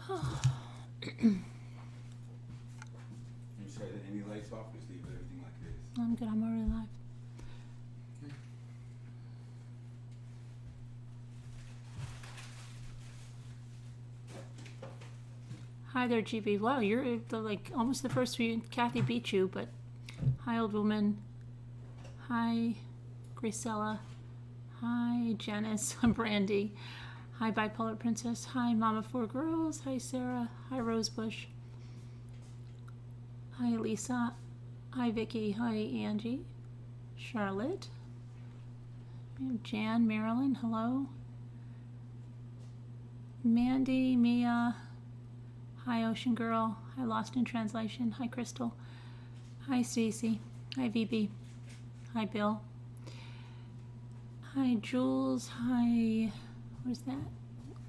You set any lights off, just leave everything like it is. I'm good, I'm already live. Hi there, GB. Wow, you're like almost the first few. Kathy beat you, but hi, old woman. Hi, Gracella. Hi, Janice. Brandy. Hi, Bipolar Princess. Hi, Mama Four Girls. Hi, Sarah. Hi, Rosebush. Hi, Lisa. Hi, Vicky. Hi, Angie. Charlotte. Jan, Marilyn. Hello. Mandy, Mia. Hi, Ocean Girl. Hi, Lost in Translation. Hi, Crystal. Hi, Stacy. Hi, VB. Hi, Bill. Hi, Jules. Hi, what is that?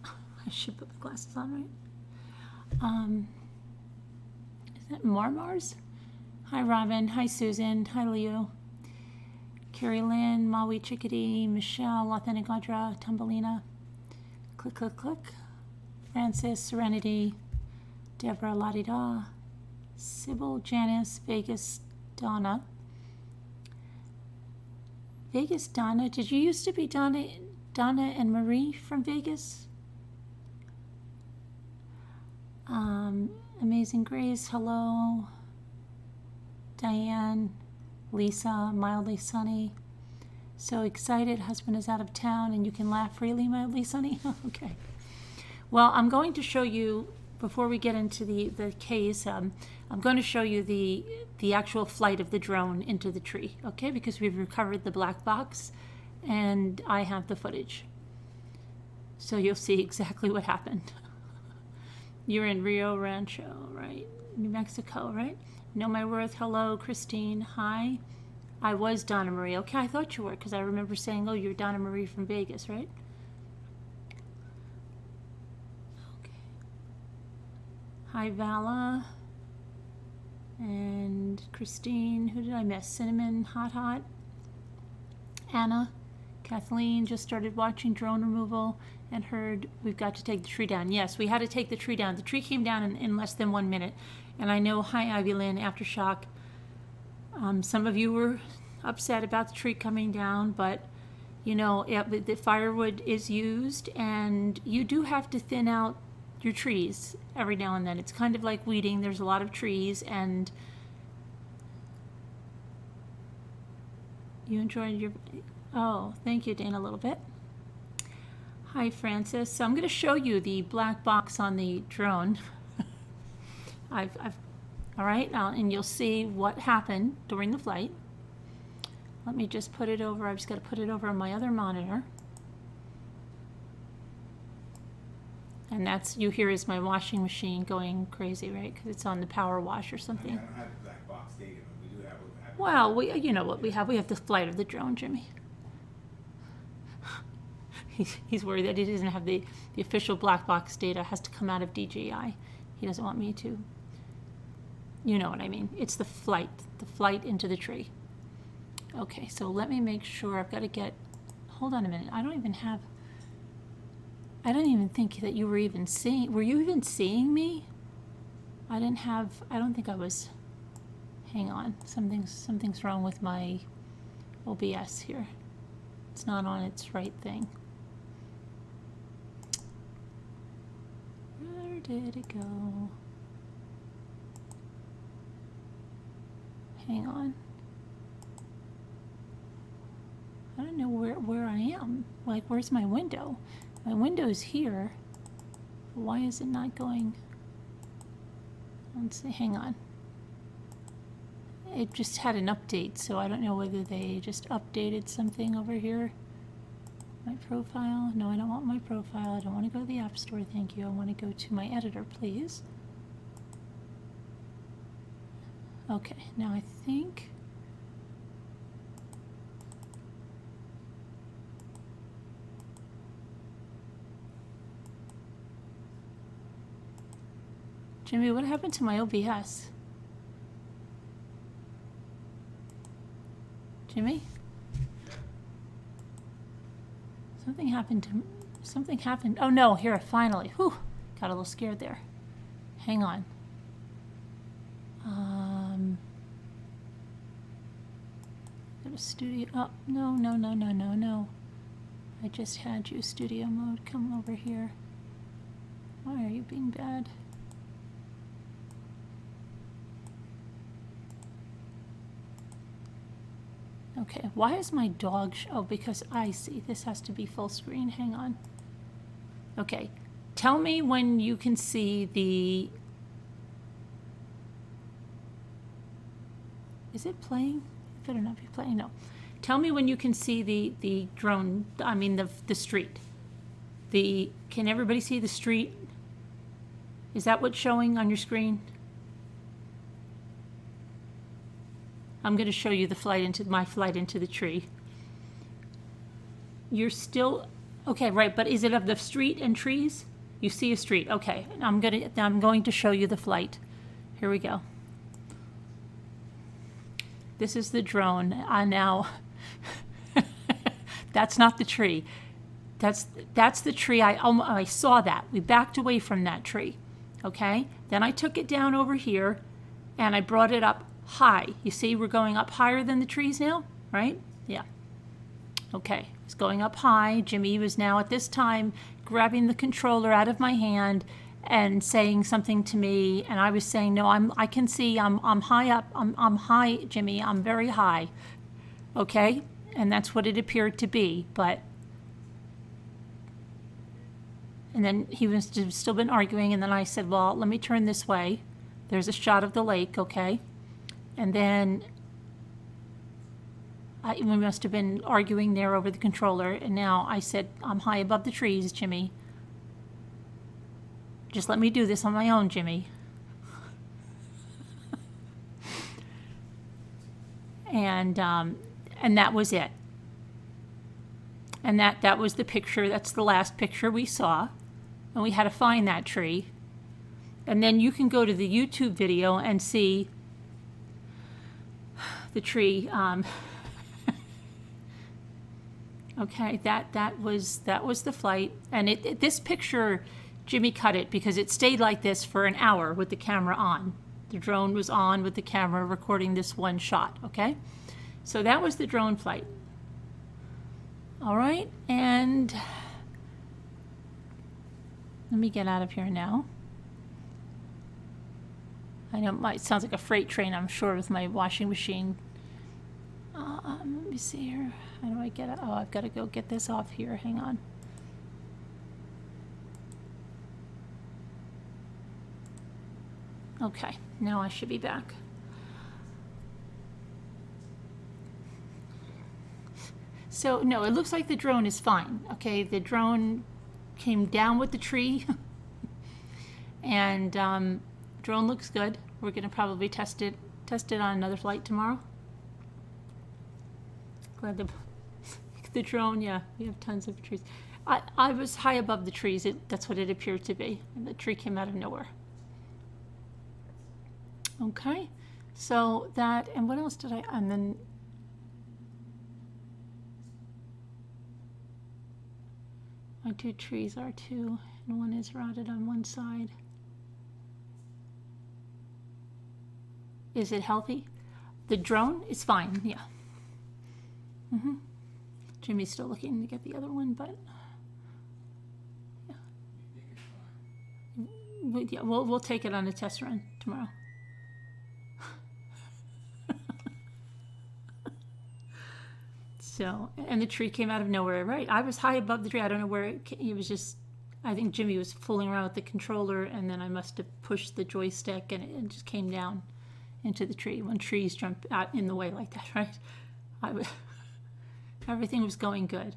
I should put my glasses on, right? Is that Marmars? Hi, Robin. Hi, Susan. Hi, Leo. Carrie Lynn, Maui Chickadee, Michelle, Authentic Audra, Tumbelina. Click, click, click. Francis, Serenity. Deborah, La-di-da, Sybil, Janice, Vegas, Donna. Vegas, Donna. Did you used to be Donna and Marie from Vegas? Amazing Grace, hello. Diane, Lisa, Mildly Sunny. So excited, husband is out of town and you can laugh freely, Mildly Sunny. Okay. Well, I'm going to show you, before we get into the case, I'm going to show you the actual flight of the drone into the tree, okay? Because we've recovered the black box and I have the footage. So you'll see exactly what happened. You're in Rio Rancho, right? New Mexico, right? Know my worth. Hello, Christine. Hi. I was Donna Marie. Okay, I thought you were because I remember saying, oh, you're Donna Marie from Vegas, right? Hi, Vala. And Christine. Who did I miss? Cinnamon, Hot Hot. Anna. Kathleen just started watching drone removal and heard we've got to take the tree down. Yes, we had to take the tree down. The tree came down in less than 1 minute. And I know, hi, Ivy Lynn, Aftershock. Some of you were upset about the tree coming down, but you know, the firewood is used and you do have to thin out your trees every now and then. It's kind of like weeding. There's a lot of trees and you enjoyed your, oh, thank you, Dana, a little bit. Hi, Francis. So I'm going to show you the black box on the drone. All right, and you'll see what happened during the flight. Let me just put it over. I've just got to put it over on my other monitor. And that's, you hear is my washing machine going crazy, right? Because it's on the power wash or something. I don't have the black box data, but we do have a... Well, you know what we have. We have the flight of the drone, Jimmy. He's worried that he doesn't have the official black box data. It has to come out of DJI. He doesn't want me to. You know what I mean. It's the flight into the tree. Okay, so let me make sure. I've got to get, hold on a minute. I don't even think that you were even seeing, were you even seeing me? I don't think I was, hang on. Something's wrong with my OBS here. It's not on its right thing. Where did it go? Hang on. I don't know where I am. Like, where's my window? My window's here. Why is it not going? Let's see, hang on. It just had an update, so I don't know whether they just updated something over here. My profile? No, I don't want my profile. I don't want to go to the App Store, thank you. I want to go to my editor, please. Okay, now I think... Jimmy, what happened to my OBS? Jimmy? Something happened. Oh no, here, finally. Whew. got a little scared there. Hang on. Go to studio. Oh, no. I just had you studio mode. Come over here. Why are you being bad? Okay, why is my dog oh, because I see. This has to be full screen. Hang on. Okay, tell me when you can see the... Is it playing? It better not be playing, no. Tell me when you can see the drone, I mean the street. Can everybody see the street? Is that what's showing on your screen? I'm going to show you my flight into the tree. You're still, okay, right, but is it of the street and trees? You see a street, okay. I'm going to show you the flight. Here we go. This is the drone. Now, that's not the tree. That's the tree. I saw that. We backed away from that tree, okay? Then I took it down over here, and I brought it up high. You see, we're going up higher than the trees now, right? Yeah. Okay, it's going up high. Jimmy was now at this time grabbing the controller out of my hand and saying something to me, and I was saying, no, I can see, I'm high up, I'm high, Jimmy, I'm very high, okay? And that's what it appeared to be, but, and then he was still been arguing, and then I said, well, let me turn this way. There's a shot of the lake, okay? And then we must have been arguing there over the controller, and now I said, I'm high above the trees, Jimmy. Just let me do this on my own, Jimmy. And that was it. And that was the picture. That's the last picture we saw. And we had to find that tree. And then you can go to the YouTube video and see the tree. Okay, that was the flight. And this picture, Jimmy cut it because it stayed like this for an hour with the camera on. The drone was on with the camera recording this one shot, okay? So that was the drone flight. All right, and let me get out of here now. I know it sounds like a freight train, I'm sure, with my washing machine. Let me see here. How do I get it? Oh, I've got to go get this off here. Hang on. Okay, now I should be back. So, no, it looks like the drone is fine. Okay, the drone came down with the tree. And drone looks good. We're going to probably test it on another flight tomorrow. Glad the drone, yeah, we have tons of trees. I was high above the trees. That's what it appeared to be. And the tree came out of nowhere. Okay, so that, and what else did and then, my two trees are two, and one is rotted on one side. Is it healthy? The drone is fine, yeah. Jimmy's still looking to get the other one, but yeah, we'll take it on a test run tomorrow. So, and the tree came out of nowhere, right? I was high above the tree. I don't know where it came. It was just, I think Jimmy was fooling around with the controller, and then I must have pushed the joystick, and it just came down into the tree when trees jump out in the way like that, right? Everything was going good.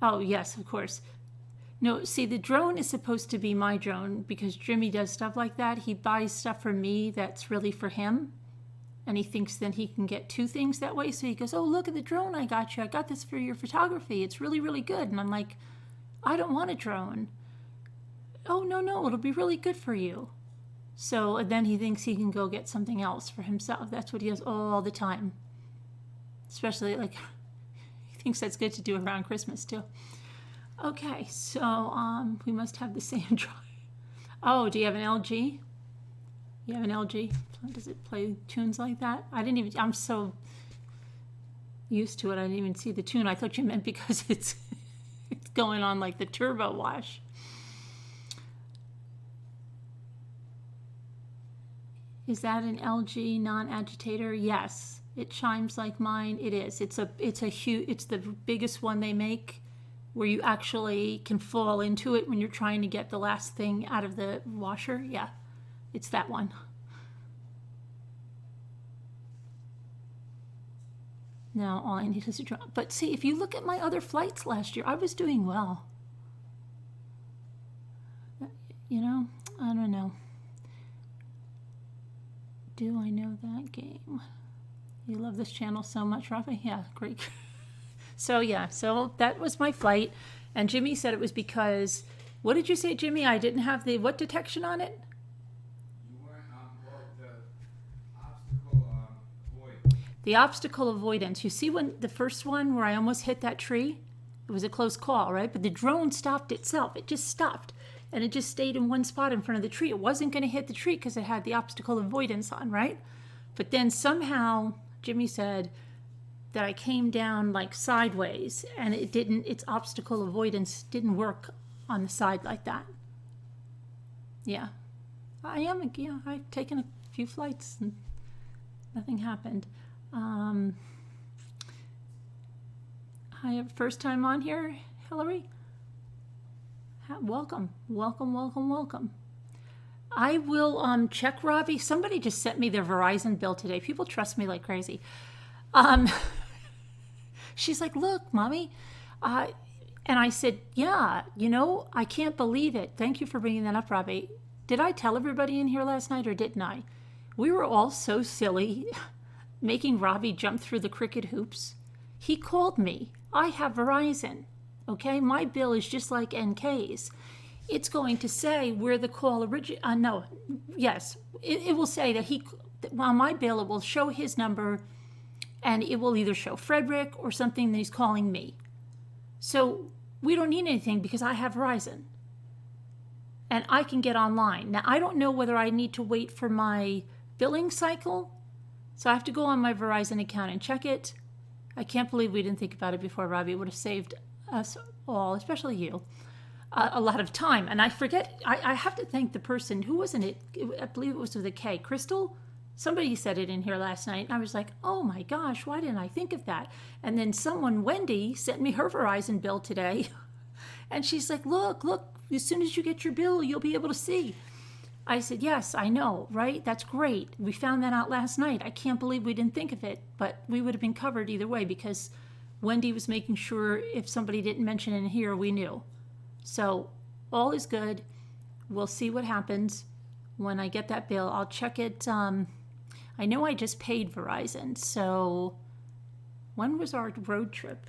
Oh, yes, of course. No, see, the drone is supposed to be my drone because Jimmy does stuff like that. He buys stuff for me that's really for him. And he thinks then he can get two things that way. So he goes, oh, look at the drone I got you. I got this for your photography. It's really, really good. And I'm like, I don't want a drone. Oh, no, it'll be really good for you. So then he thinks he can go get something else for himself. That's what he does all the time. Especially, like, he thinks that's good to do around Christmas, too. Okay, so we must have the same try. Oh, do you have an LG? You have an LG? Does it play tunes like that? I'm so used to it, I didn't even see the tune. I thought you meant because it's going on like the turbo wash. Is that an LG non-agitator? Yes. It chimes like mine. It is. It's the biggest one they make, where you actually can fall into it when you're trying to get the last thing out of the washer. Yeah, it's that one. Now all I need is a drum. But see, if you look at my other flights last year, I was doing well. You know, I don't know. Do I know that game? You love this channel so much, Rafa? Yeah, great. So that was my flight. And Jimmy said it was because, what did you say, Jimmy? I didn't have the what detection on it? You weren't the obstacle avoid. The obstacle avoidance. You see when the first one where I almost hit that tree? It was a close call, right? But the drone stopped itself. It just stopped. And it just stayed in one spot in front of the tree. It wasn't going to hit the tree because it had the obstacle avoidance on, right? But then somehow, Jimmy said that I came down like sideways and its obstacle avoidance didn't work on the side like that. Yeah. I've taken a few flights and nothing happened. I have first time on here, Hillary. Welcome. I will check, Ravi. Somebody just sent me their Verizon bill today. People trust me like crazy. She's like, look, Mommy. And I said, yeah, I can't believe it. Thank you for bringing that up, Ravi. Did I tell everybody in here last night or didn't I? We were all so silly making Ravi jump through the cricket hoops. He called me. I have Verizon. Okay, my bill is just like NK's. It's going to say where the call it will say that on my bill, it will show his number and it will either show Frederick or something that he's calling me. So we don't need anything because I have Verizon and I can get online. Now, I don't know whether I need to wait for my billing cycle. So I have to go on my Verizon account and check it. I can't believe we didn't think about it before, Robbie. It would have saved us all, especially you, a lot of time. And I forget, I have to thank the person, who wasn't it? I believe it was with a K. Crystal? Somebody said it in here last night. And I was like, oh my gosh, why didn't I think of that? And then Wendy, sent me her Verizon bill today. And she's like, look, as soon as you get your bill, you'll be able to see. I said, yes, I know, right? That's great. We found that out last night. I can't believe we didn't think of it, but we would have been covered either way because Wendy was making sure if somebody didn't mention it in here, we knew. So all is good. We'll see what happens when I get that bill. I'll check it. I know I just paid Verizon. So when was our road trip?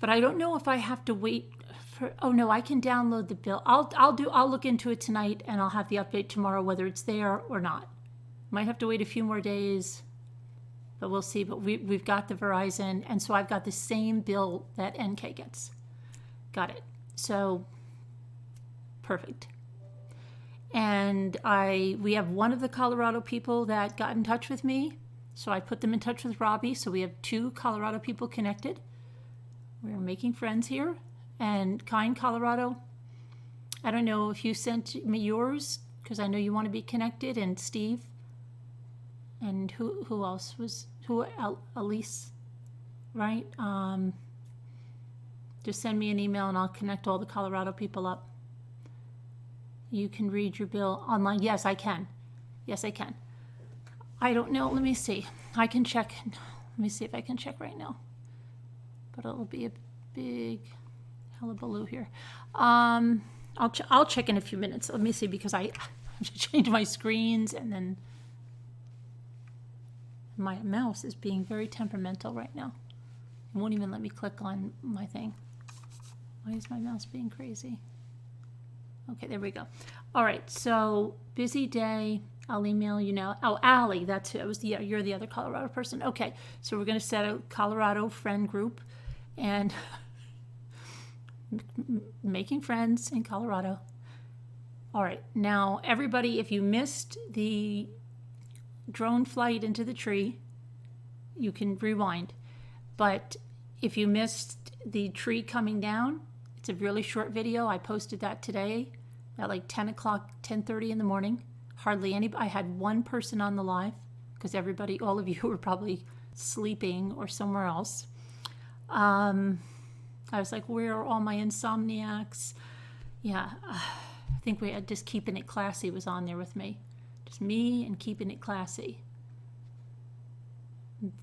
But I don't know if I have to wait for, oh no, I can download the bill. I'll look into it tonight and I'll have the update tomorrow, whether it's there or not. Might have to wait a few more days. But we'll see. But we've got the Verizon, and so I've got the same bill that NK gets. Got it. So, perfect. And we have one of the Colorado people that got in touch with me, so I put them in touch with Robbie. So we have 2 Colorado people connected. We're making friends here. And Kind, Colorado, I don't know if you sent me yours, because I know you want to be connected, and Steve. And who else was, Elise, right? Just send me an email and I'll connect all the Colorado people up. You can read your bill online. Yes, I can. Yes, I can. I don't know. Let me see. I can check. Let me see if I can check right now. But it'll be a big hullabaloo here. I'll check in a few minutes. Let me see, because I have to change my screens and then my mouse is being very temperamental right now. It won't even let me click on my thing. Why is my mouse being crazy? Okay, there we go. All right, so busy day. I'll email you now. Oh, Allie, that's who. You're the other Colorado person. Okay, so we're going to set a Colorado friend group, and making friends in Colorado. All right, now everybody, if you missed the drone flight into the tree, you can rewind. But if you missed the tree coming down, it's a really short video. I posted that today at like 10 o'clock, 10:30 in the morning. Hardly anybody. I had one person on the live because everybody, all of you were probably sleeping or somewhere else. I was like, where are all my insomniacs? Yeah, I think we had just Keeping It Classy was on there with me. Just me and Keeping It Classy.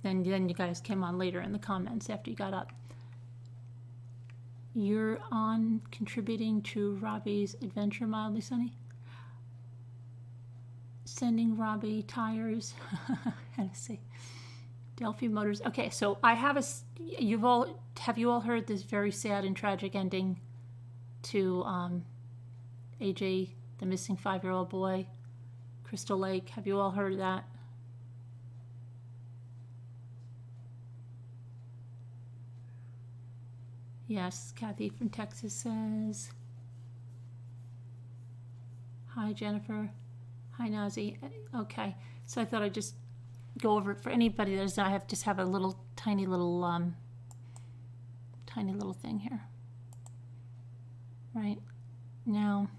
Then you guys came on later in the comments after you got up. You're on contributing to Robbie's adventure, Mildly Sunny? Sending Robbie tires. Hennessy. Delphi Motors. Okay, so I have have you all heard this very sad and tragic ending to AJ, the missing 5-year-old boy, Crystal Lake? Have you all heard that? Yes, Kathy from Texas says. Hi, Jennifer. Hi, Nazi. Okay, so I thought I'd just go over it for anybody that does not have a little tiny little thing here. Right now,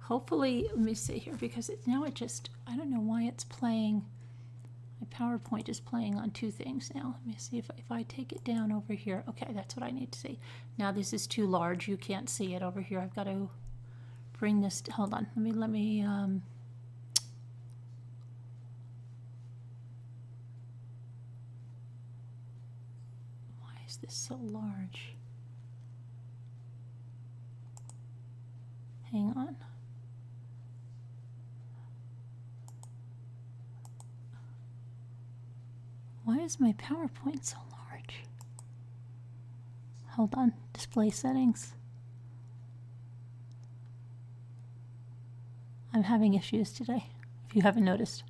hopefully, let me see here because I don't know why it's playing. My PowerPoint is playing on two things now. Let me see if I take it down over here. Okay, that's what I need to see. Now this is too large. You can't see it over here. I've got to bring this. Hold on. Let me. Why is this so large? Hang on. Why is my PowerPoint so large? Hold on, display settings. I'm having issues today, if you haven't noticed.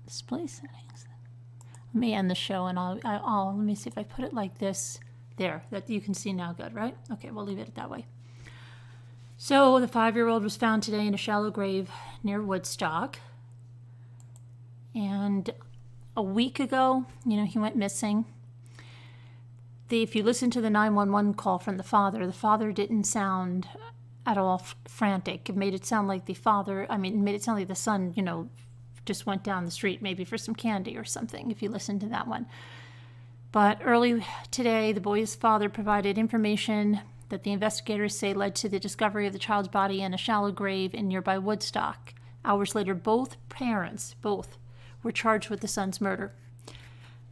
Display settings. Let me end the show and let me see if I put it like this. There, that you can see now good, right? Okay, we'll leave it that way. So the 5-year-old was found today in a shallow grave near Woodstock. And a week ago, he went missing. If you listen to the 911 call from the father didn't sound at all frantic. It made it sound like the son, just went down the street maybe for some candy or something, if you listen to that one. But early today, the boy's father provided information that the investigators say led to the discovery of the child's body in a shallow grave in nearby Woodstock. Hours later, both parents were charged with the son's murder.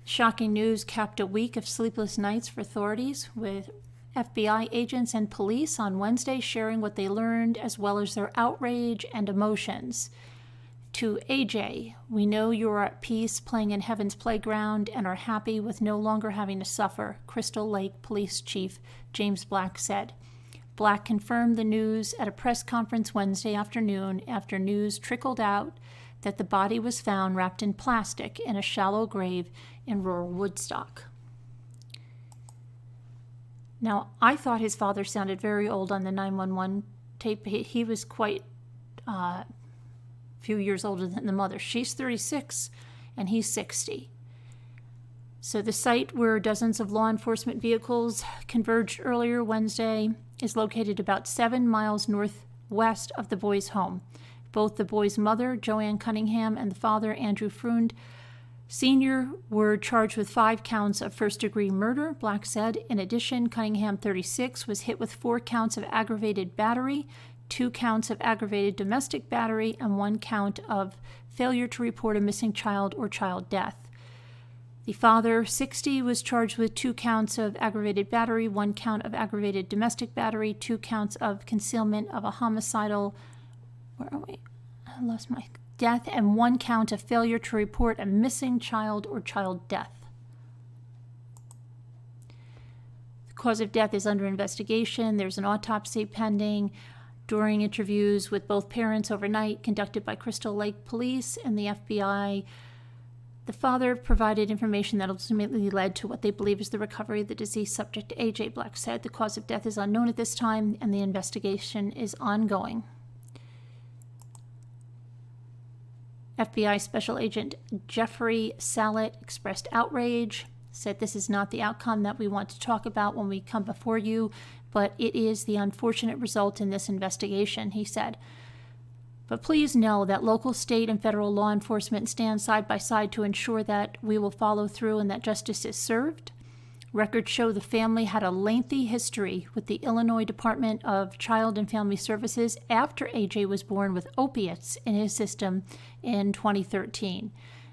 Shocking news capped a week of sleepless nights for authorities, with FBI agents and police on Wednesday sharing what they learned as well as their outrage and emotions. To AJ, we know you are at peace playing in heaven's playground and are happy with no longer having to suffer, Crystal Lake Police Chief James Black said. Black confirmed the news at a press conference Wednesday afternoon after news trickled out that the body was found wrapped in plastic in a shallow grave in rural Woodstock. Now, I thought his father sounded very old on the 911 tape. He was quite few years older than the mother. She's 36 and he's 60. So the site where dozens of law enforcement vehicles converged earlier Wednesday is located about 7 miles northwest of the boy's home. Both the boy's mother, Joanne Cunningham, and the father, Andrew Freund, Sr., were charged with 5 counts of first-degree murder, Black said. In addition, Cunningham, 36, was hit with 4 counts of aggravated battery, 2 counts of aggravated domestic battery, and 1 count of failure to report a missing child or child death. The father, 60, was charged with 2 counts of aggravated battery, 1 count of aggravated domestic battery, 2 counts of concealment of a homicidal, death, and 1 count of failure to report a missing child or child death. The cause of death is under investigation. There's an autopsy pending. During interviews with both parents overnight conducted by Crystal Lake Police and the FBI, The father provided information that ultimately led to what they believe is the recovery of the deceased subject. AJ Black said the cause of death is unknown at this time and the investigation is ongoing. FBI Special Agent Jeffrey Sallet expressed outrage, said this is not the outcome that we want to talk about when we come before you, but it is the unfortunate result in this investigation, he said. But please know that local, state, and federal law enforcement stand side by side to ensure that we will follow through and that justice is served. Records show the family had a lengthy history with the Illinois Department of Child and Family Services after AJ was born with opiates in his system in 2013.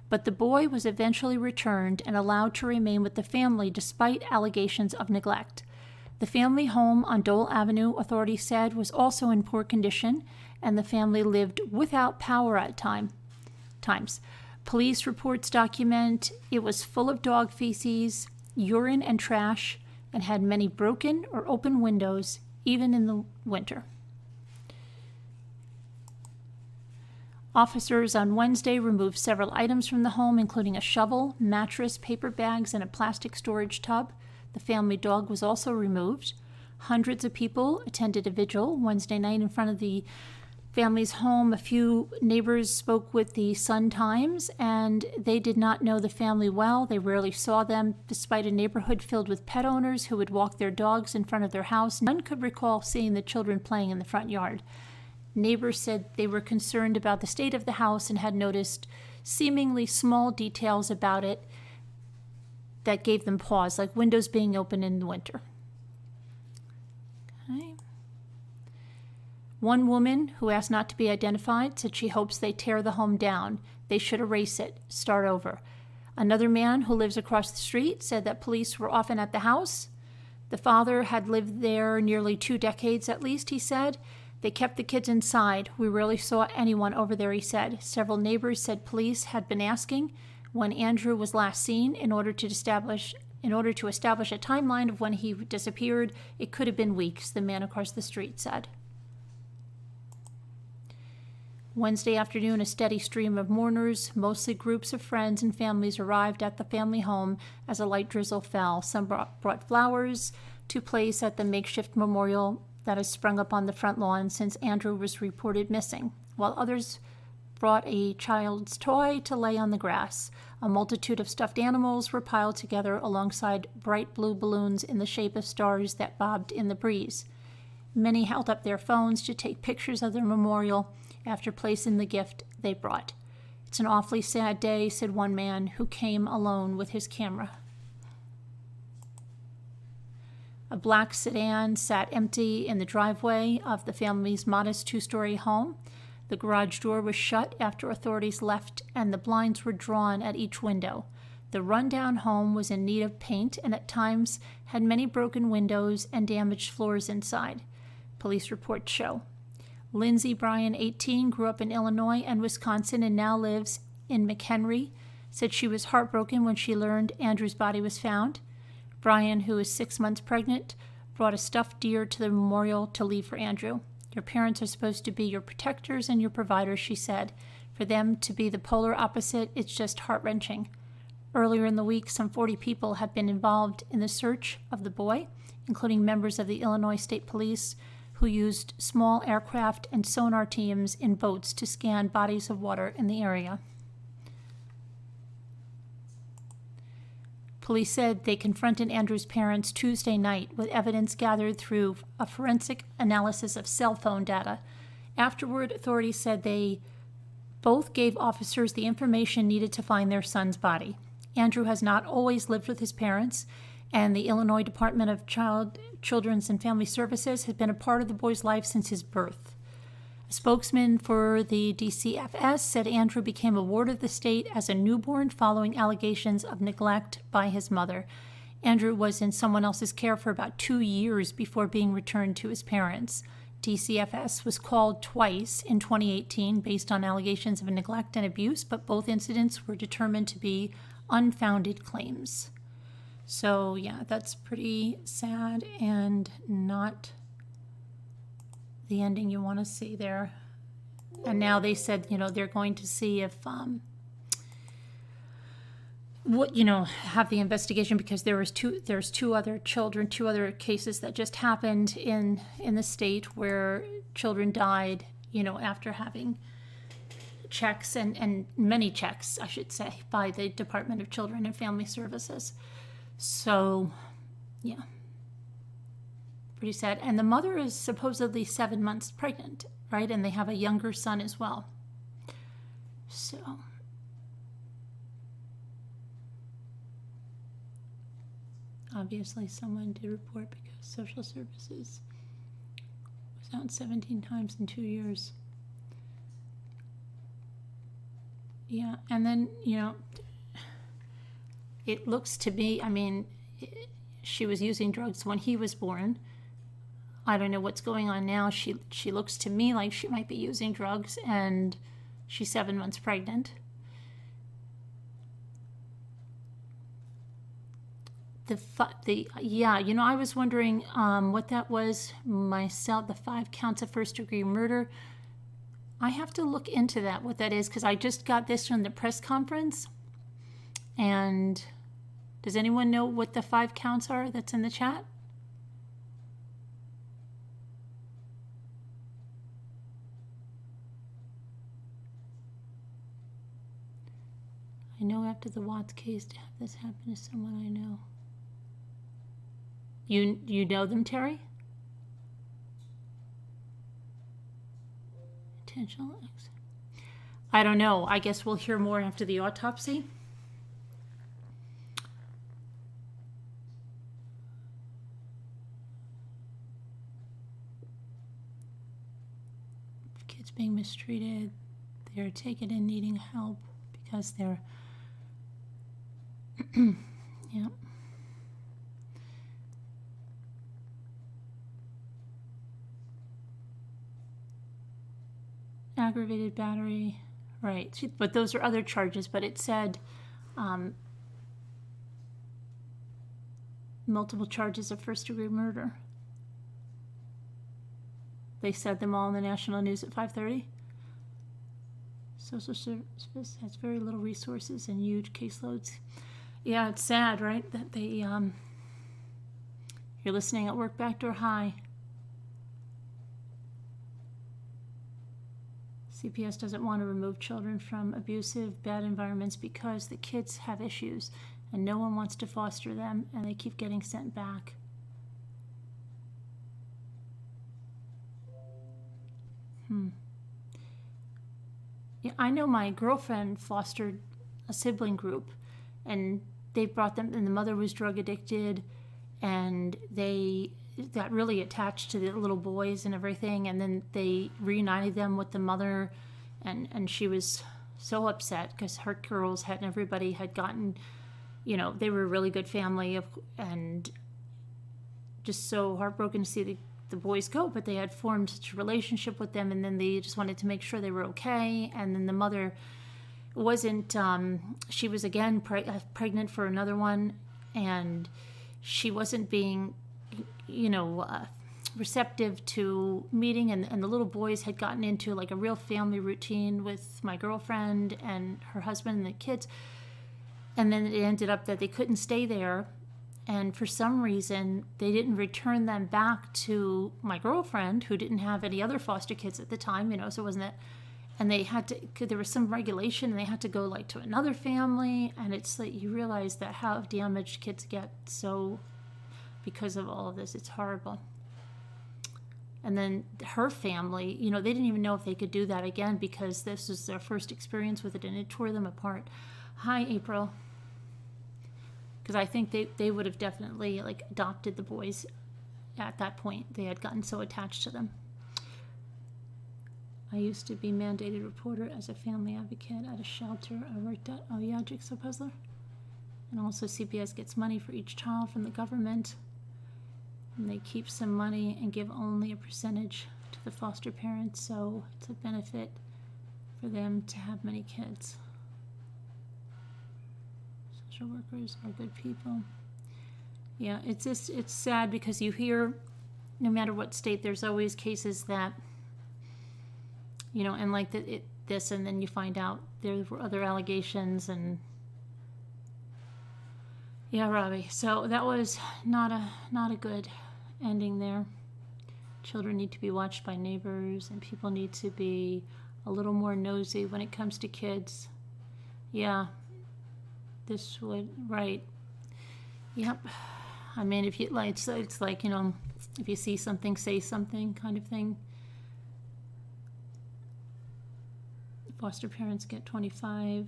But the boy was eventually returned and allowed to remain with the family despite allegations of neglect. The family home on Dole Avenue, authorities said, was also in poor condition, and the family lived without power at times. Police reports document it was full of dog feces, urine, and trash, and had many broken or open windows, even in the winter. Officers on Wednesday removed several items from the home, including a shovel, mattress, paper bags, and a plastic storage tub. The family dog was also removed. Hundreds of people attended a vigil Wednesday night in front of the family's home. A few neighbors spoke with the Sun-Times, and they did not know the family well. They rarely saw them, despite a neighborhood filled with pet owners who would walk their dogs in front of their house. None could recall seeing the children playing in the front yard. Neighbors said they were concerned about the state of the house and had noticed seemingly small details about it that gave them pause, like windows being open in the winter. Okay. One woman who asked not to be identified said she hopes they tear the home down. They should erase it, start over. Another man who lives across the street said that police were often at the house. The father had lived there nearly 2 decades at least, he said. They kept the kids inside. We rarely saw anyone over there, he said. Several neighbors said police had been asking when Andrew was last seen in order to establish a timeline of when he disappeared. It could have been weeks, the man across the street said. Wednesday afternoon, a steady stream of mourners, mostly groups of friends and families, arrived at the family home as a light drizzle fell. Some brought flowers to place at the makeshift memorial that has sprung up on the front lawn since Andrew was reported missing, while others brought a child's toy to lay on the grass. A multitude of stuffed animals were piled together alongside bright blue balloons in the shape of stars that bobbed in the breeze. Many held up their phones to take pictures of the memorial after placing the gift they brought. It's an awfully sad day, said one man who came alone with his camera. A black sedan sat empty in the driveway of the family's modest 2-story home. The garage door was shut after authorities left, and the blinds were drawn at each window. The rundown home was in need of paint and at times had many broken windows and damaged floors inside, police reports show. Lindsay Bryan, 18, grew up in Illinois and Wisconsin and now lives in McHenry, said she was heartbroken when she learned Andrew's body was found. Bryan, who is 6 months pregnant, brought a stuffed deer to the memorial to leave for Andrew. Your parents are supposed to be your protectors and your providers, she said. For them to be the polar opposite, it's just heart-wrenching. Earlier in the week, some 40 people have been involved in the search of the boy, including members of the Illinois State Police, who used small aircraft and sonar teams in boats to scan bodies of water in the area. Police said they confronted Andrew's parents Tuesday night with evidence gathered through a forensic analysis of cell phone data. Afterward, authorities said they both gave officers the information needed to find their son's body. Andrew has not always lived with his parents, and the Illinois Department of Children's and Family Services has been a part of the boy's life since his birth. A spokesman for the DCFS said Andrew became a ward of the state as a newborn following allegations of neglect by his mother. Andrew was in someone else's care for about 2 years before being returned to his parents. DCFS was called twice in 2018 based on allegations of neglect and abuse, but both incidents were determined to be unfounded claims. So, yeah, that's pretty sad and not the ending you want to see there. And now they said, they're going to see if what, have the investigation, because there's two other children, two other cases that just happened in the state where children died, after having checks and many checks, I should say, by the Department of Children and Family Services. So, yeah, pretty sad. And the mother is supposedly 7 months pregnant, right? And they have a younger son as well. So, obviously someone did report because social services was out 17 times in 2 years. Yeah, and then, it looks to me, she was using drugs when he was born. I don't know what's going on now. She looks to me like she might be using drugs, and she's 7 months pregnant. I was wondering what that was myself, the 5 counts of first-degree murder. I have to look into that, what that is, because I just got this from the press conference. And does anyone know what the 5 counts are that's in the chat? I know after the Watts case to have this happen to someone I know. You know them, Terry? Intentional acts. I don't know. I guess we'll hear more after the autopsy. Kids being mistreated, they're taken in needing help because they're yeah. Aggravated battery, right, but those are other charges, but it said multiple charges of first-degree murder. They said them all in the national news at 5:30. Social service has very little resources and huge caseloads. Yeah, it's sad, right, that they, you're listening at work, backdoor high. CPS doesn't want to remove children from abusive, bad environments because the kids have issues and no one wants to foster them and they keep getting sent back. Yeah, I know my girlfriend fostered a sibling group and they brought them, and the mother was drug addicted and they got really attached to the little boys and everything, and then they reunited them with the mother, and she was so upset because her girls had, everybody had gotten, they were a really good family, and just so heartbroken to see the boys go, but they had formed such a relationship with them, and then they just wanted to make sure they were okay. And then the mother wasn't, she was again pregnant for another one, and she wasn't being receptive to meeting, and the little boys had gotten into like a real family routine with my girlfriend and her husband and the kids, and then it ended up that they couldn't stay there, and for some reason they didn't return them back to my girlfriend, who didn't have any other foster kids at the time, so it wasn't that, and they had to, there was some regulation, and they had to go like to another family, and it's like you realize that how damaged kids get, so because of all of this, it's horrible. And then her family, they didn't even know if they could do that again because this was their first experience with it, and it tore them apart. Hi, April. Because I think they would have definitely adopted the boys at that point. They had gotten so attached to them. I used to be mandated reporter as a family advocate at a shelter I worked at. Oh yeah, Jigsaw Puzzler. And also CPS gets money for each child from the government. And they keep some money and give only a percentage to the foster parents, so it's a benefit for them to have many kids. Social workers are good people. Yeah, it's sad because you hear, no matter what state, there's always cases that, and like this, and then you find out there were other allegations, and Yeah, Robbie. So that was not a good ending there. Children need to be watched by neighbors, and people need to be a little more nosy when it comes to kids. Yeah, this would, right. Yep. I mean, if you like, it's like, you know, if you see something, say something kind of thing. Foster parents get $25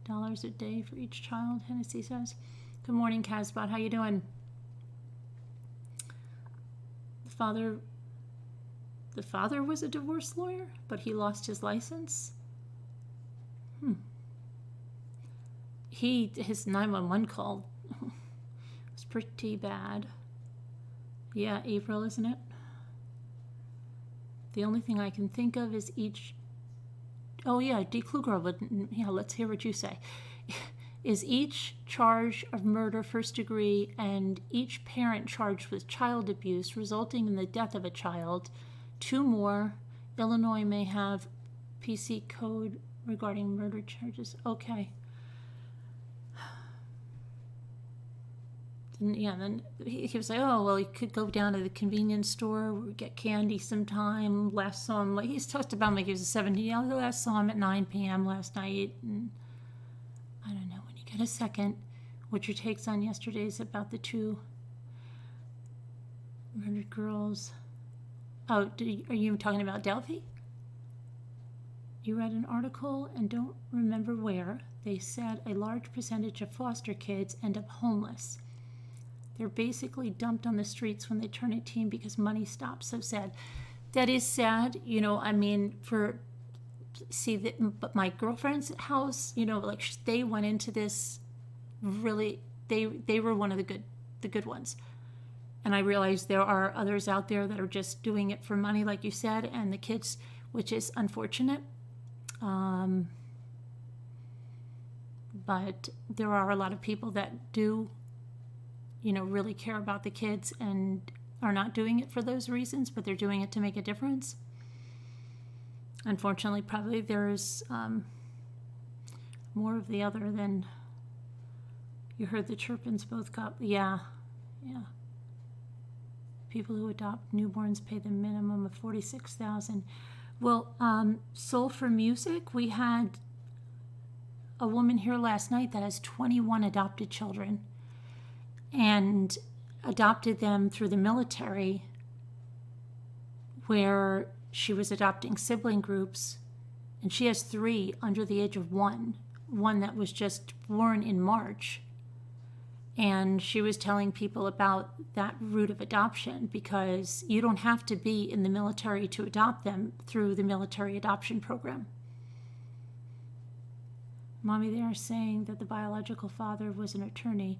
a day for each child, Hennessy says. Good morning, Casbot. How you doing? The father was a divorce lawyer, but he lost his license. His 911 call was pretty bad. Yeah, April, isn't it? The only thing I can think of is each. Oh yeah, D. Kluger. But yeah, let's hear what you say. Is each charge of murder first degree and each parent charged with child abuse resulting in the death of a child. 2 more. Illinois may have PC code regarding murder charges. Okay. Then he was like, oh, well, he could go down to the convenience store or get candy sometime. Last saw him, like, he's talked about him like he was a 17. Last saw him at 9 p.m. last night. And I don't know, when you get a second, what your takes on yesterday's about the 2 murdered girls. Oh, are you talking about Delphi? You read an article and don't remember where. They said a large percentage of foster kids end up homeless. They're basically dumped on the streets when they turn 18 because money stops. So sad. That is sad. You know, I mean, but my girlfriend's house, you know, like they went into this really, they were one of the good ones. And I realize there are others out there that are just doing it for money, like you said, and the kids, which is unfortunate. But there are a lot of people that do, you know, really care about the kids and are not doing it for those reasons, but they're doing it to make a difference. Unfortunately, probably there's more of the other than you heard the Chirpins both got. Yeah. People who adopt newborns pay the minimum of $46,000. Well, Soul for Music, we had a woman here last night that has 21 adopted children and adopted them through the military, where she was adopting sibling groups, and she has 3 under the age of 1 that was just born in March. And she was telling people about that route of adoption, because you don't have to be in the military to adopt them through the military adoption program. Mommy, they are saying that the biological father was an attorney,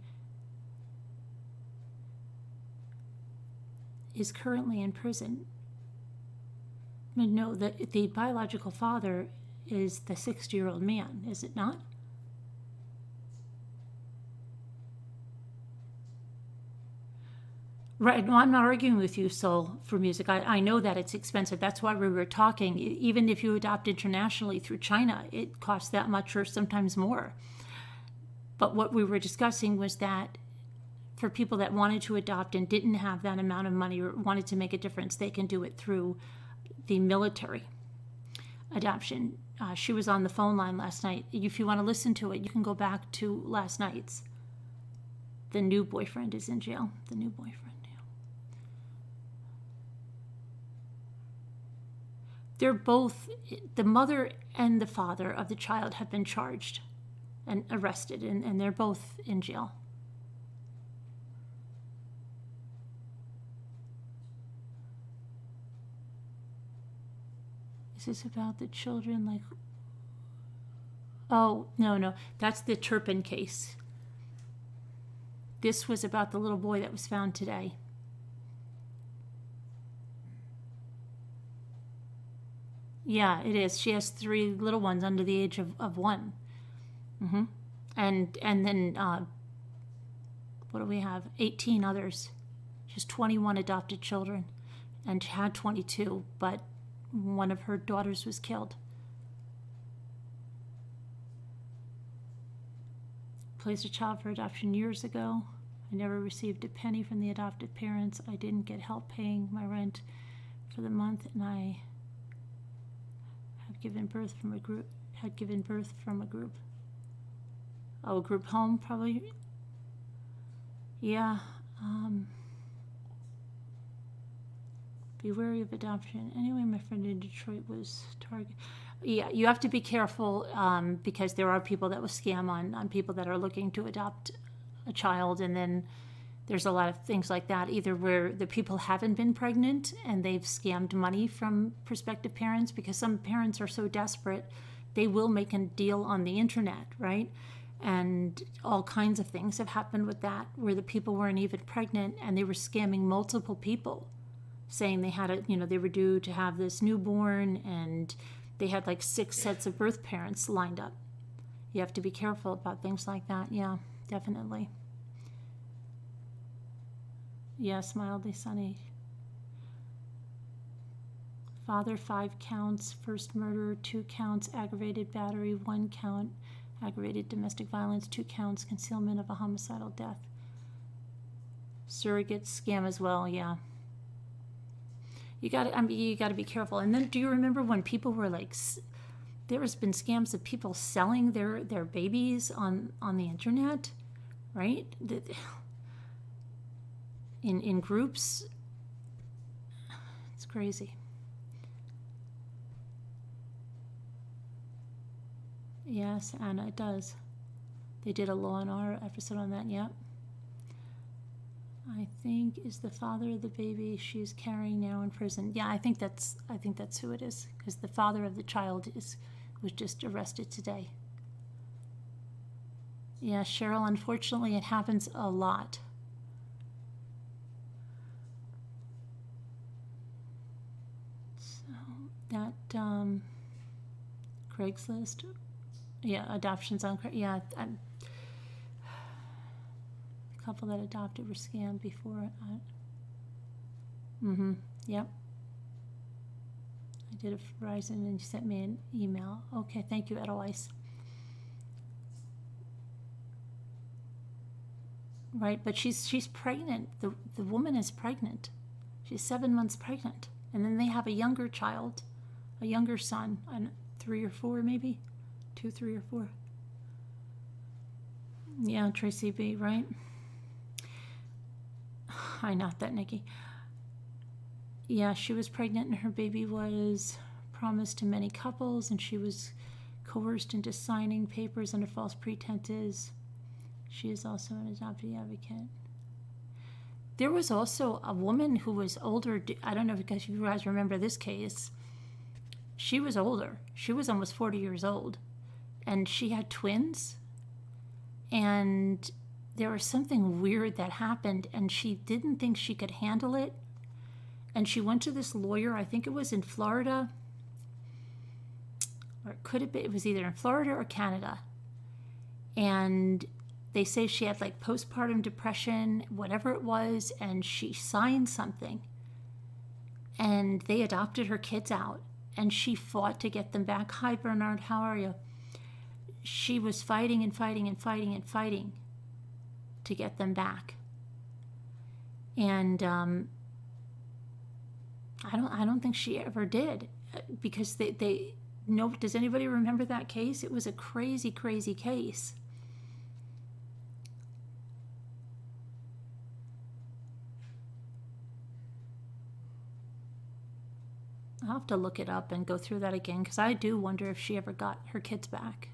is currently in prison. No, the biological father is the 60-year-old man, is it not? Right. No, I'm not arguing with you, Soul for Music. I know that it's expensive. That's why we were talking. Even if you adopt internationally through China, it costs that much or sometimes more. But what we were discussing was that for people that wanted to adopt and didn't have that amount of money or wanted to make a difference, they can do it through the military adoption. She was on the phone line last night. If you want to listen to it, you can go back to last night's. The new boyfriend is in jail. The new boyfriend. They're both, the mother and the father of the child have been charged and arrested, and they're both in jail. Is this about the children? Like, oh, no, that's the Turpin case. This was about the little boy that was found today. Yeah, it is. She has 3 little ones under the age of 1. Mm-hmm. And then, what do we have? 18 others. She has 21 adopted children and had 22, but one of her daughters was killed. placed a child for adoption years ago. I never received a penny from the adopted parents. I didn't get help paying my rent for the month, and I have given birth from a group. Had given birth from a group. Oh, a group home, probably. Yeah. Be wary of adoption. Anyway, my friend in Detroit was targeted. Yeah, you have to be careful because there are people that will scam on people that are looking to adopt a child, and then there's a lot of things like that, either where the people haven't been pregnant and they've scammed money from prospective parents, because some parents are so desperate they will make a deal on the internet, right? And all kinds of things have happened with that, where the people weren't even pregnant and they were scamming multiple people, saying they had they were due to have this newborn, and they had like 6 sets of birth parents lined up. You have to be careful about things like that. Yeah, definitely. Yes, mildly sunny. Father, 5 counts. First murder, 2 counts. Aggravated battery, 1 count. Aggravated domestic violence, 2 counts. Concealment of a homicidal death. Surrogate scam as well. Yeah. You got to be careful. And then, do you remember when people were like, there has been scams of people selling their babies on the internet, right? In groups. It's crazy. Yes, Anna, it does. They did a Law and Order episode on that. Yep. I think is the father of the baby she's carrying now in prison. Yeah, I think that's who it is, because the father of the child was just arrested today. Yeah, Cheryl, unfortunately it happens a lot. So that Craigslist, yeah, adoptions on yeah. A couple that adopted were scammed before. Yep. I did it for Verizon, and you sent me an email. Okay, thank you, Edelweiss. Right, but she's pregnant. The woman is pregnant. She's 7 months pregnant, and then they have a younger child, a younger son, 3 or 4 maybe, 2, 3 or 4. Yeah, Tracy B. Right. I know that, Nikki. Yeah, she was pregnant, and her baby was promised to many couples, and she was coerced into signing papers under false pretenses. She is also an adoptee advocate. There was also a woman who was older. I don't know if you guys remember this case. She was older. She was almost 40 years old, and she had twins, and there was something weird that happened, and she didn't think she could handle it. And she went to this lawyer, I think it was in Florida, or it could have been, it was either in Florida or Canada. And they say she had like postpartum depression, whatever it was, and she signed something. And they adopted her kids out, and she fought to get them back. Hi, Bernard, how are you? She was fighting and fighting and fighting and fighting to get them back. And I don't think she ever did, because they no. Does anybody remember that case? It was a crazy, crazy case. I'll have to look it up and go through that again, because I do wonder if she ever got her kids back.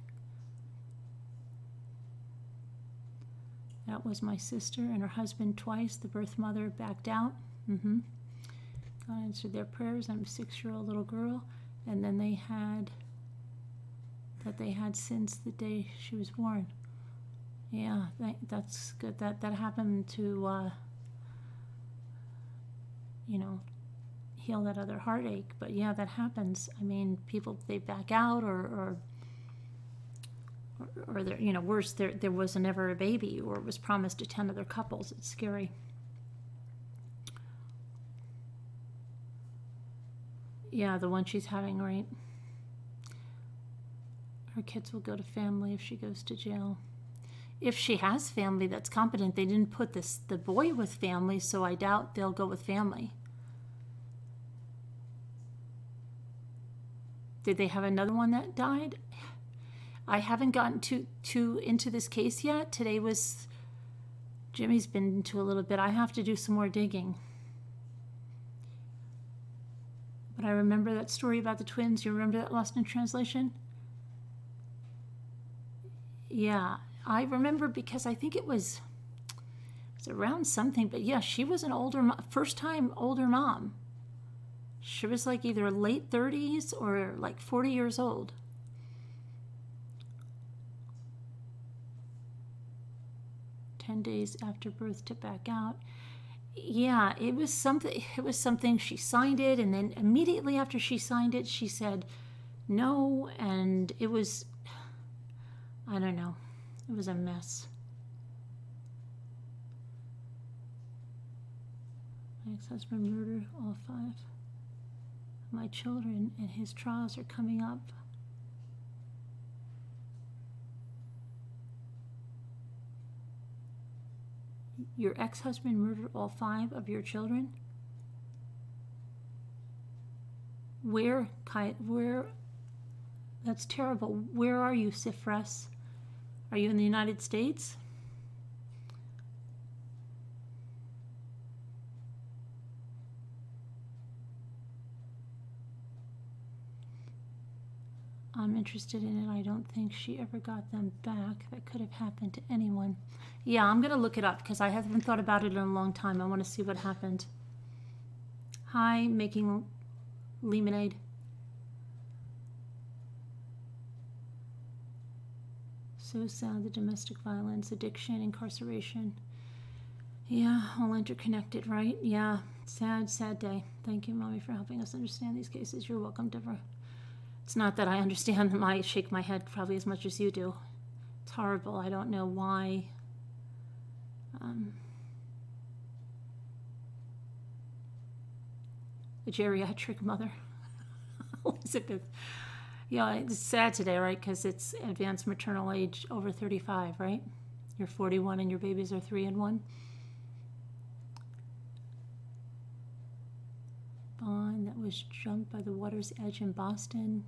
That was my sister and her husband twice. The birth mother backed out. God answered their prayers. I'm a 6-year-old little girl. And then they had since the day she was born. Yeah, that's good. That happened to, heal that other heartache. But yeah, that happens. I mean, people, they back out or there, worse, there was never a baby, or it was promised to 10 other couples. It's scary. Yeah, the one she's having, right? Her kids will go to family if she goes to jail. if she has family that's competent, they didn't put the boy with family, so I doubt they'll go with family. Did they have another one that died? I haven't gotten too into this case yet. Today was, Jimmy's been into a little bit. I have to do some more digging. But I remember that story about the twins. You remember that Lost in Translation? Yeah, I remember because I think it was around something. But yeah, she was an older, first-time older mom. She was like either late 30s or like 40 years old. Days after birth to back out. Yeah, it was something she signed it, and then immediately after she signed it, she said no, and it was, I don't know, it was a mess. My ex-husband murdered all 5 of my children, and his trials are coming up. Your ex-husband murdered all 5 of your children? Where? That's terrible. Where are you, Sifres? Are you in the United States? I'm interested in it. I don't think she ever got them back. That could have happened to anyone. Yeah, I'm going to look it up because I haven't thought about it in a long time. I want to see what happened. Hi, making lemonade. So sad, the domestic violence, addiction, incarceration. Yeah, all interconnected, right? Yeah, sad, sad day. Thank you, Mommy, for helping us understand these cases. You're welcome, Deborah. It's not that I understand them. I shake my head probably as much as you do. It's horrible. I don't know why. A geriatric mother. Elizabeth. Yeah, it's sad today, right? Because it's advanced maternal age over 35, right? You're 41 and your babies are 3 and 1. Bond that was jumped by the water's edge in Boston.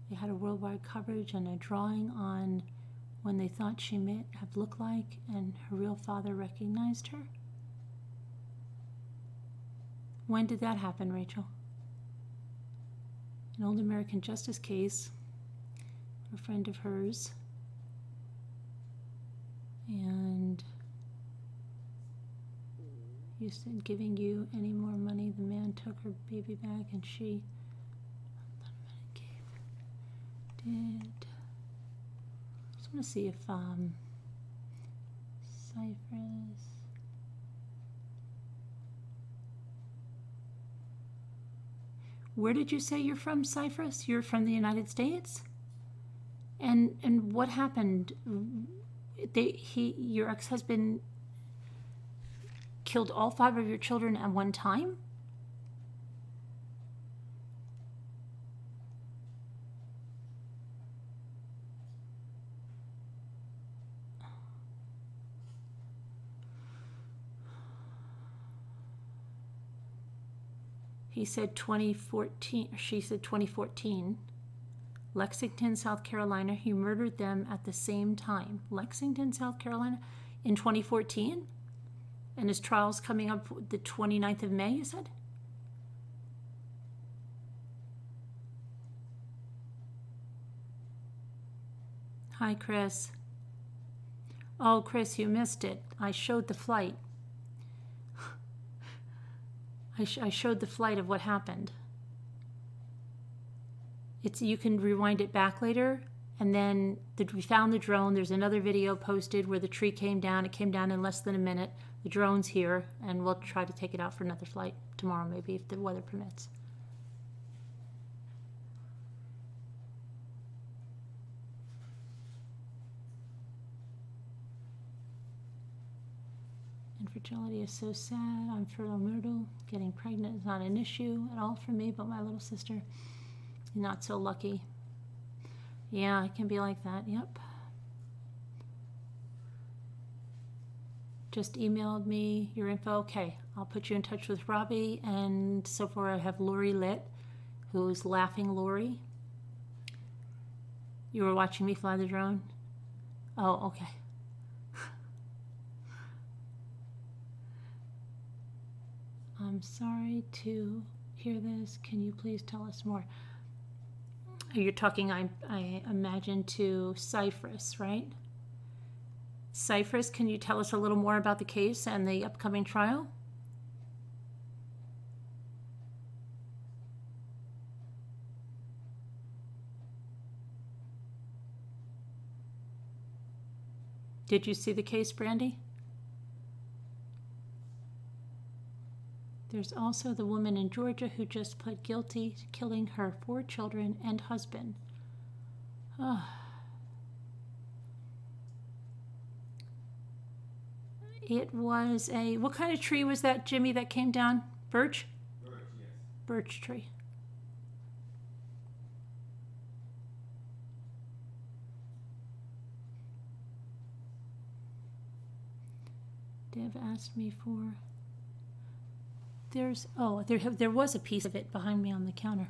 They had a worldwide coverage and a drawing on when they thought she may have looked like, and her real father recognized her. When did that happen, Rachel? An old American justice case, a friend of hers, and you said giving you any more money, the man took her baby back, and she did. Just want to see if Cypress. Where did you say you're from, Cypress? You're from the United States? And what happened? Your ex-husband killed all 5 of your children at one time? He said 2014, she said 2014. Lexington, South Carolina. He murdered them at the same time. Lexington, South Carolina in 2014? And his trial's coming up the 29th of May, you said? Hi, Chris. Oh, Chris, you missed it. I showed the flight. I showed the flight of what happened. You can rewind it back later, and then we found the drone. There's another video posted where the tree came down. It came down in less than a minute. The drone's here, and we'll try to take it out for another flight tomorrow, maybe, if the weather permits. Infertility is so sad. I'm fertile myrtle. Getting pregnant is not an issue at all for me, but my little sister, not so lucky. Yeah, it can be like that. Yep. just emailed me your info. Okay, I'll put you in touch with Robbie. And so far I have Lori Lit, who's Laughing Lori. You were watching me fly the drone? Oh, okay. I'm sorry to hear this. Can you please tell us more? You're talking, I imagine, to Cypress, right? Cypress, can you tell us a little more about the case and the upcoming trial? Did you see the case, Brandy? There's also the woman in Georgia who just pled guilty to killing her 4 children and husband. Oh. It was a, what kind of tree was that, Jimmy, that came down? Birch? Birch, yes. Birch tree. Dev asked me for... There's, oh, there was a piece of it behind me on the counter.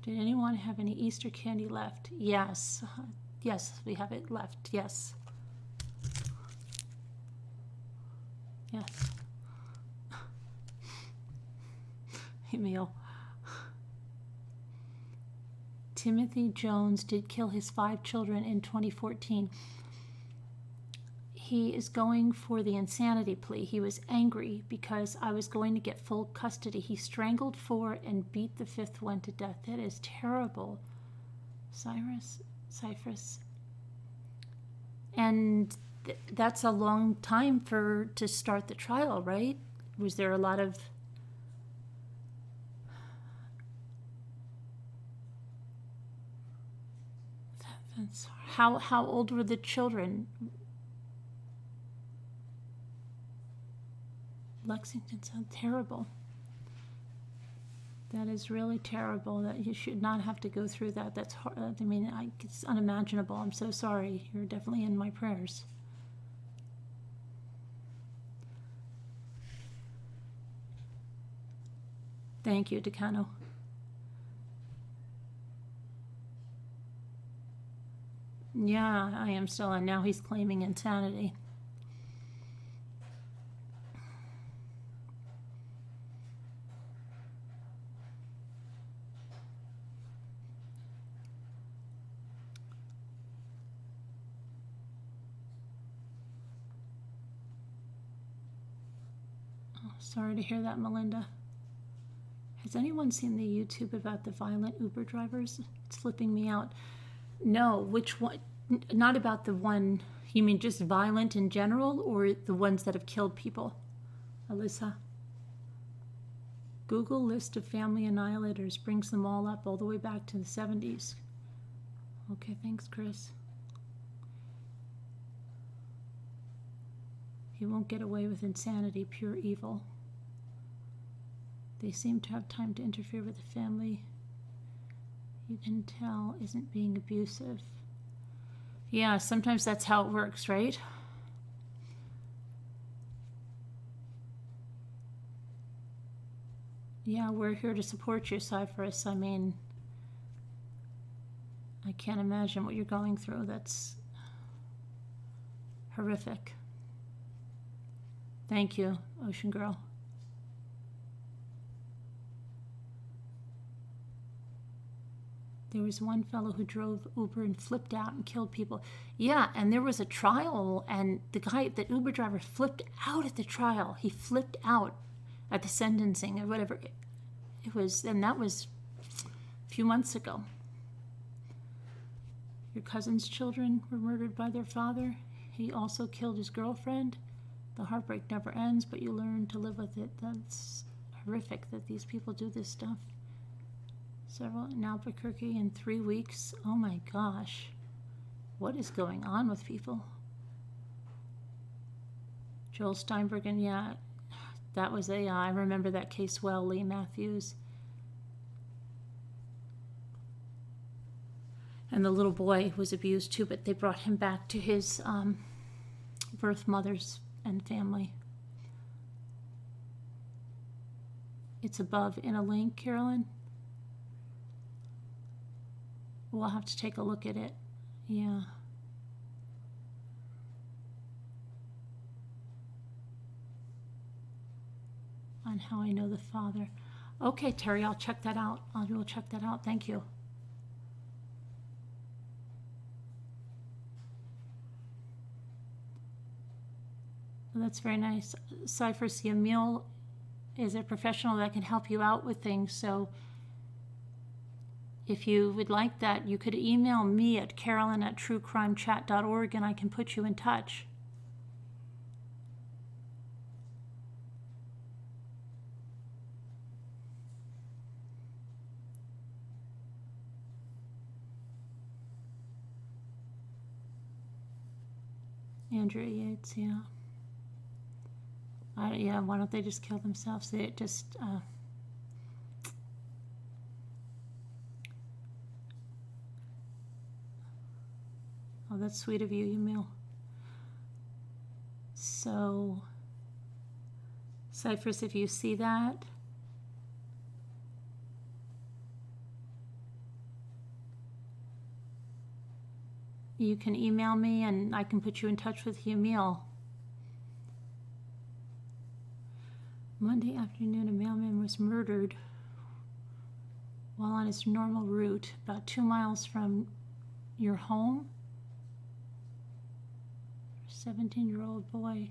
Did anyone have any Easter candy left? Yes. Yes, we have it left. Yes. Yes. Emil. Timothy Jones did kill his 5 children in 2014. He is going for the insanity plea. He was angry because I was going to get full custody. He strangled 4 and beat the 5th one to death. That is terrible. Cypress. And that's a long time to start the trial, right? Was there a lot of... How old were the children? Lexington sounds terrible. That is really terrible. That you should not have to go through that. That's hard. I mean, it's unimaginable. I'm so sorry. You're definitely in my prayers. Thank you, Decano. Yeah, I am still, and now he's claiming insanity. Sorry to hear that, Melinda. Has anyone seen the YouTube about the violent Uber drivers? It's flipping me out. No, which one? Not about the one, you mean just violent in general, or the ones that have killed people? Alyssa? Google list of family annihilators brings them all up all the way back to the 70s. Okay, thanks, Chris. He won't get away with insanity, pure evil. They seem to have time to interfere with the family you can tell isn't being abusive. Yeah, sometimes that's how it works, right? Yeah, we're here to support you, Cypress. I mean, I can't imagine what you're going through. That's horrific. Thank you, Ocean Girl. There was one fellow who drove Uber and flipped out and killed people. Yeah, and there was a trial, and the Uber driver flipped out at the trial. He flipped out at the sentencing or whatever it was, and that was a few months ago. Your cousin's children were murdered by their father. He also killed his girlfriend. The heartbreak never ends, but you learn to live with it. That's horrific that these people do this stuff. Several in Albuquerque in 3 weeks. Oh my gosh. What is going on with people? Joel Steinbergen, yeah, that was I remember that case well, Lee Matthews. And the little boy was abused too, but they brought him back to his birth mothers and family. It's above in a link, Carolyn. We'll have to take a look at it. Yeah. On how I know the father. Okay, Terry, I'll check that out. I will check that out. Thank you. Well, that's very nice. Cypher C. Emil is a professional that can help you out with things. So if you would like that, you could email me at carolyn@truecrimechat.org and I can put you in touch. Andrea Yates, yeah. Yeah, why don't they just kill themselves? They just, oh, that's sweet of you, Emil. So, Cyphers, if you see that, you can email me and I can put you in touch with Emil. Monday afternoon, a mailman was murdered while on his normal route about 2 miles from your home. 17-year-old boy.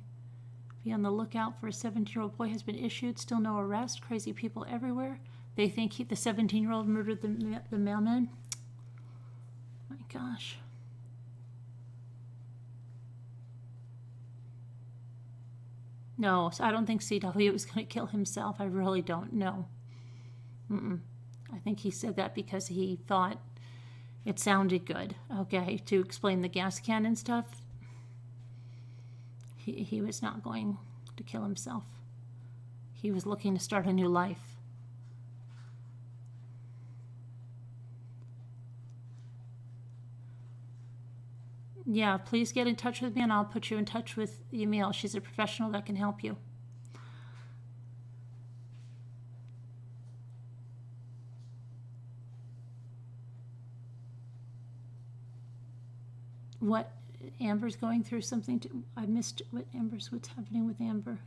Be on the lookout for a 17-year-old boy has been issued. Still no arrest. Crazy people everywhere. They think the 17-year-old murdered the mailman. My gosh. No, so I don't think CW was going to kill himself. I really don't know. I think he said that because he thought it sounded good, okay, to explain the gas cannon stuff. He was not going to kill himself. He was looking to start a new life. Yeah, please get in touch with me and I'll put you in touch with Emil. She's a professional that can help you. What? Amber's going through something. I missed what's happening with Amber.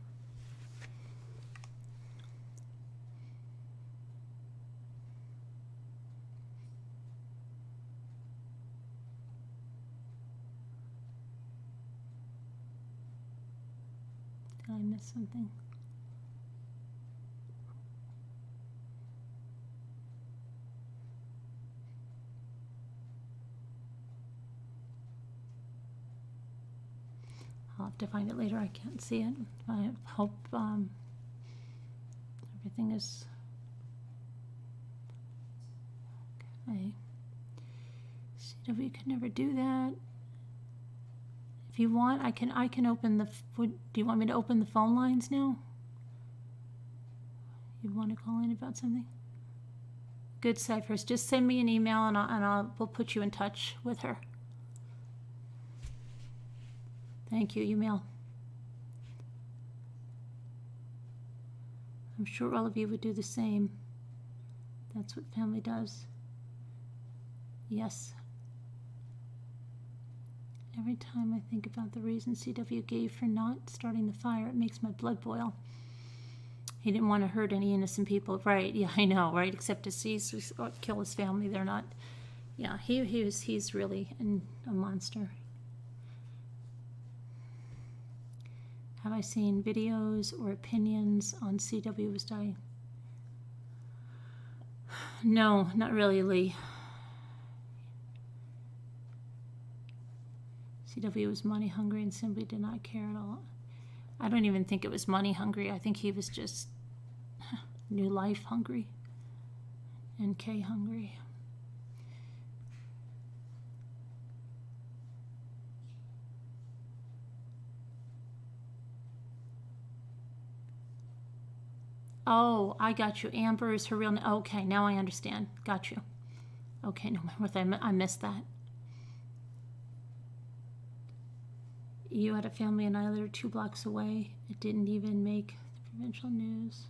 Did I miss something? I'll have to find it later. I can't see it. I hope everything is okay. CW could never do that. If you want, I can open the. Do you want me to open the phone lines now? You want to call in about something? Good, Cyphers. Just send me an email and we'll put you in touch with her. Thank you, email. I'm sure all of you would do the same. That's what family does. Yes. Every time I think about the reason CW gave for not starting the fire, it makes my blood boil. He didn't want to hurt any innocent people. Right, yeah, I know, right? Except to see kill his family. They're not, yeah, he's really a monster. Have I seen videos or opinions on CW was dying? No, not really, Lee. CW was money hungry and simply did not care at all. I don't even think it was money hungry. I think he was just new life hungry and K hungry. Oh, I got you. Amber is her real name. Okay, now I understand. Got you. Okay, no, I missed that. You had a family in Eiler 2 blocks away. It didn't even make the provincial news.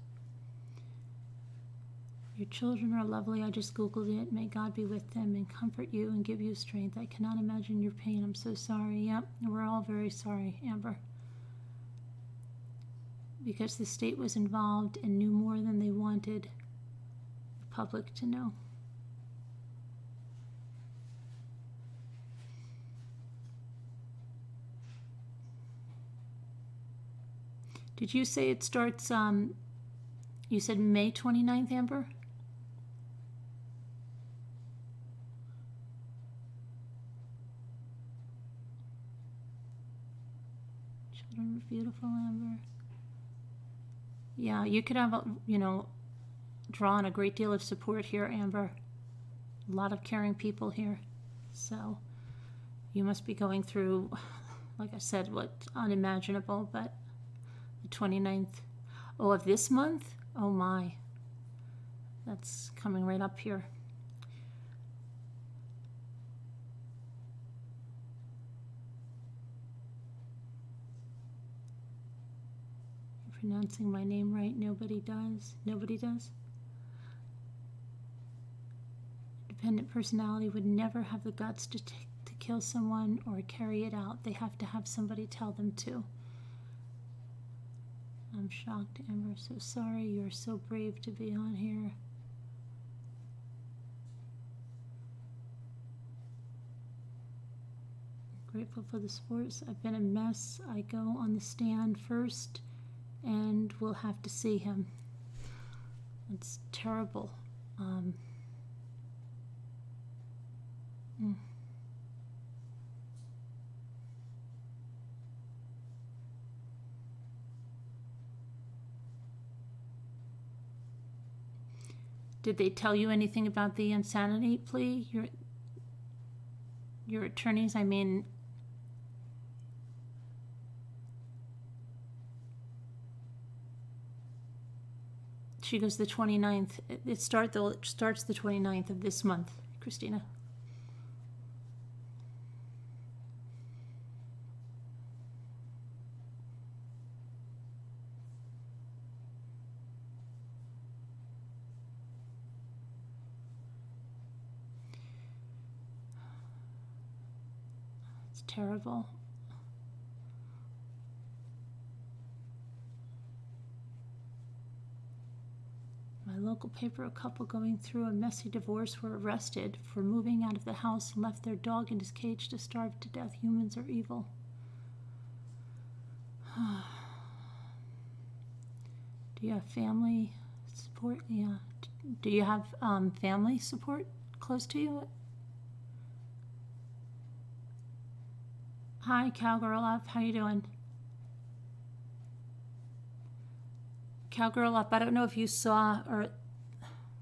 Your children are lovely. I just Googled it. May God be with them and comfort you and give you strength. I cannot imagine your pain. I'm so sorry. Yep, we're all very sorry, Amber. Because the state was involved and knew more than they wanted the public to know. Did you say it starts, you said May 29th, Amber? Children are beautiful, Amber. Yeah, you could have, draw on a great deal of support here, Amber. A lot of caring people here. So you must be going through, like I said, what unimaginable, but the 29th, of this month? Oh my. That's coming right up here. Pronouncing my name right? Nobody does. Nobody does. Dependent personality would never have the guts to kill someone or carry it out. They have to have somebody tell them to. I'm shocked, Amber. So sorry. You're so brave to be on here. Grateful for the sports. I've been a mess. I go on the stand first and we'll have to see him. It's terrible. Did they tell you anything about the insanity plea? Your attorneys, I mean, she goes the 29th. It starts the 29th of this month, Christina. It's terrible. My local paper, a couple going through a messy divorce were arrested for moving out of the house and left their dog in his cage to starve to death. Humans are evil. Do you have family support? Yeah. Do you have family support close to you? Hi, Cowgirl Up. How you doing? Cowgirl Up, I don't know if you saw, or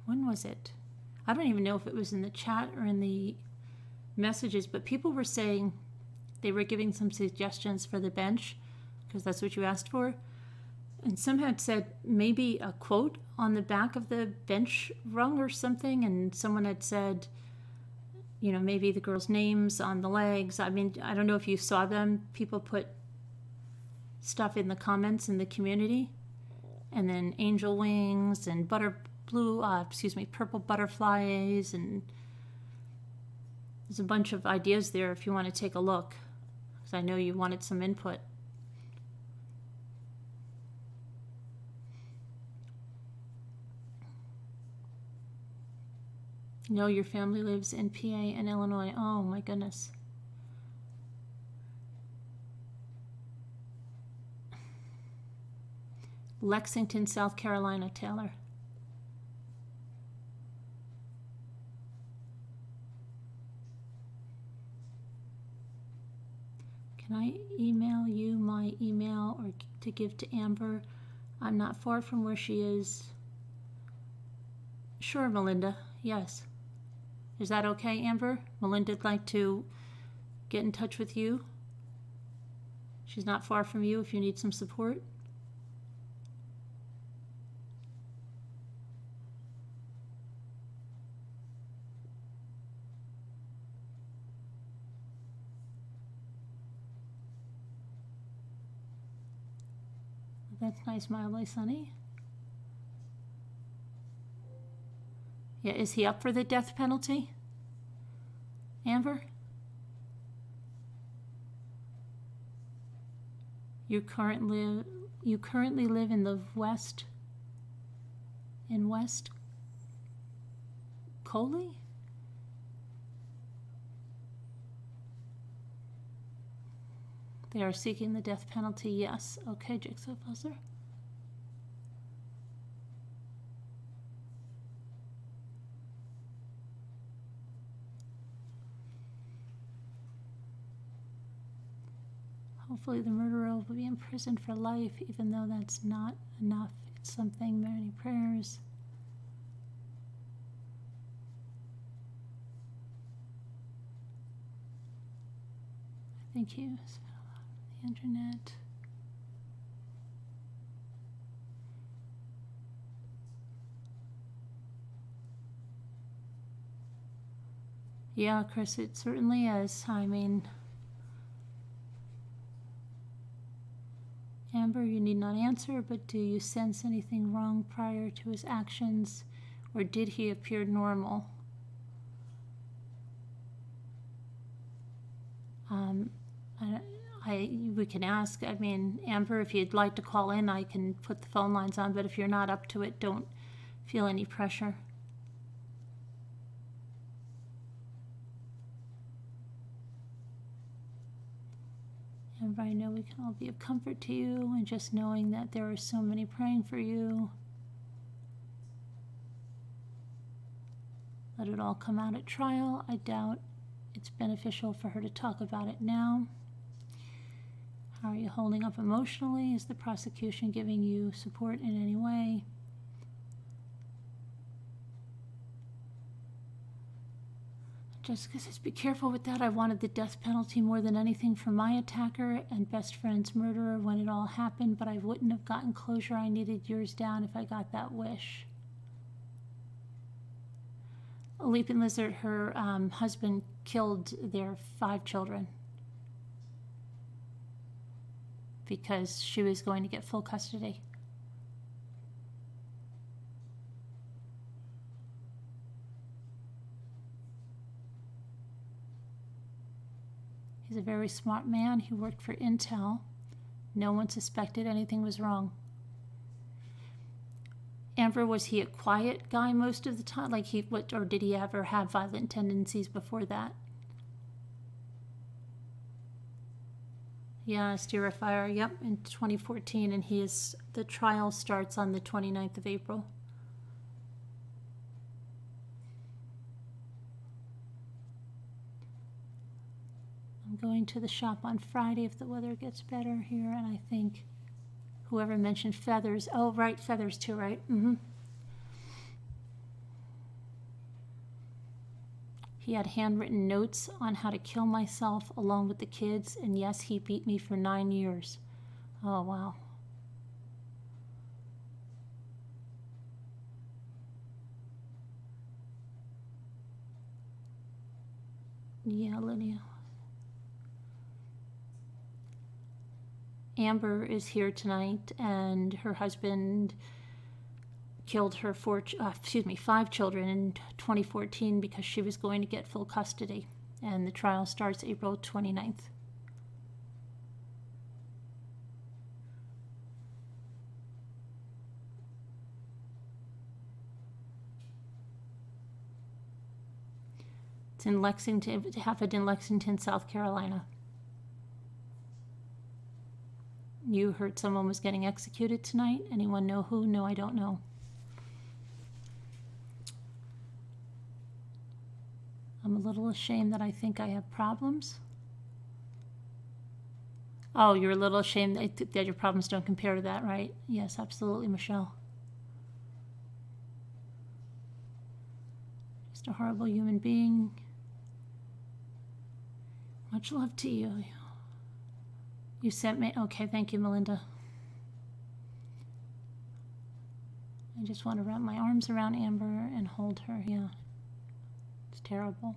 when was it? I don't even know if it was in the chat or in the messages, but people were saying they were giving some suggestions for the bench, because that's what you asked for. And some had said maybe a quote on the back of the bench rung or something, and someone had said, maybe the girls' names on the legs. I mean, I don't know if you saw them. People put stuff in the comments in the community. And then angel wings and purple butterflies, and there's a bunch of ideas there if you want to take a look, because I know you wanted some input. No, your family lives in PA and Illinois. Oh my goodness. Lexington, South Carolina, Taylor. Can I email you my email or to give to Amber? I'm not far from where she is. Sure, Melinda. Yes. Is that okay, Amber? Melinda'd like to get in touch with you. She's not far from you if you need some support. that's nice, mildly sunny. Yeah, is he up for the death penalty? Amber? You currently live in the West Coley? They are seeking the death penalty, yes. Okay, Jigsaw Puzzler. Hopefully the murderer will be in prison for life, even though that's not enough. It's something, many prayers. Thank you. Spent a lot on the internet. Yeah, Chris, it certainly is. I mean, Amber, you need not answer, but do you sense anything wrong prior to his actions, or did he appear normal? We can ask. I mean, Amber, if you'd like to call in, I can put the phone lines on, but if you're not up to it, don't feel any pressure. Amber, I know we can all be of comfort to you, and just knowing that there are so many praying for you. Let it all come out at trial. I doubt it's beneficial for her to talk about it now. How are you holding up emotionally? Is the prosecution giving you support in any way? Jessica says, be careful with that. I wanted the death penalty more than anything for my attacker and best friend's murderer when it all happened, but I wouldn't have gotten closure I needed years down if I got that wish. A Leaping Lizard, her husband killed their 5 children because she was going to get full custody. He's a very smart man. He worked for Intel. No one suspected anything was wrong. Amber, was he a quiet guy most of the time? Like or did he ever have violent tendencies before that? Yeah, Steer of Fire, yep, in 2014, and the trial starts on the 29th of April. I'm going to the shop on Friday if the weather gets better here, and I think whoever mentioned feathers, oh, right, feathers too, right? Mm-hmm. He had handwritten notes on how to kill myself along with the kids, and yes, he beat me for 9 years. Oh, wow. Yeah, Lydia. Amber is here tonight, and her husband killed her 5 children in 2014 because she was going to get full custody, and the trial starts April 29th. It's in Lexington. It happened in Lexington, South Carolina. You heard someone was getting executed tonight? Anyone know who? No, I don't know. I'm a little ashamed that I think I have problems. Oh, you're a little ashamed that your problems don't compare to that, right? Yes, absolutely, Michelle. Just a horrible human being. Much love to you. You sent me, okay, thank you, Melinda. I just want to wrap my arms around Amber and hold her, yeah. It's terrible.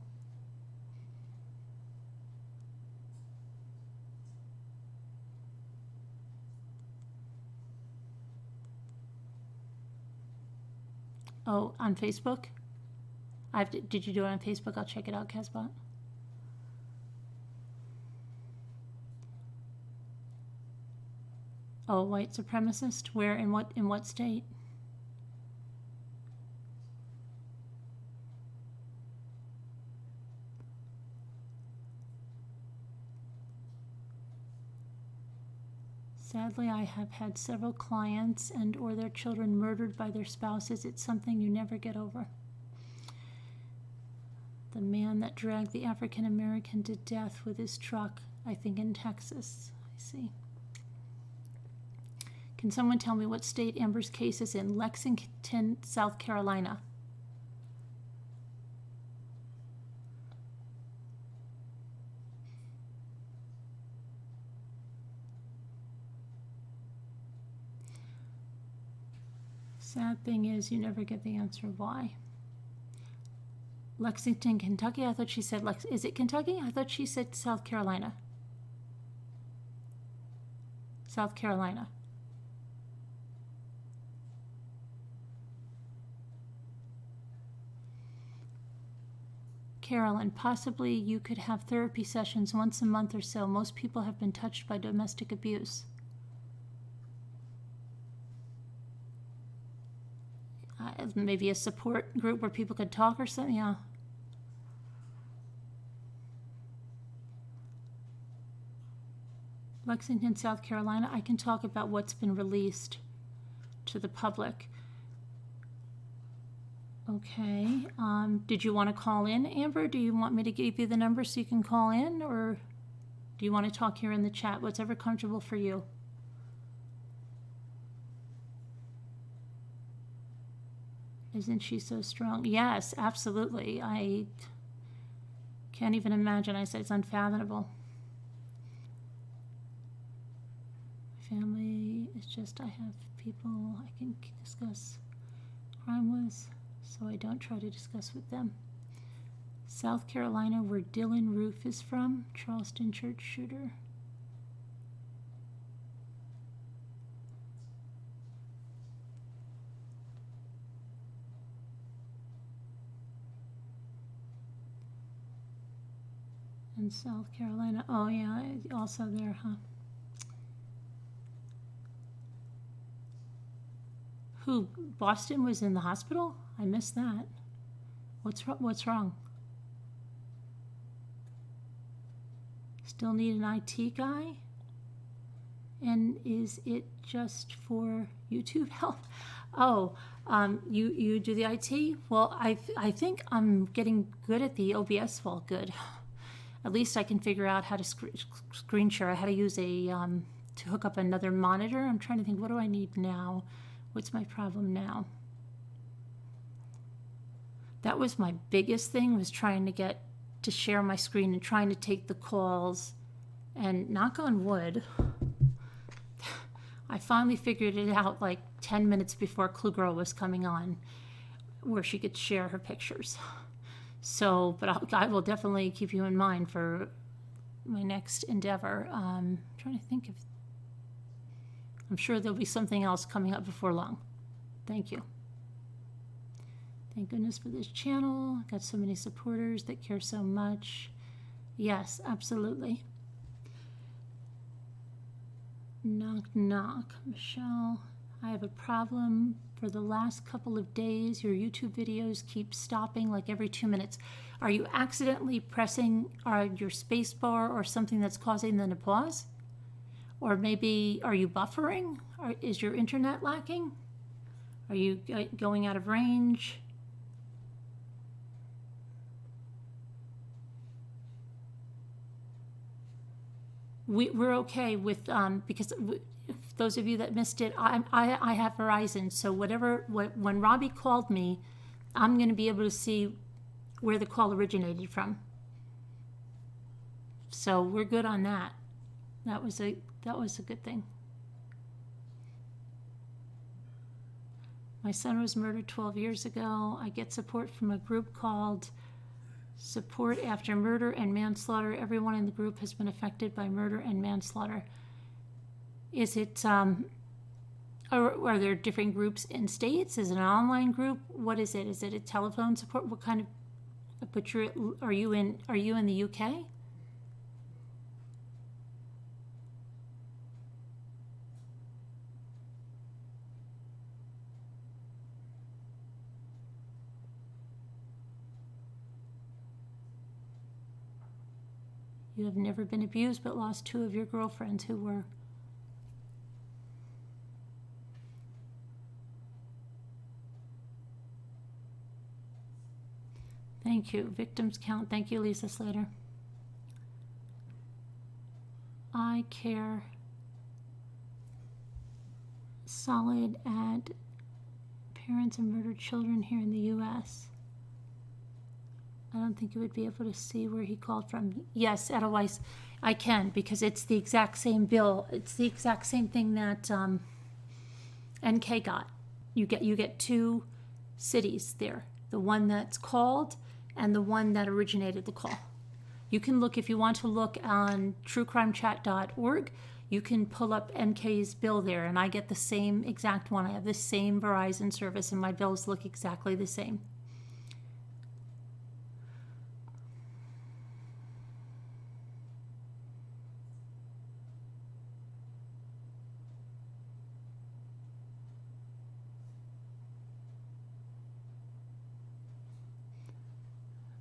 Oh, on Facebook? Did you do it on Facebook? I'll check it out, Casbot. Oh, white supremacist? Where, in what state? Sadly, I have had several clients and or their children murdered by their spouses. It's something you never get over. The man that dragged the African American to death with his truck, I think in Texas. I see. Can someone tell me what state Amber's case is in? Lexington, South Carolina. Sad thing is, you never get the answer why. Lexington, Kentucky? I thought she said, is it Kentucky? I thought she said South Carolina. South Carolina. Carolyn, possibly you could have therapy sessions once a month or so. Most people have been touched by domestic abuse. Maybe a support group where people could talk or something, yeah. Lexington, South Carolina, I can talk about what's been released to the public. Okay, did you want to call in, Amber? Do you want me to give you the number so you can call in, or do you want to talk here in the chat? Whatever comfortable for you. Isn't she so strong? Yes, absolutely. I can't even imagine. I said it's unfathomable. Family is just, I have people I can discuss crime with, so I don't try to discuss with them. South Carolina, where Dylan Roof is from, Charleston church shooter. In South Carolina, oh yeah, also there, huh? Who, Boston was in the hospital? I missed that. What's wrong? Still need an IT guy? And is it just for YouTube help? Oh, you do the IT? Well, I think I'm getting good at the OBS. Well, good. At least I can figure out how to screen share. I had to use a to hook up another monitor. I'm trying to think, what do I need now? What's my problem now? That was my biggest thing, was trying to get to share my screen and trying to take the calls. And knock on wood, I finally figured it out like 10 minutes before Clue Girl was coming on, where she could share her pictures. So, but I will definitely keep you in mind for my next endeavor. I'm trying to think if, I'm sure there'll be something else coming up before long. Thank you. Thank goodness for this channel. Got so many supporters that care so much. Yes, absolutely. Knock, knock. Michelle, I have a problem. For the last couple of days, your YouTube videos keep stopping like every 2 minutes. Are you accidentally pressing your space bar or something that's causing them to pause? Or maybe, are you buffering? Or is your internet lacking? Are you going out of range? We're okay with, because those of you that missed it, I have Verizon, so when Robbie called me, I'm going to be able to see where the call originated from. So we're good on that. That was a good thing. My son was murdered 12 years ago. I get support from a group called Support After Murder and Manslaughter. Everyone in the group has been affected by murder and manslaughter. Is it, Are there different groups in states? Is it an online group? What is it? Is it a telephone support? What kind of? But are you in the UK? You have never been abused but lost 2 of your girlfriends who were. Thank you. Victims count. Thank you, Lisa Slater. I care solid at parents of murdered children here in the U.S. I don't think you would be able to see where he called from. Yes, Edelweiss, I can, because it's the exact same bill. It's the exact same thing that NK got. You get 2 cities there. The one that's called and the one that originated the call. You can look, if you want to look on truecrimechat.org, you can pull up NK's bill there, and I get the same exact one. I have the same Verizon service, and my bills look exactly the same.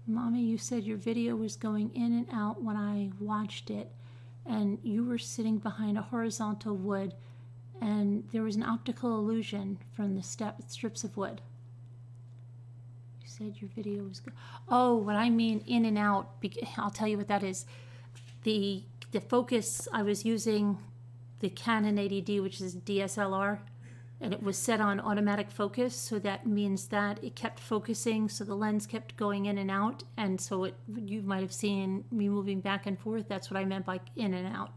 Mommy, you said your video was going in and out when I watched it, and you were sitting behind a horizontal wood, and there was an optical illusion from the strips of wood. You said your video was oh, what I mean in and out, I'll tell you what that is. The focus, I was using the Canon 80D, which is a DSLR, and it was set on automatic focus, so that means that it kept focusing, so the lens kept going in and out, and so you might have seen me moving back and forth. That's what I meant by in and out.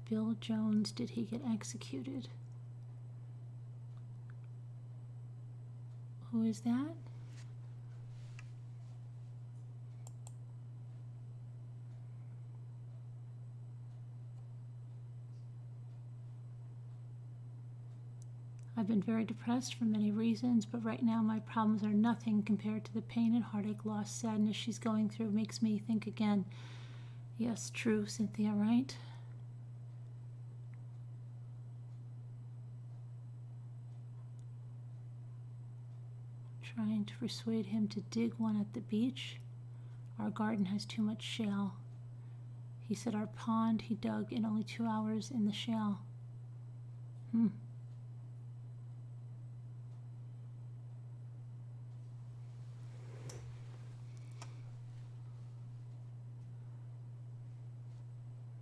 Bill Jones, did he get executed? Who is that? I've been very depressed for many reasons, but right now my problems are nothing compared to the pain and heartache, loss, sadness she's going through. Makes me think again. Yes, true, Cynthia, right? Trying to persuade him to dig one at the beach. Our garden has too much shale. He said our pond he dug in only 2 hours in the shale.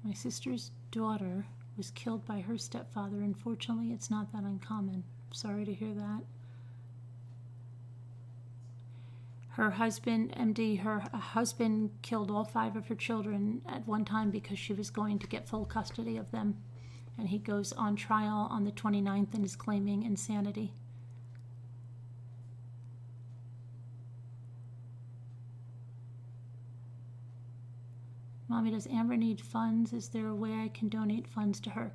My sister's daughter was killed by her stepfather. Unfortunately, it's not that uncommon. Sorry to hear that. Her husband, MD, her husband killed all 5 of her children at one time because she was going to get full custody of them. And he goes on trial on the 29th and is claiming insanity. Mommy, does Amber need funds? Is there a way I can donate funds to her?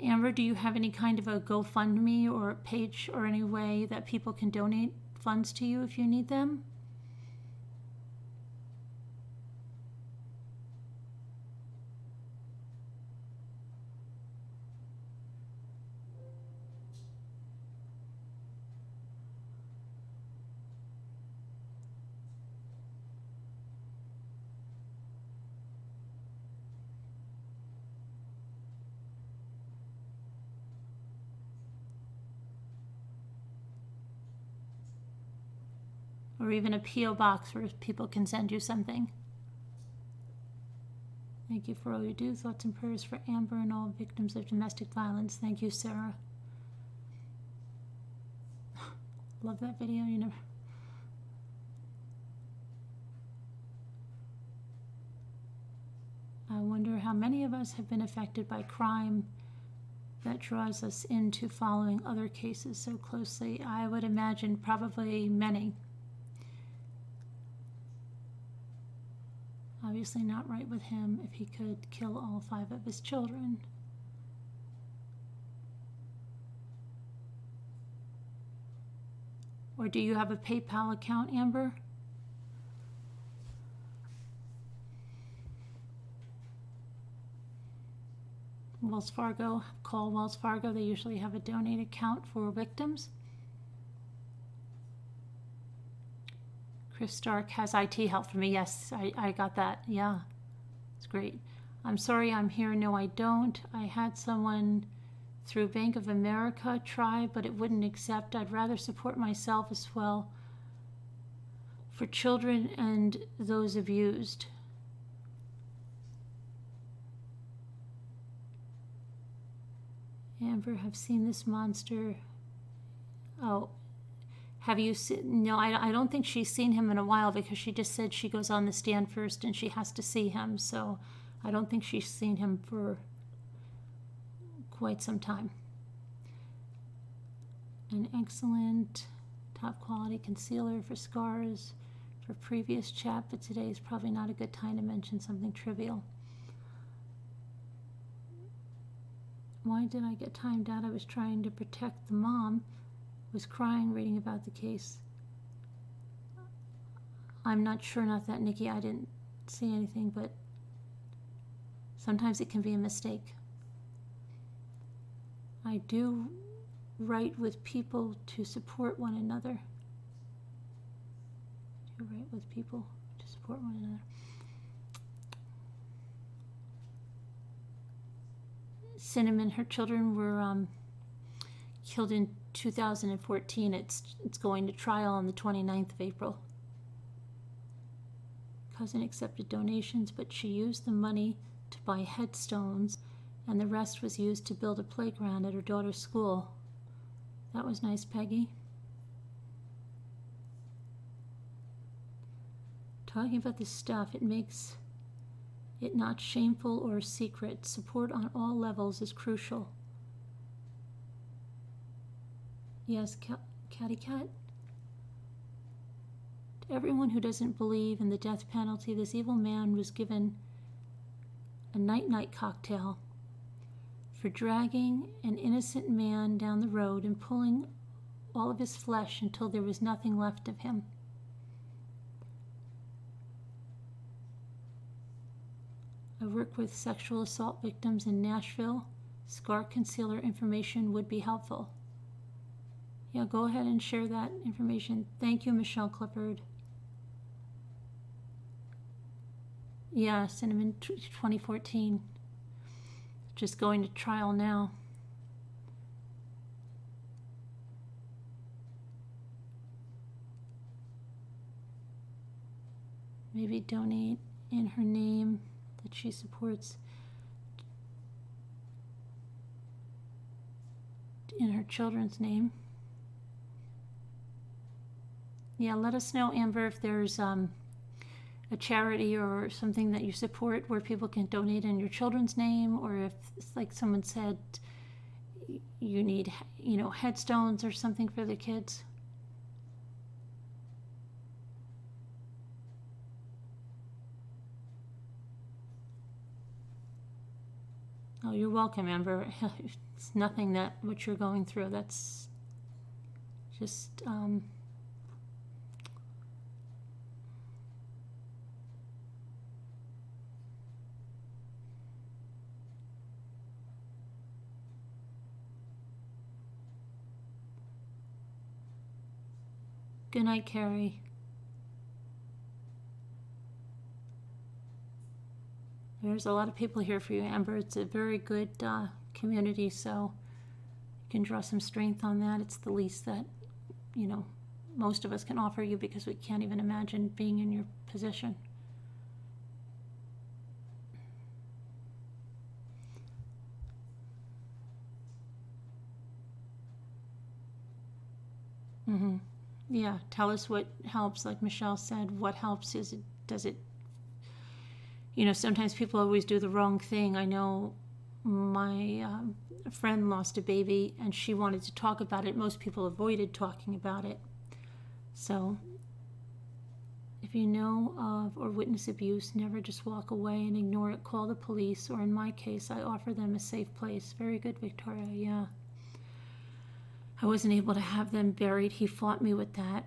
Amber, do you have any kind of a GoFundMe or a page or any way that people can donate funds to you if you need them? Or even a P.O. box where people can send you something. Thank you for all you do. Thoughts and prayers for Amber and all victims of domestic violence. Thank you, Sarah. Love that video. You never. I wonder how many of us have been affected by crime that draws us into following other cases so closely? I would imagine probably many. Obviously not right with him if he could kill all 5 of his children. Or do you have a PayPal account, Amber? Wells Fargo, call Wells Fargo. They usually have a donate account for victims. Chris Stark has IT help for me. Yes, I got that. Yeah, it's great. I'm sorry I'm here. No, I don't. I had someone through Bank of America try, but it wouldn't accept. I'd rather support myself as well for children and those abused. Amber, have seen this monster. Oh, have you seen? No, I don't think she's seen him in a while because she just said she goes on the stand first and she has to see him. So I don't think she's seen him for quite some time. An excellent top quality concealer for scars for previous chat, but today is probably not a good time to mention something trivial. Why did I get timed out? I was trying to protect the mom. Was crying reading about the case. I'm not sure, not that, Nikki. I didn't see anything, but sometimes it can be a mistake. I do write with people to support one another. Do write with people to support one another. Cinnamon, her children were killed in 2014. It's going to trial on the 29th of April. Cousin accepted donations, but she used the money to buy headstones, and the rest was used to build a playground at her daughter's school. That was nice, Peggy. Talking about this stuff, it makes it not shameful or secret. Support on all levels is crucial. Yes, Catty Cat. To everyone who doesn't believe in the death penalty, this evil man was given a night-night cocktail for dragging an innocent man down the road and pulling all of his flesh until there was nothing left of him. I work with sexual assault victims in Nashville. Scar concealer information would be helpful. Yeah, go ahead and share that information. Thank you, Michelle Clifford. Yeah, Cinnamon 2014. Just going to trial now. Maybe donate in her name that she supports, in her children's name. Yeah, let us know, Amber, if there's a charity or something that you support where people can donate in your children's name, or if, like someone said, you need, headstones or something for the kids. Oh, you're welcome, Amber. It's nothing that what you're going through. That's just Good night, Carrie. There's a lot of people here for you, Amber. It's a very good community, so you can draw some strength on that. It's the least that, most of us can offer you because we can't even imagine being in your position. Mm-hmm. Yeah, tell us what helps. Like Michelle said, what helps is does it, sometimes people always do the wrong thing. I know my friend lost a baby and she wanted to talk about it. Most people avoided talking about it. So if you know of or witness abuse, never just walk away and ignore it. Call the police, or in my case, I offer them a safe place. Very good, Victoria. Yeah. I wasn't able to have them buried. He fought me with that.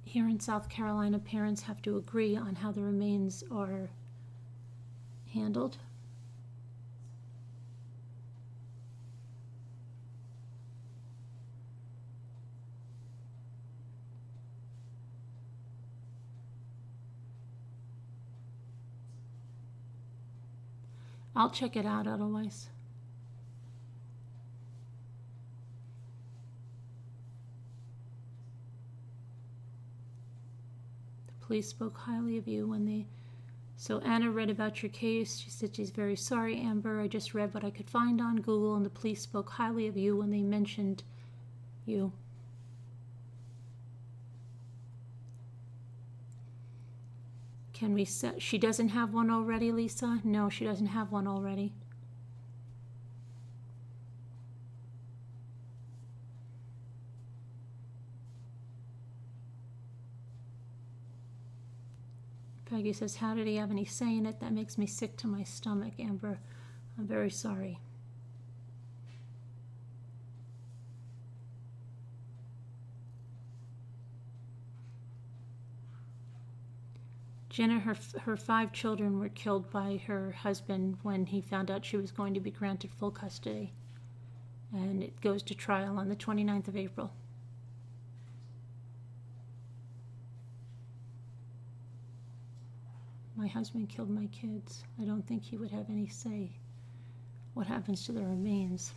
Here in South Carolina, parents have to agree on how the remains are handled. I'll check it out otherwise. The police spoke highly of you when they... So Anna read about your case. She said she's very sorry, Amber. I just read what I could find on Google, and the police spoke highly of you when they mentioned you. Can we set... She doesn't have one already, Lisa? No, she doesn't have one already. Peggy says, how did he have any say in it? That makes me sick to my stomach, Amber. I'm very sorry. Jenna, her 5 children were killed by her husband when he found out she was going to be granted full custody. And it goes to trial on the 29th of April. My husband killed my kids. I don't think he would have any say what happens to the remains.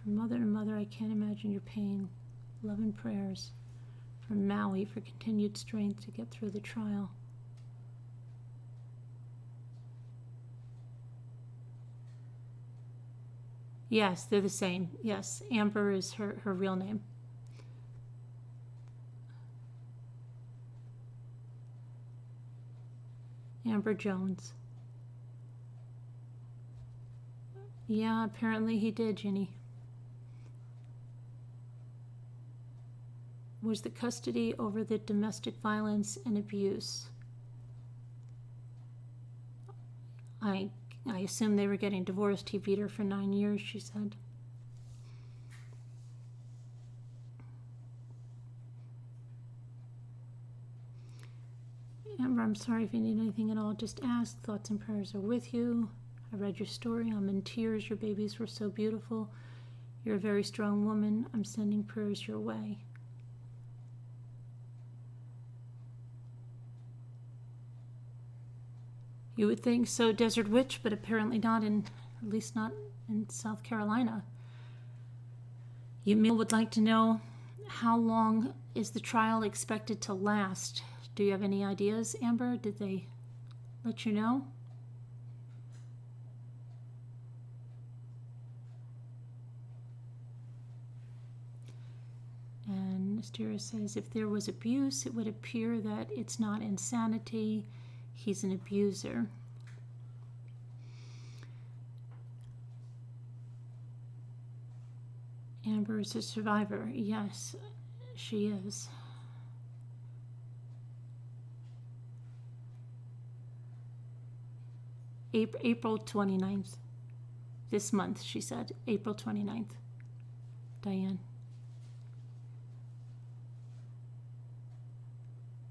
Mother to mother, I can't imagine your pain. Love and prayers from Maui for continued strength to get through the trial. Yes, they're the same. Yes, Amber is her real name. AmberJones. Yeah, apparently he did, Ginny. Was the custody over the domestic violence and abuse? I assume they were getting divorced. He beat her for 9 years, she said. Amber, I'm sorry if you need anything at all. Just ask. Thoughts and prayers are with you. I read your story. I'm in tears. Your babies were so beautiful. You're a very strong woman. I'm sending prayers your way. You would think so, Desert Witch, but apparently not at least not in South Carolina. Yamil would like to know, how long is the trial expected to last? Do you have any ideas, Amber? Did they let you know? And Mysteria says, if there was abuse, it would appear that it's not insanity. He's an abuser. Amber is a survivor. Yes, she is. April 29th. This month, she said. April 29th. Diane.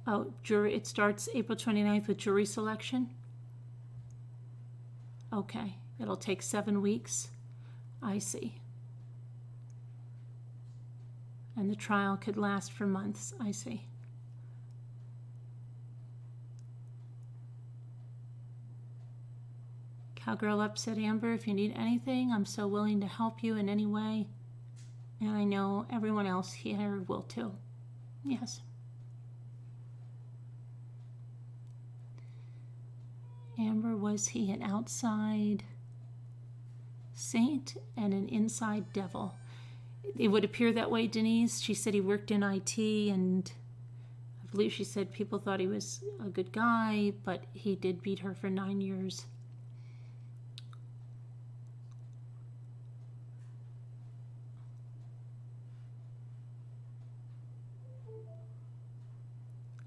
Oh, jury, it starts April 29th with jury selection? Okay, it'll take 7 weeks. I see. And the trial could last for months. I see. Cowgirl Up said, Amber, if you need anything, I'm so willing to help you in any way. And I know everyone else here will too. Yes. Amber, was he an outside saint and an inside devil? It would appear that way, Denise. She said he worked in IT, and I believe she said people thought he was a good guy, but he did beat her for 9 years.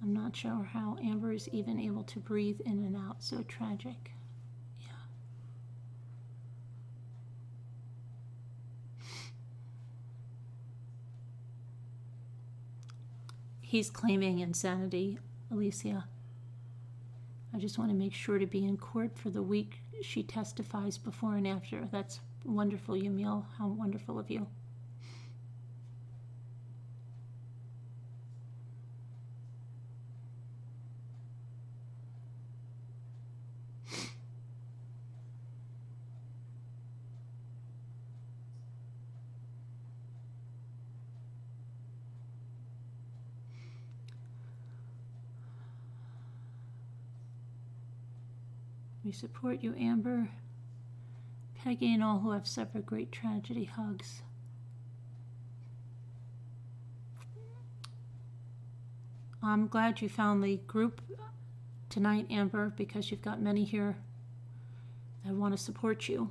I'm not sure how Amber is even able to breathe in and out. So tragic. Yeah. He's claiming insanity, Alicia. I just want to make sure to be in court for the week she testifies before and after. That's wonderful, Yamil. How wonderful of you. We support you, Amber. Peggy and all who have suffered great tragedy. Hugs. I'm glad you found the group tonight, Amber, because you've got many here that want to support you.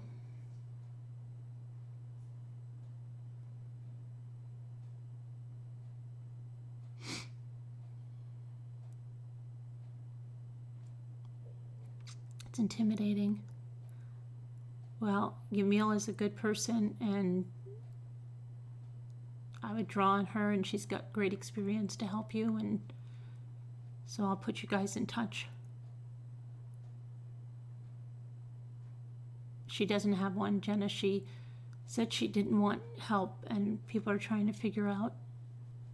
It's intimidating. Well, Yamil is a good person, and I would draw on her, and she's got great experience to help you, and so I'll put you guys in touch. She doesn't have one, Jenna. She said she didn't want help, and people are trying to figure out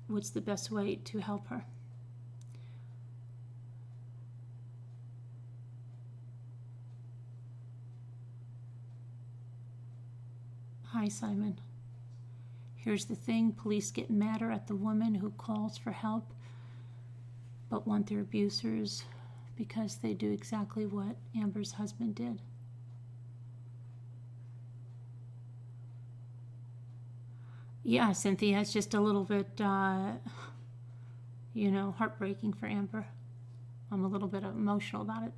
what's the best way to help her. Hi, Simon. Here's the thing. Police get madder at the woman who calls for help but want their abusers because they do exactly what Amber's husband did. Yeah, Cynthia, it's just a little bit, heartbreaking for Amber. I'm a little bit emotional about it.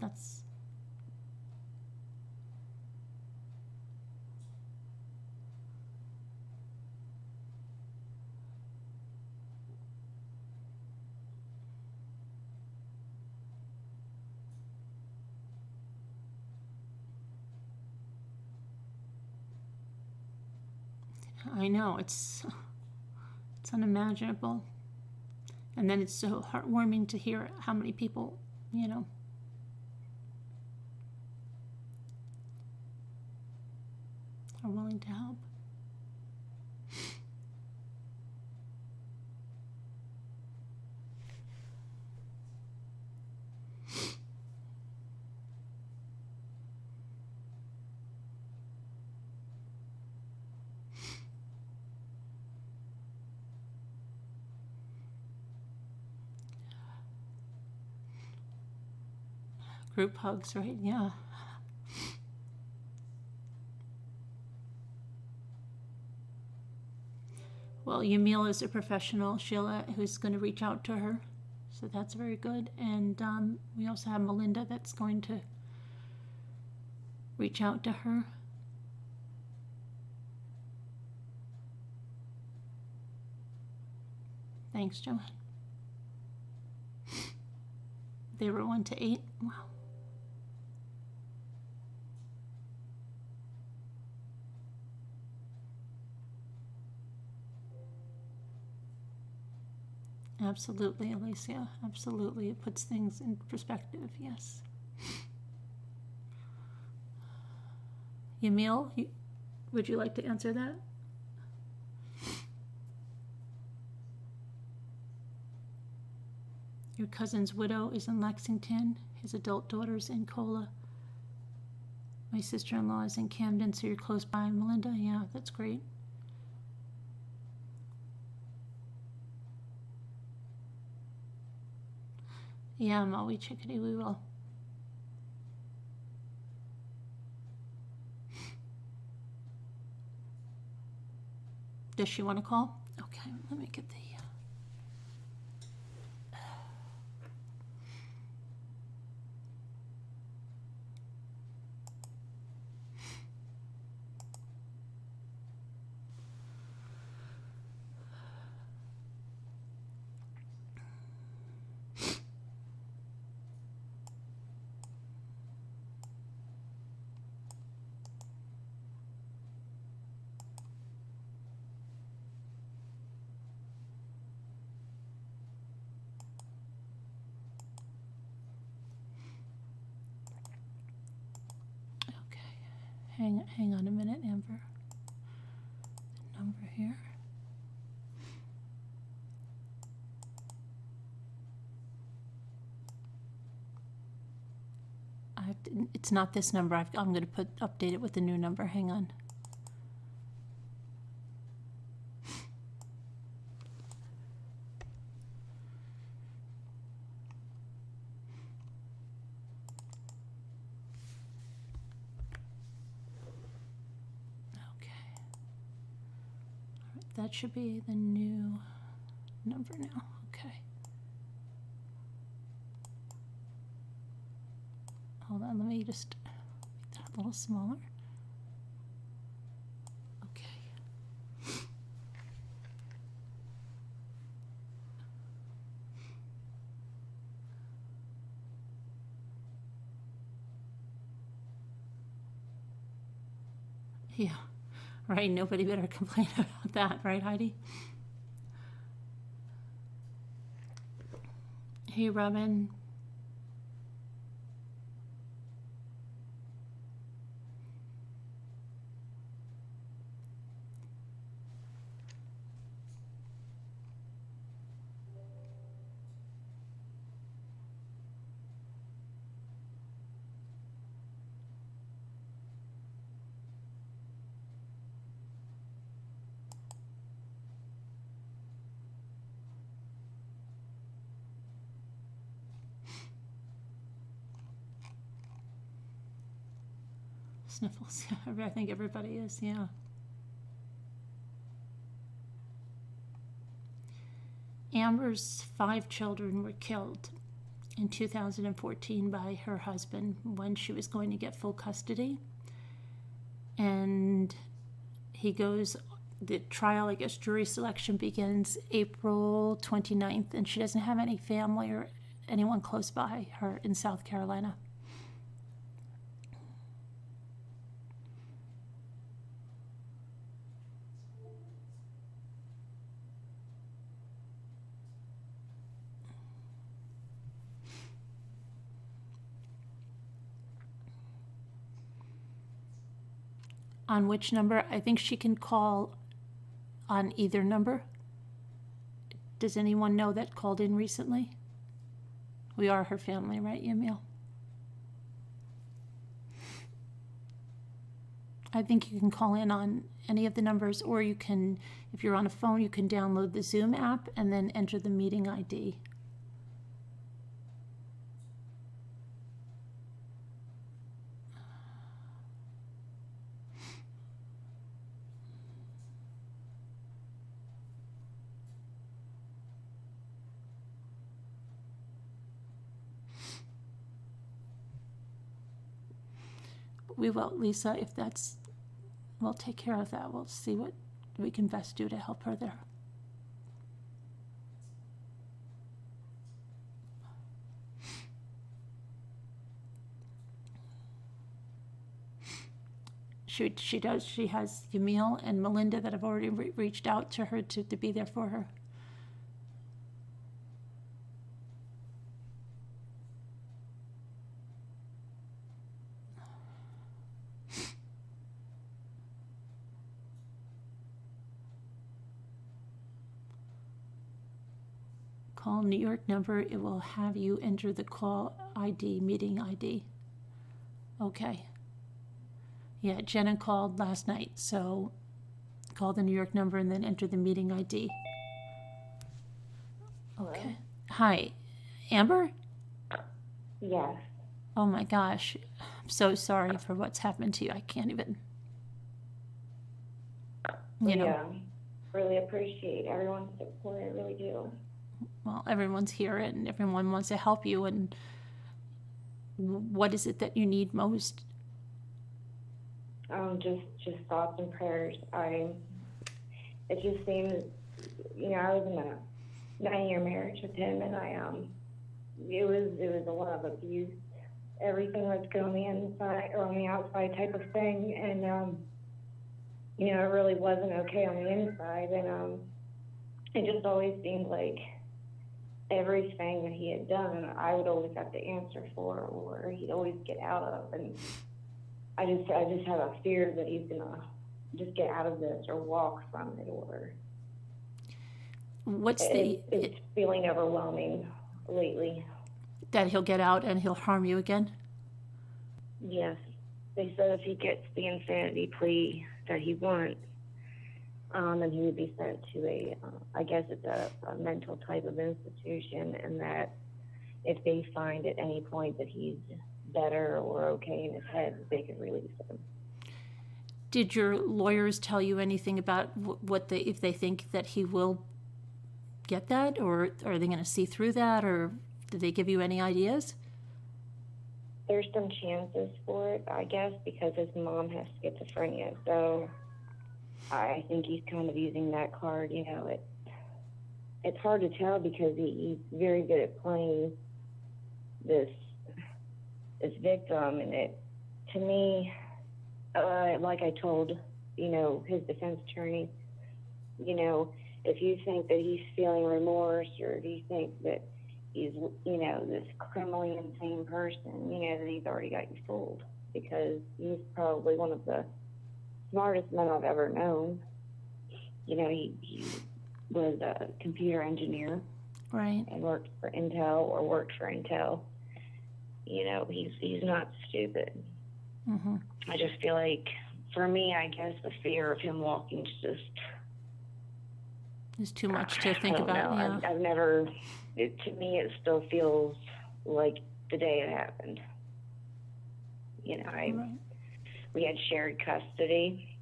I know, it's unimaginable. And then it's so heartwarming to hear how many people, are willing to help. Group hugs, right? Yeah. Well, Yamil is a professional, Sheila, who's going to reach out to her. So that's very good. And we also have Melinda that's going to reach out to her. Thanks, Joanne. They were 1 to 8. Wow. Absolutely, Alicia. Absolutely. It puts things in perspective, yes. Yamil, would you like to answer that? Your cousin's widow is in Lexington. His adult daughter's in Cola. My sister-in-law is in Camden, so you're close by. Melinda, yeah, that's great. Yeah, Maui Chickadee, we will. Does she want to call? Okay, let me get the... Hang on a minute, Amber. The number here. It's not this number. I'm going to update it with the new number. Hang on. That should be the new number now. Okay. Hold on, let me just make that a little smaller. Okay. Yeah. Right, nobody better complain about that, right, Heidi? Hey, Robin. Sniffles. I think everybody is, yeah. Amber's 5 children were killed in 2014 by her husband when she was going to get full custody. And the trial, I guess, jury selection begins April 29th, and she doesn't have any family or anyone close by her in South Carolina. On which number? I think she can call on either number. Does anyone know that called in recently? We are her family, right, Yamil? I think you can call in on any of the numbers, or you can, if you're on a phone, you can download the Zoom app and then enter the meeting ID. We will, Lisa, if that's, we'll take care of that. We'll see what we can best do to help her there. She does. She has Yamil and Melinda that have already reached out to her to be there for her. Call New York number. It will have you enter the call ID, meeting ID. Okay. Yeah, Jenna called last night, so call the New York number and then enter the meeting ID. Okay. Hello? Hi, Amber? Yes. Oh my gosh. I'm so sorry for what's happened to you. I can't even, you know. Yeah. Really appreciate everyone's support. I really do. Well, everyone's here and everyone wants to help you. And what is it that you need most? Just thoughts and prayers. It just seems, I was in a 9-year marriage with him, and it was a lot of abuse. Everything was good on the inside or on the outside type of thing, and it really wasn't okay on the inside, and it just always seemed like everything that he had done, I would always have to answer for, or he'd always get out of, and I just have a fear that he's gonna just get out of this or walk from it, or What's it's feeling overwhelming lately. that he'll get out and he'll harm you again? Yes, they said if he gets the insanity plea that he wants, then he would be sent to I guess it's a mental type of institution, and that if they find at any point that he's better or okay in his head, they could release him. Did your lawyers tell you anything about if they think that he will get that, or are they going to see through that, or did they give you any ideas? There's some chances for it, I guess, because his mom has schizophrenia, so I think he's kind of using that card. You know, it's hard to tell because he's very good at playing this victim, and to me, like I told, his defense attorney, if you think that he's feeling remorse, or if you think that he's, this criminally insane person, that he's already got you fooled, because he's probably one of the smartest men I've ever known. He was a computer engineer, right, and worked for Intel. He's not stupid. Mm-hmm. I just feel like, for me, I guess the fear of him walking is just... It's too much to think about. Know. Yeah. I've never... to me, it still feels like the day it happened. Right. We had shared custody,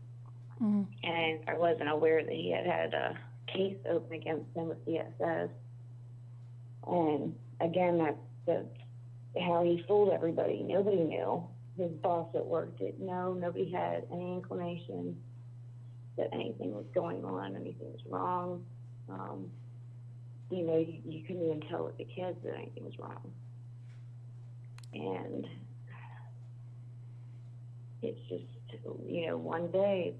Mm-hmm. and I wasn't aware that he had a case open against him with DSS. And again, that's how he fooled everybody. Nobody knew. His boss at work didn't know. Nobody had any inclination that anything was going on, anything was wrong. You couldn't even tell with the kids that anything was wrong. And it's just, one day,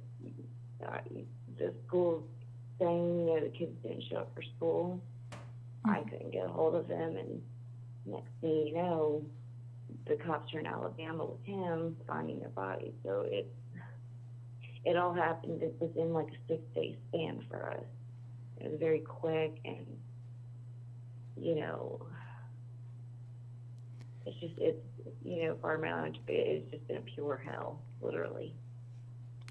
the school saying, the kids didn't show up for school. I couldn't get a hold of them, and next thing you know, the cops are in Alabama with him finding their body. So it all happened within like a 6-day span for us. It was very quick, and for my lunch, it's just been a pure hell, literally.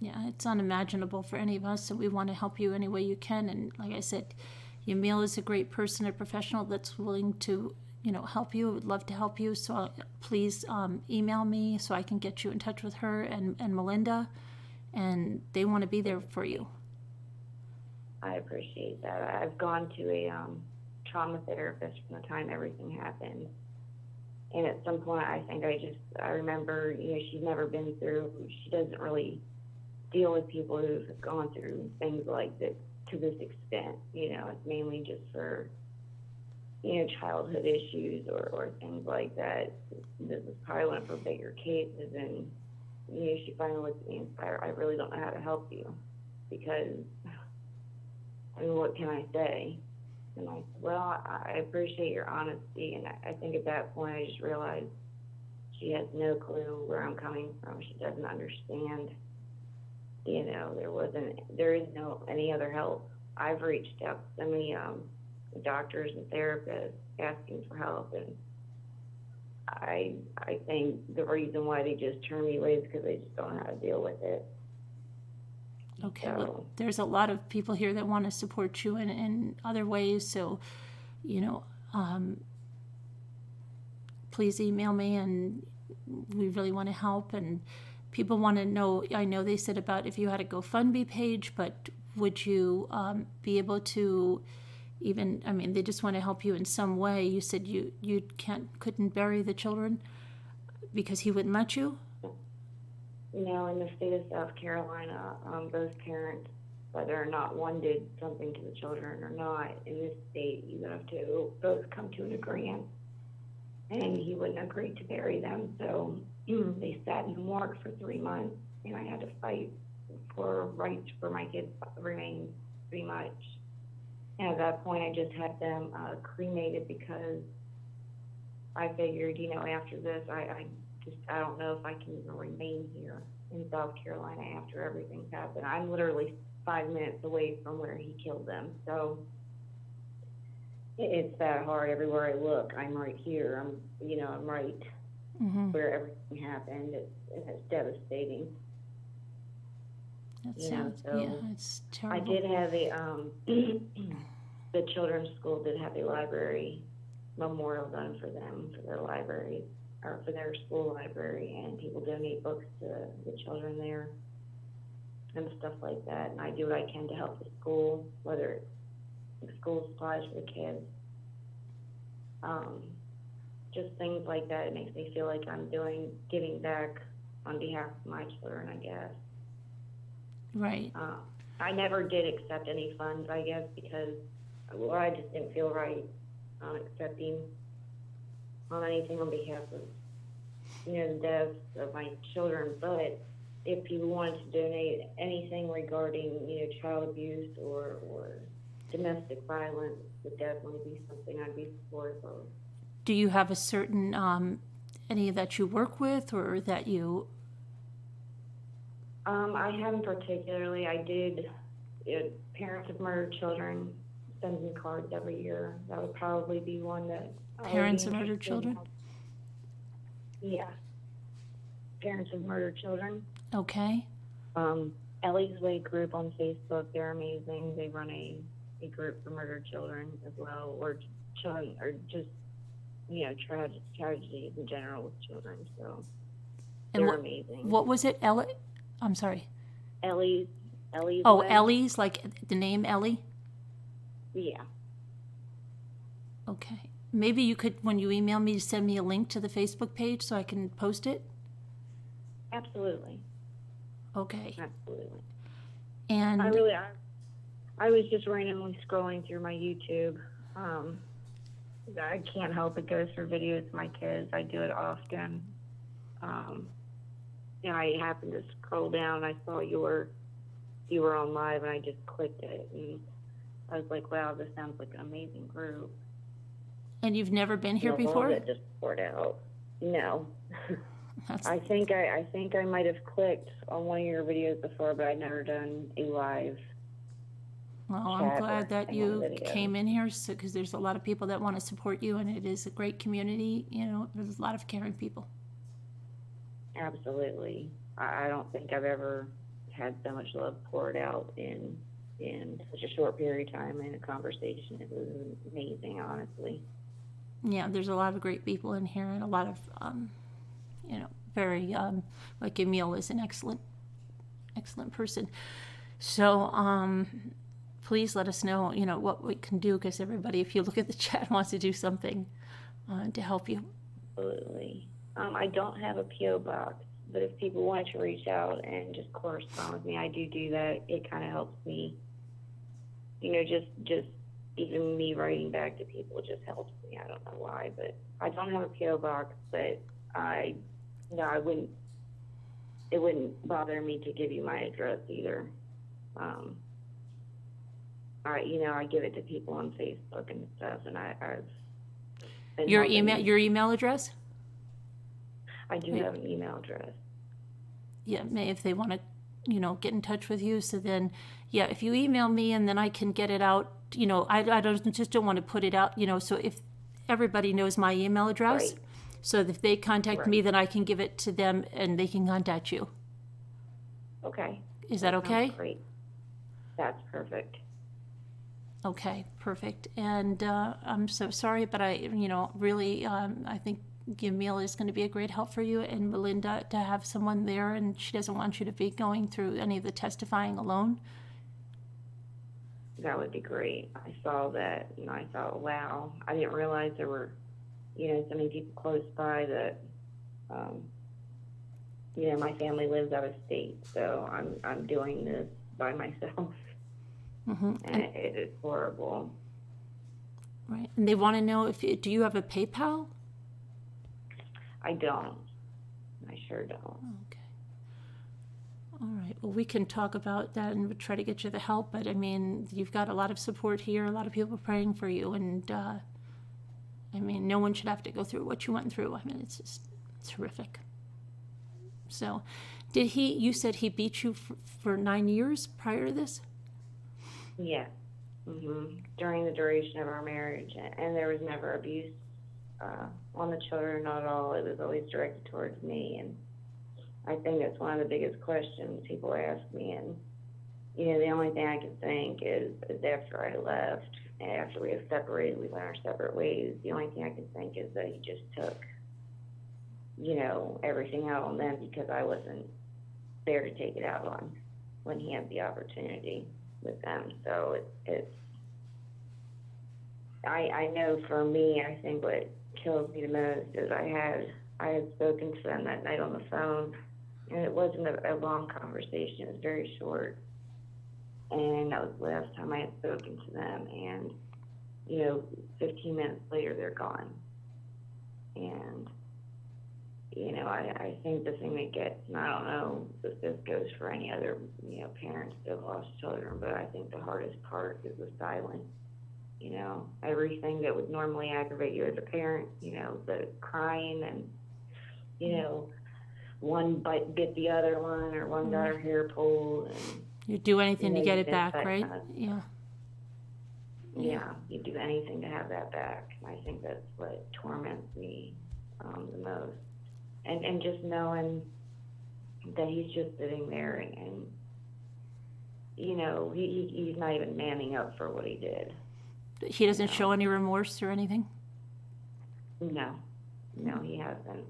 Yeah, it's unimaginable for any of us, and we want to help you any way you can. And like I said, Yamil is a great person, a professional that's willing to, help you. Would love to help you. So please email me so I can get you in touch with her and Melinda, and they want to be there for you. I appreciate that. I've gone to a trauma therapist from the time everything happened. And at some point, I think I remember, she's never been through, she doesn't really deal with people who've gone through things like this to this extent. It's mainly just for, childhood issues or things like that. This is probably one of her bigger cases, and, she finally looked at me and said, I really don't know how to help you, because, what can I say? And I said, well, I appreciate your honesty. And I think at that point, I just realized she has no clue where I'm coming from. She doesn't understand. There is no any other help. I've reached out to so many doctors and therapists asking for help, and I think the reason why they just turn me away is because they just don't know how to deal with it. Okay, well, there's a lot of people here that want to support you in other ways, so, please email me, and we really want to help. And people want to know, I know they said about if you had a GoFundMe page, but would you be able to they just want to help you in some way. You said you couldn't bury the children because he wouldn't let you? No, in the state of South Carolina, both parents, whether or not one did something to the children or not, in this state, you have to both come to an agreement. And he wouldn't agree to bury them, so they sat in the morgue for 3 months, and I had to fight for rights for my kids' remains, pretty much. And at that point, I just had them cremated because I figured, after this, I just, I don't know if I can even remain here in South Carolina after everything's happened. I'm literally 5 minutes away from where he killed them, so it's that hard everywhere I look. I'm right here. I'm right where everything happened. It's devastating. That You know, sounds, so yeah, it's I terrible. did have the children's school did have a library memorial done for them, for their library, or for their school library, and people donate books to the children there and stuff like that. And I do what I can to help the school, whether it's school supplies for the kids. Just things like that. It makes me feel like I'm giving back on behalf of my children, I guess. Right. I never did accept any funds, I guess, because, well, I just didn't feel right accepting anything on behalf of, the deaths of my children. But if people wanted to donate anything regarding, child abuse or domestic violence, would definitely be something I'd be supportive of. Do you have a certain, any that you work with or that you... I haven't particularly. I did, Parents of Murdered Children sends me cards every year. That would probably be one that I would be Parents of Murdered interested Children? Yeah. Parents of Murdered Children. Okay. Ellie's Way group on Facebook, they're amazing. They run a group for murdered children as well, or children, or just, tragedies in general with children. So And they're amazing. What was it? I'm sorry. Ellie's Oh, Way. Ellie's, like the name Ellie? Yeah. Okay. Maybe you could, when you email me, send me a link to the Facebook page so I can post it? Absolutely. Okay. Absolutely. And I was just randomly scrolling through my YouTube. I can't help but go through videos of my kids. I do it often. I happened to scroll down. I saw you were on live, and I just clicked it, and I was like, "Wow, this sounds like an amazing group." And you've never been here before? That just poured out. No. That's, I think I might have clicked on one of your videos before, but I'd never done a live. well, I'm glad that you came in here, because there's a lot of people that want to support you, and it is a great community. There's a lot of caring people. Absolutely. I don't think I've ever had so much love poured out in such a short period of time in a conversation. It was amazing, honestly. Yeah, there's a lot of great people in here, and a lot of, very, like Emil is an excellent person. So, please let us know, what we can do, because everybody, if you look at the chat, wants to do something to help you. Absolutely. I don't have a P.O. box, but if people want to reach out and just correspond with me, I do that. It kind of helps me, just even me writing back to people just helps me. I don't know why, but I don't have a P.O. box, but I wouldn't, it wouldn't bother me to give you my address either. I give it to people on Facebook and stuff, and I've been Your helping. email address? I do have an email address. Yeah, if they want to, get in touch with you. So then, yeah, if you email me and then I can get it out, I don't want to put it out, so if everybody knows my email address, Right. so if they contact Right. me, then I can give it to them and they can contact you. Okay. Is that okay? Sounds great. That's perfect. Okay, perfect. And I'm so sorry, but I think Emil is going to be a great help for you, and Melinda, to have someone there, and she doesn't want you to be going through any of the testifying alone. That would be great. I saw that, and I thought, wow, I didn't realize there were, so many people close by that, my family lives out of state, so I'm doing this by myself, Mm-hmm. and it is horrible. Right, and they want to know do you have a PayPal? I don't. I sure don't. Okay. All right. Well, we can talk about that and try to get you the help. But I mean, you've got a lot of support here, a lot of people praying for you, and no one should have to go through what you went through. I mean, it's just horrific. So, you said he beat you for 9 years prior to this? Yeah. During the duration of our marriage, and there was never abuse on the children, not at all. It was always directed towards me, and I think that's one of the biggest questions people ask me. And the only thing I can think is after I left, and after we have separated, we went our separate ways. The only thing I can think is that he just took, everything out on them because I wasn't there to take it out on when he had the opportunity with them. So I know for me, I think what kills me the most is I had spoken to them that night on the phone, and it wasn't a long conversation. It was very short, and that was the last time I had spoken to them. And 15 minutes later, they're gone. And I think the thing that gets, and I don't know if this goes for any other parents that have lost children, but I think the hardest part is the silence. Everything that would normally aggravate you as a parent, the crying and, one bit the other one, or one got her hair pulled. And, you do anything to get it back, that right? kind of, Yeah. you do anything to have that back. And I think that's what torments me the most. And just knowing that he's just sitting there and he's not even manning up for what he did. He doesn't show any remorse or anything? No, he hasn't.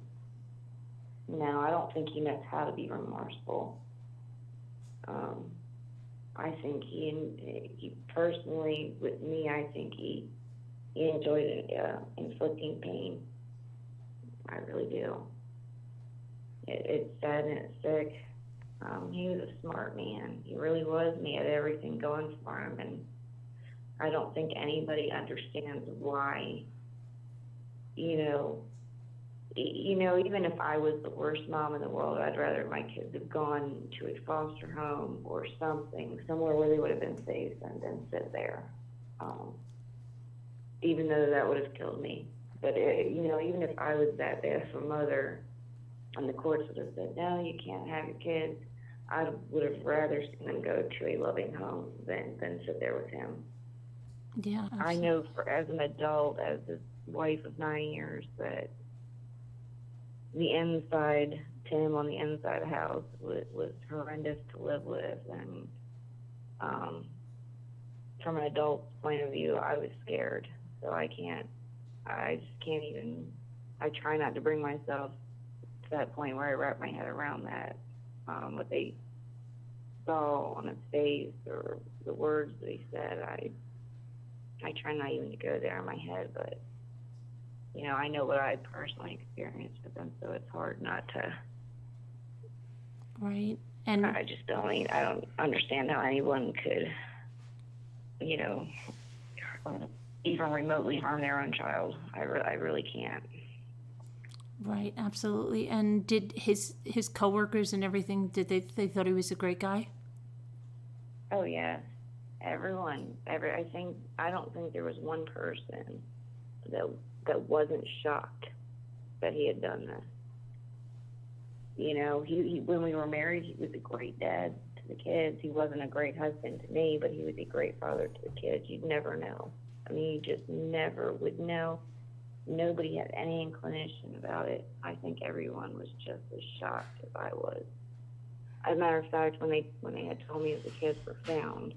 No, I don't think he knows how to be remorseful. I think he personally, with me, I think he enjoyed inflicting pain. I really do. It's sad and it's sick. He was a smart man. He really was. And he had everything going for him, and I don't think anybody understands why, even if I was the worst mom in the world, I'd rather my kids have gone to a foster home or something, somewhere where they would have been safe than sit there, even though that would have killed me. But, even if I was that bad of a mother and the courts would have said, no, you can't have your kids, I would have rather seen them go to a loving home than sit there with him. Yeah, absolutely. I know as an adult, as his wife of 9 years, that the inside, Tim on the inside of the house was horrendous to live with. And from an adult's point of view, I was scared. So I just can't even, I try not to bring myself to that point where I wrap my head around that. What they saw on his face or the words that he said, I try not even to go there in my head, but, I know what I personally experienced with them, so it's hard not to. Right. And I don't understand how anyone could, even remotely harm their own child. I really can't. right, absolutely. And did his coworkers and everything, did they thought he was a great guy? Oh, yeah. Everyone. I don't think there was one person that wasn't shocked that he had done this. He when we were married, he was a great dad to the kids. He wasn't a great husband to me, but he was a great father to the kids. You'd never know. I mean, you just never would know. Nobody had any inclination about it. I think everyone was just as shocked as I was. As a matter of fact, when they had told me that the kids were found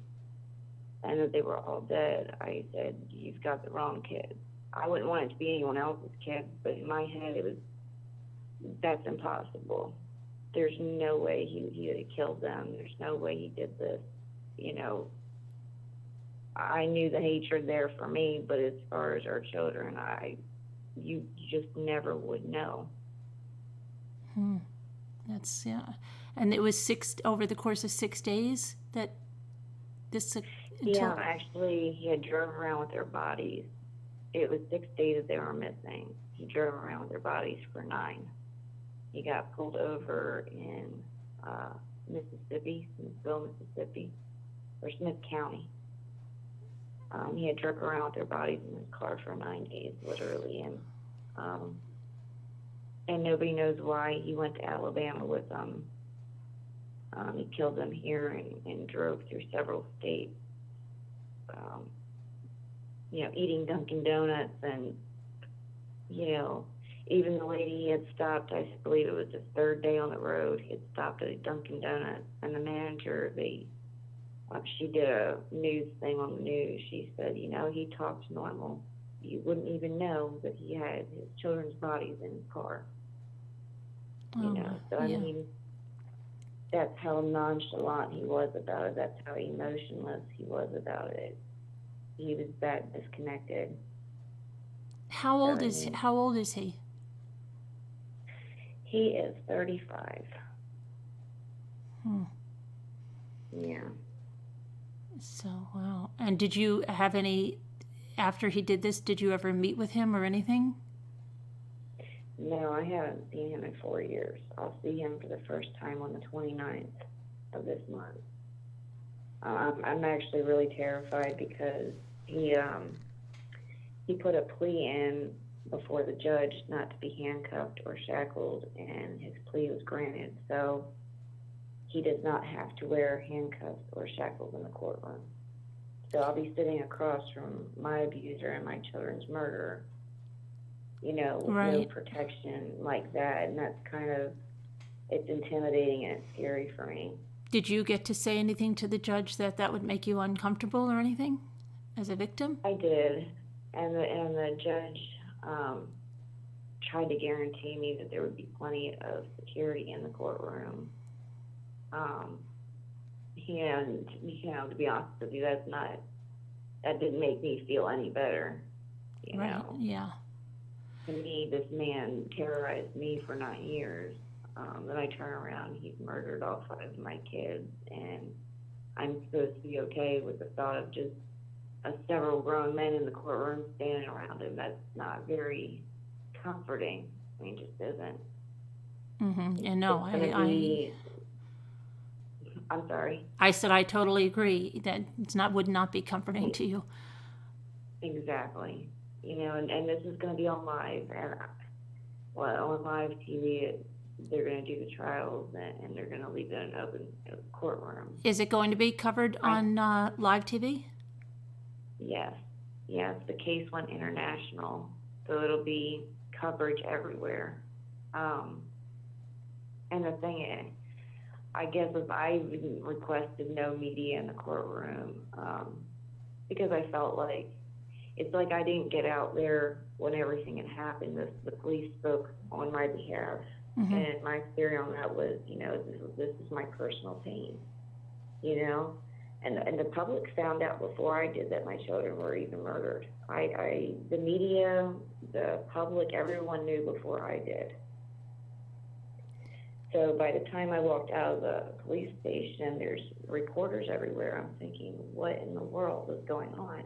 and that they were all dead, I said, "You've got the wrong kids." I wouldn't want it to be anyone else's kids, but in my head, that's impossible. There's no way he would have killed them. There's no way he did this. I knew the hatred there for me, but as far as our children, you just never would know. That's, yeah. And it was over the course of 6 days that this. Yeah, actually, he had drove around with their bodies. It was 6 days that they were missing. He drove around with their bodies for 9. He got pulled over in Mississippi, Smithville, Mississippi, or Smith County. He had drove around with their bodies in his car for 9 days, literally, and and nobody knows why he went to Alabama with them. He killed them here and drove through several states. Eating Dunkin' Donuts, and even the lady he had stopped, I believe it was his third day on the road, he had stopped at a Dunkin' Donuts, and the manager, she did a news thing on the news. She said, he talks normal. You wouldn't even know that he had his children's bodies in his car. So I mean, that's how nonchalant he was about it. That's how emotionless he was about it. He was that disconnected. How old is he? He is 35. Yeah. So, wow. And did you have after he did this, did you ever meet with him or anything? No, I haven't seen him in 4 years. I'll see him for the first time on the 29th of this month. I'm actually really terrified because he put a plea in before the judge not to be handcuffed or shackled, and his plea was granted. So he does not have to wear handcuffs or shackles in the courtroom. So I'll be sitting across from my abuser and my children's murderer, with no protection like that, and that's it's intimidating and it's scary for me. Did you get to say anything to the judge that would make you uncomfortable or anything as a victim? I did, and the judge tried to guarantee me that there would be plenty of security in the courtroom. And to be honest with you, that didn't make me feel any better. Right. Yeah. To me, this man terrorized me for 9 years. Then I turn around, he's murdered all 5 of my kids, and I'm supposed to be okay with the thought of just several grown men in the courtroom standing around him. That's not very comforting. I mean, just isn't. Mm-hmm. And I'm sorry. I said I totally agree that would not be comforting to you. Exactly. And this is going to be on live, and on live TV, they're going to do the trials, and they're going to leave it in an open courtroom. Is it going to be covered on live TV? Yes. The case went international, so it'll be coverage everywhere. And the thing is, I guess if I requested no media in the courtroom, because I felt like it's like I didn't get out there when everything had happened. The police spoke on my behalf, and my theory on that was, this is my personal pain, and the public found out before I did that my children were even murdered. The media, the public, everyone knew before I did. So by the time I walked out of the police station, there's reporters everywhere. I'm thinking, what in the world is going on?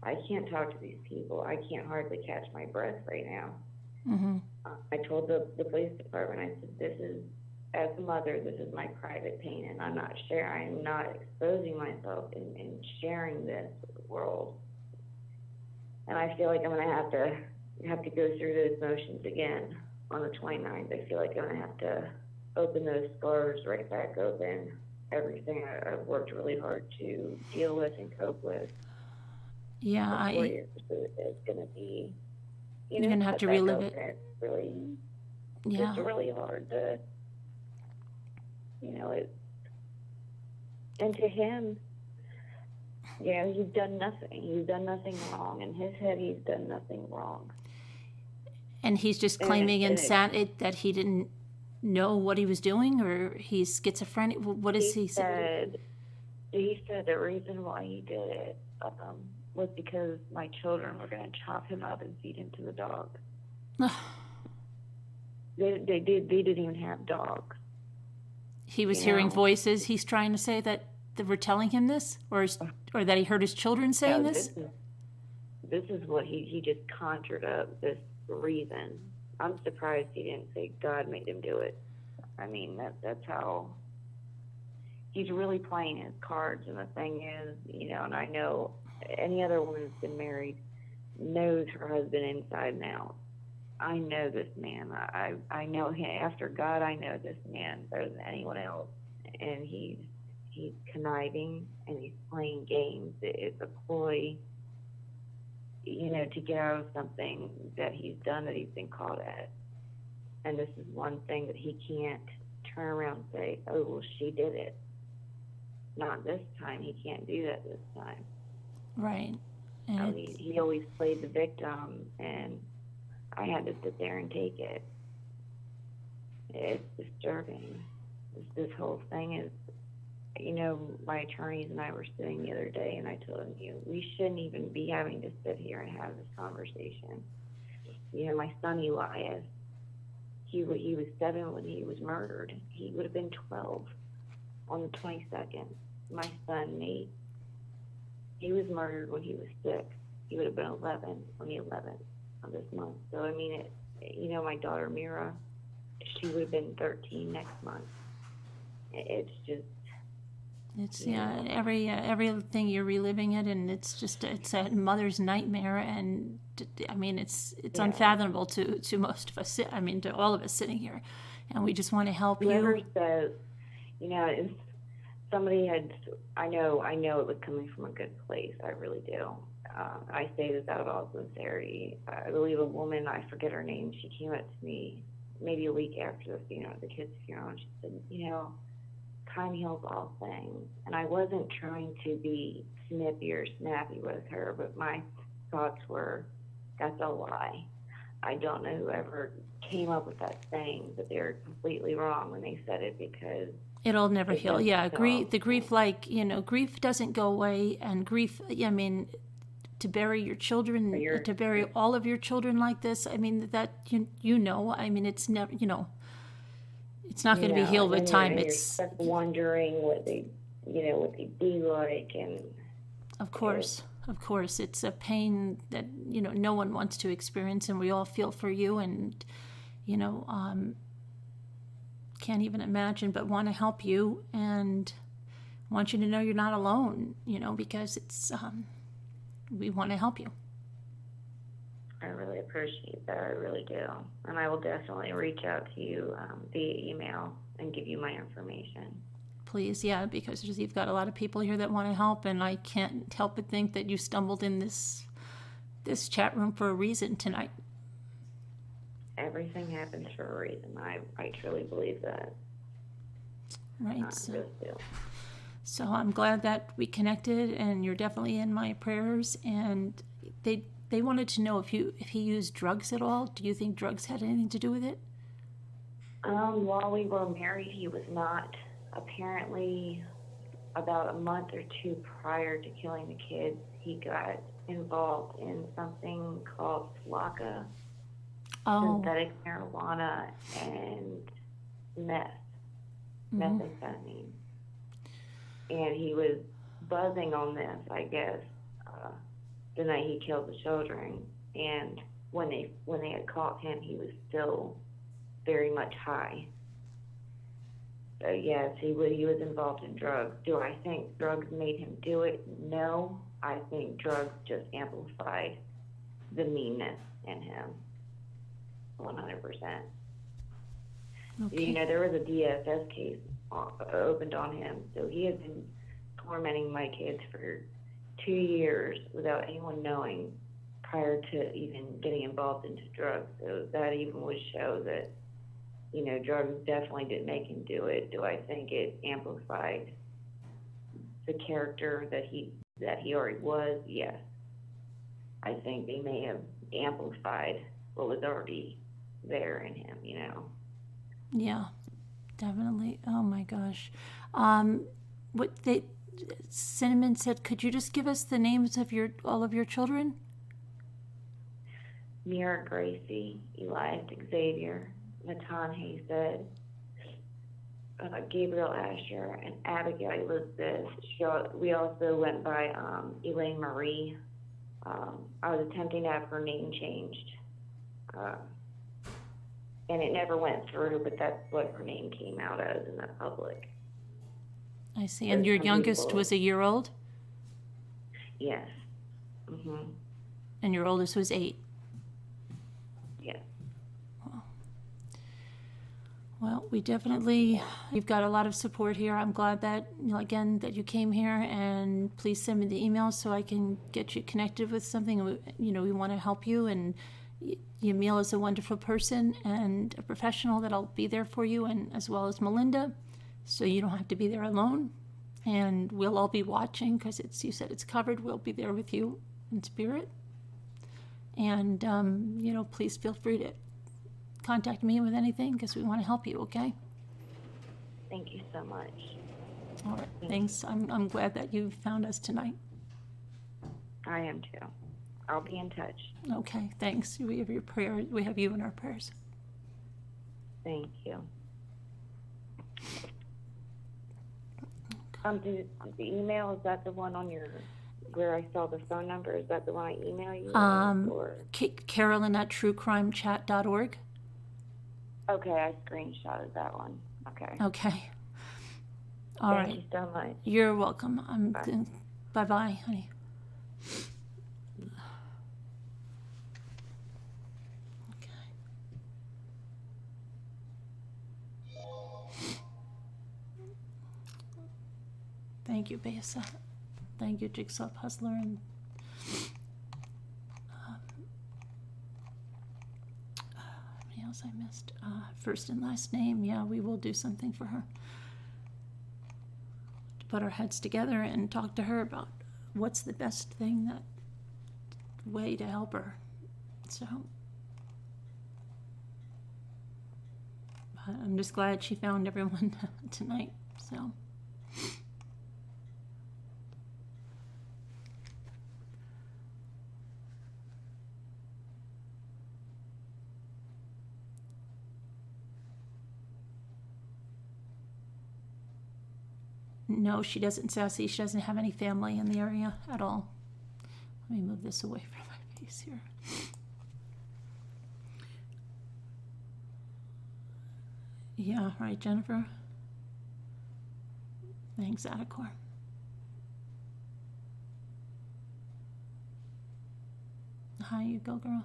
I can't talk to these people. I can't hardly catch my breath right now. I told the police department, I said, as a mother, this is my private pain, and I'm not exposing myself and sharing this with the world. And I feel like I'm going to have to go through those motions again on the 29th. I feel like I'm going to have to open those scars right back open. Everything I've worked really hard to deal with and cope with. Yeah, it's going to be, you're going to have to relive it. It's really, yeah. It's really hard to, and to him, he's done nothing. He's done nothing wrong. In his head, he's done nothing wrong. And he's just claiming that he didn't know what he was doing, or he's schizophrenic. What is he saying? He said the reason why he did it was because my children were going to chop him up and feed him to the dogs. They didn't even have dogs. He was hearing voices. He's trying to say that they were telling him this, or that he heard his children saying this. This is what he just conjured up, this reason. I'm surprised he didn't say God made him do it. I mean, that's how he's really playing his cards. And the thing is, and I know any other woman that's been married knows her husband inside and out. I know this man. I know him. After God, I know this man better than anyone else. And he's conniving and he's playing games. It's a ploy, to get out of something that he's done, that he's been caught at. And this is one thing that he can't turn around and say, oh, well, she did it. Not this time. He can't do that this time. Right. And He always played the victim, and I had to sit there and take it. It's disturbing. This whole thing is, my attorneys and I were sitting the other day, and I told them, we shouldn't even be having to sit here and have this conversation. My son Elias, he was 7 when he was murdered. He would have been 12 on the 22nd. My son Nate, he was murdered when he was 6. He would have been 11 on the 11th of this month. So, my daughter Mira, she would have been 13 next month. It's just... everything you're reliving it, and it's a mother's nightmare, and it's unfathomable to most of us, to all of us sitting here, and we just want to help Whoever you. says, somebody had, I know it was coming from a good place, I really do. I say this out of all sincerity. I believe a woman, I forget her name, she came up to me maybe a week after the kid's funeral, and she said, time heals all things. And I wasn't trying to be snippy or snappy with her, but my thoughts were, that's a lie. I don't know whoever came up with that saying, but they're completely wrong when they said it, because It'll never heal. Yeah, grief, grief doesn't go away, and grief, to bury your children, to bury all of your children like this, that, it's never, it's not going to be healed with time. It's just wondering what they be like, and of course, it's a pain that no one wants to experience, and we all feel for you, and can't even imagine, but want to help you and want you to know you're not alone. Because it's we want to help you. I really appreciate that. I really do. And I will definitely reach out to you via email and give you my information. Please, yeah, because you've got a lot of people here that want to help, and I can't help but think that you stumbled in this chat room for a reason tonight. Everything happens for a reason. I truly believe that. Right. I really do. So I'm glad that we connected, and you're definitely in my prayers. And they wanted to know if he used drugs at all. Do you think drugs had anything to do with it? While we were married, he was not. Apparently, about a month or 2 prior to killing the kids, he got involved in something called SLACA, synthetic marijuana, and methamphetamine. And he was buzzing on this, I guess, the night he killed the children. And when they had caught him, he was still very much high. So yes, he was involved in drugs. Do I think drugs made him do it? No. I think drugs just amplified the meanness in him. 100%. Okay. There was a DCFS case opened on him, so he had been tormenting my kids for 2 years without anyone knowing prior to even getting involved into drugs. So that even would show that, drugs definitely didn't make him do it. Do I think it amplified the character that he already was? Yes. I think they may have amplified what was already there in him, Yeah, definitely. Oh my gosh. Cinnamon said, could you just give us the names of all of your children? Mira Gracie, Elias Xavier, Natan Hayes, Gabriel Asher, and Abigail Elizabeth. We also went by Elaine Marie. I was attempting to have her name changed, and it never went through, but that's what her name came out as in the public. I see. And your youngest was a year old? Yes. Mm-hmm. And your oldest was 8? Yes. Well, you've got a lot of support here. I'm glad that, again, that you came here, and please send me the email so I can get you connected with something. We want to help you, and Yamil is a wonderful person and a professional that'll be there for you, and as well as Melinda, so you don't have to be there alone. And we'll all be watching because you said it's covered. We'll be there with you in spirit. And, please feel free to contact me with anything because we want to help you, okay? Thank you so much. All right, thanks. I'm glad that you found us tonight. I am too. I'll be in touch. Okay, thanks. We have your prayer. We have you in our prayers. Thank you. The email, is that the one on where I saw the phone number? Is that the one I email you? Or? Carolyn at trueCrimeChat.org. Okay, I screenshotted that one. Okay. Okay. All right. Thank you so much. You're welcome. Bye-bye, honey. Okay. Thank you, Besa. Thank you, Jigsaw Puzzler. And what else I missed? First and last name. Yeah, we will do something for her. To put our heads together and talk to her about what's the best way to help her. So I'm just glad she found everyone tonight. So. No, she doesn't, Sassy. She doesn't have any family in the area at all. Let me move this away from my face here. Yeah, right, Jennifer. Thanks, Atacor. Hi, you go, girl.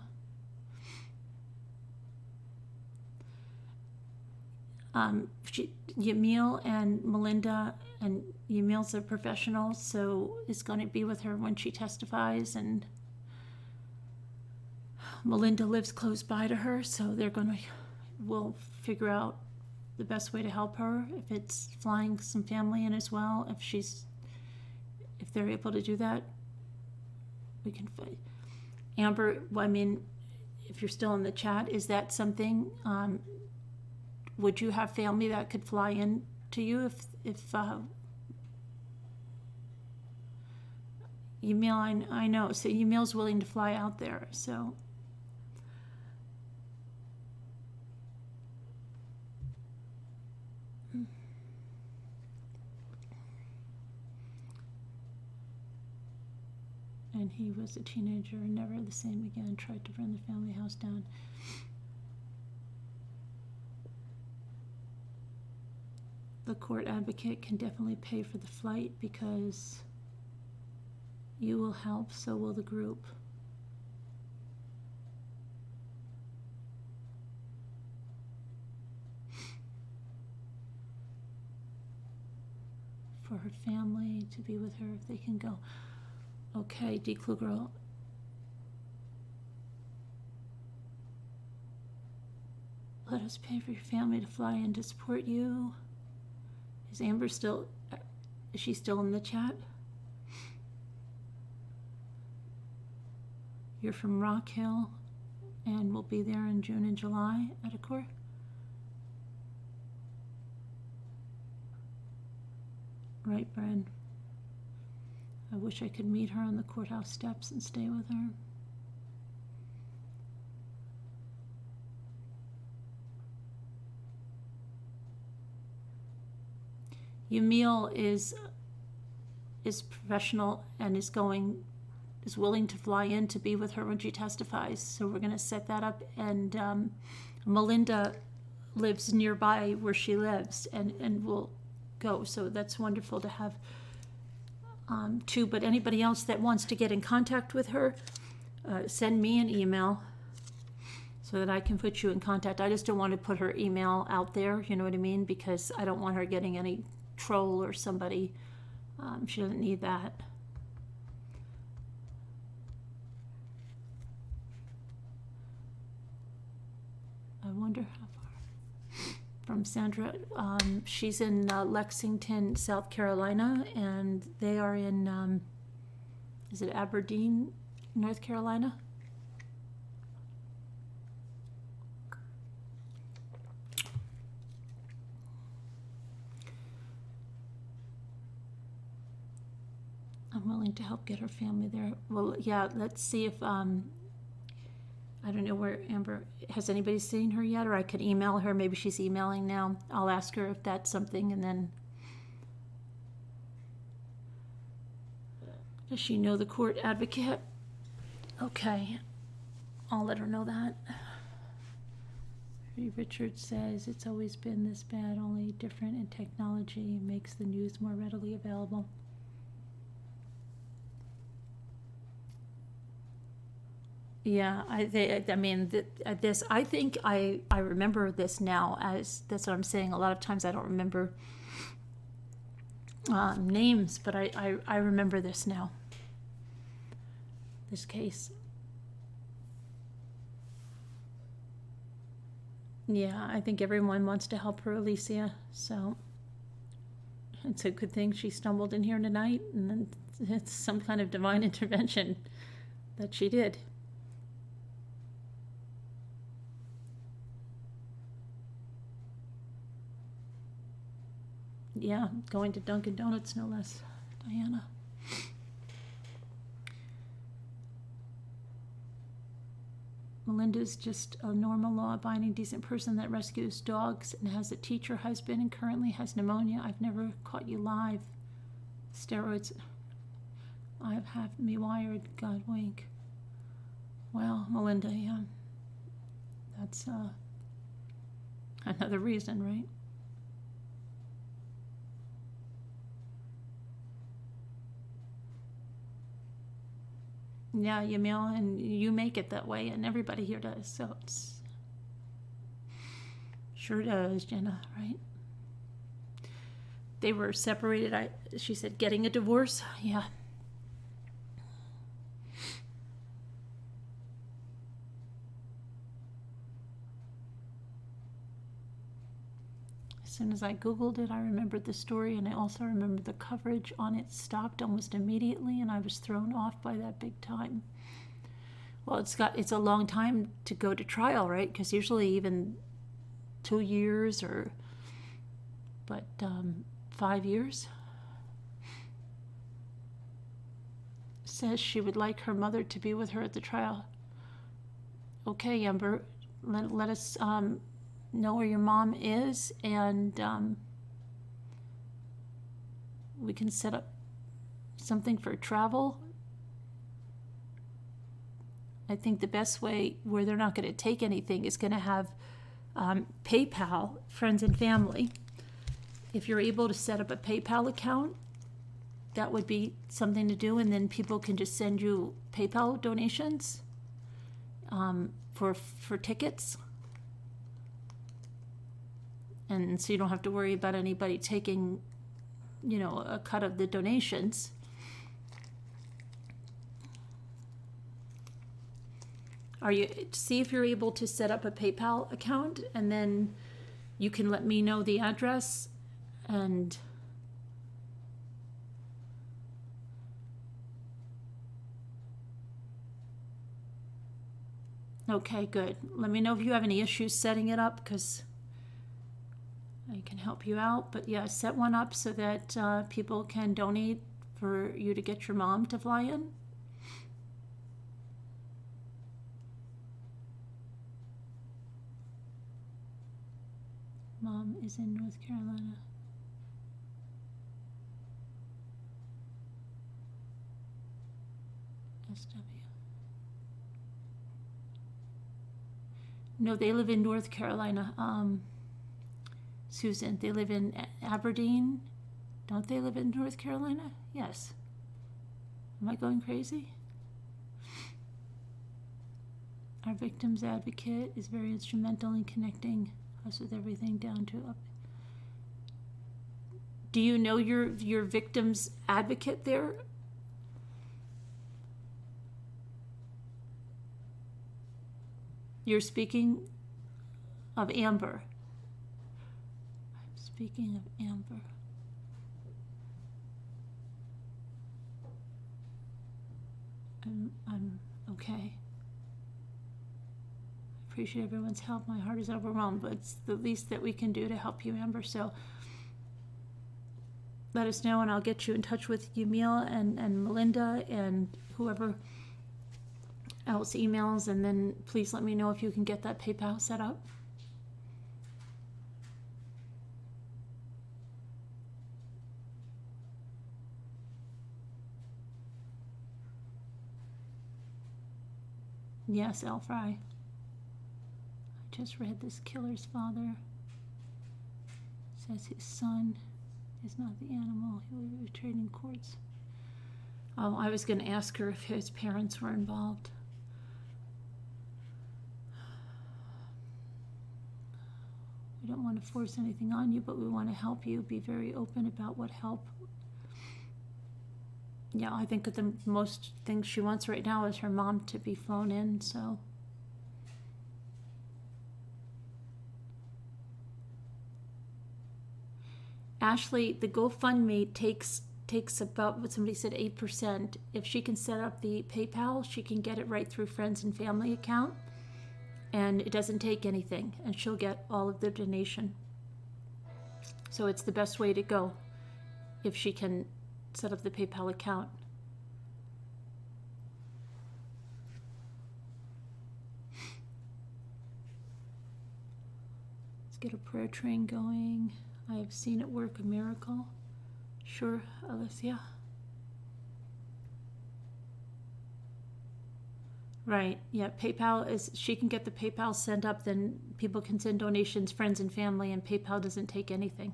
Yamil and Melinda, and Yamil's a professional, so is going to be with her when she testifies, and Melinda lives close by to her, so we'll figure out the best way to help her. If it's flying some family in as well, if they're able to do that, we can. Amber, if you're still in the chat, is that something? Would you have family that could fly in to you if Yamil, I know, so Yamil's willing to fly out there, so. And he was a teenager, never the same again, tried to burn the family house down. The court advocate can definitely pay for the flight because you will help, so will the group. For her family to be with her if they can go. Okay, D. Klugirl. Let us pay for your family to fly in to support you. Is she still in the chat? You're from Rock Hill and we'll be there in June and July at a court. Right, Bren. I wish I could meet her on the courthouse steps and stay with her. Yamil is professional and is willing to fly in to be with her when she testifies. So we're going to set that up. And Melinda lives nearby where she lives and will go. So that's wonderful to have too. But anybody else that wants to get in contact with her, send me an email so that I can put you in contact. I just don't want to put her email out there, you know what I mean? Because I don't want her getting any troll or somebody. She doesn't need that. I wonder how far from Sandra. She's in Lexington, South Carolina, and they are in, is it Aberdeen, North Carolina? I'm willing to help get her family there. Well, yeah, let's see if, I don't know where Amber, has anybody seen her yet? Or I could email her. Maybe she's emailing now. I'll ask her if that's something, and then. Does she know the court advocate? Okay. I'll let her know that. Richard says it's always been this bad, only different in technology makes the news more readily available. Yeah, I mean, this, I think I remember this now, as that's what I'm saying. A lot of times I don't remember names, but I remember this now, this case. Yeah, I think everyone wants to help her, Alicia, so it's a good thing she stumbled in here tonight, and then it's some kind of divine intervention that she did. Yeah, going to Dunkin' Donuts, no less, Diana. Melinda's just a normal, law-abiding, decent person that rescues dogs and has a teacher husband and currently has pneumonia. I've never caught you live. Steroids. I've had me wired, God wink. Well, Melinda, yeah. That's another reason, right? Yeah, you mail and you make it that way, and everybody here does, so it's sure does, Jenna, right? They were separated. She said getting a divorce. Yeah. As soon as I Googled it, I remembered the story, and I also remembered the coverage on it stopped almost immediately, and I was thrown off by that big time. Well, it's a long time to go to trial, right? Because usually even 2 years but 5 years. Says she would like her mother to be with her at the trial. Okay, Amber, let us know where your mom is, and we can set up something for travel. I think the best way where they're not going to take anything is going to have PayPal, friends and family. If you're able to set up a PayPal account, that would be something to do, and then people can just send you PayPal donations for tickets. And so you don't have to worry about anybody taking, a cut of the donations. See if you're able to set up a PayPal account, and then you can let me know the address, and okay, good. Let me know if you have any issues setting it up, because I can help you out. But yeah, set one up so that people can donate for you to get your mom to fly in. Mom is in North Carolina. SW. No, they live in North Carolina. Susan, they live in Aberdeen. Don't they live in North Carolina? Yes. Am I going crazy? Our victim's advocate is very instrumental in connecting us with everything down to up. Do you know your victim's advocate there? You're speaking of Amber. I'm speaking of Amber. I'm okay. I appreciate everyone's help. My heart is overwhelmed, but it's the least that we can do to help you, Amber. So let us know, and I'll get you in touch with Yamil and Melinda and whoever else emails, and then please let me know if you can get that PayPal set up. Yes, L. Fry. I just read this killer's father says his son is not the animal he will be betrayed in courts. Oh, I was going to ask her if his parents were involved. We don't want to force anything on you, but we want to help you. Be very open about what help. Yeah, I think that the most thing she wants right now is her mom to be flown in, so. Ashley, the GoFundMe takes about, what somebody said, 8%. If she can set up the PayPal, she can get it right through friends and family account, and it doesn't take anything, and she'll get all of the donation. So it's the best way to go if she can set up the PayPal account. Let's get a prayer train going. I have seen it work a miracle. Sure, Alicia. Right, yeah, PayPal is, she can get the PayPal sent up, then people can send donations, friends and family, and PayPal doesn't take anything.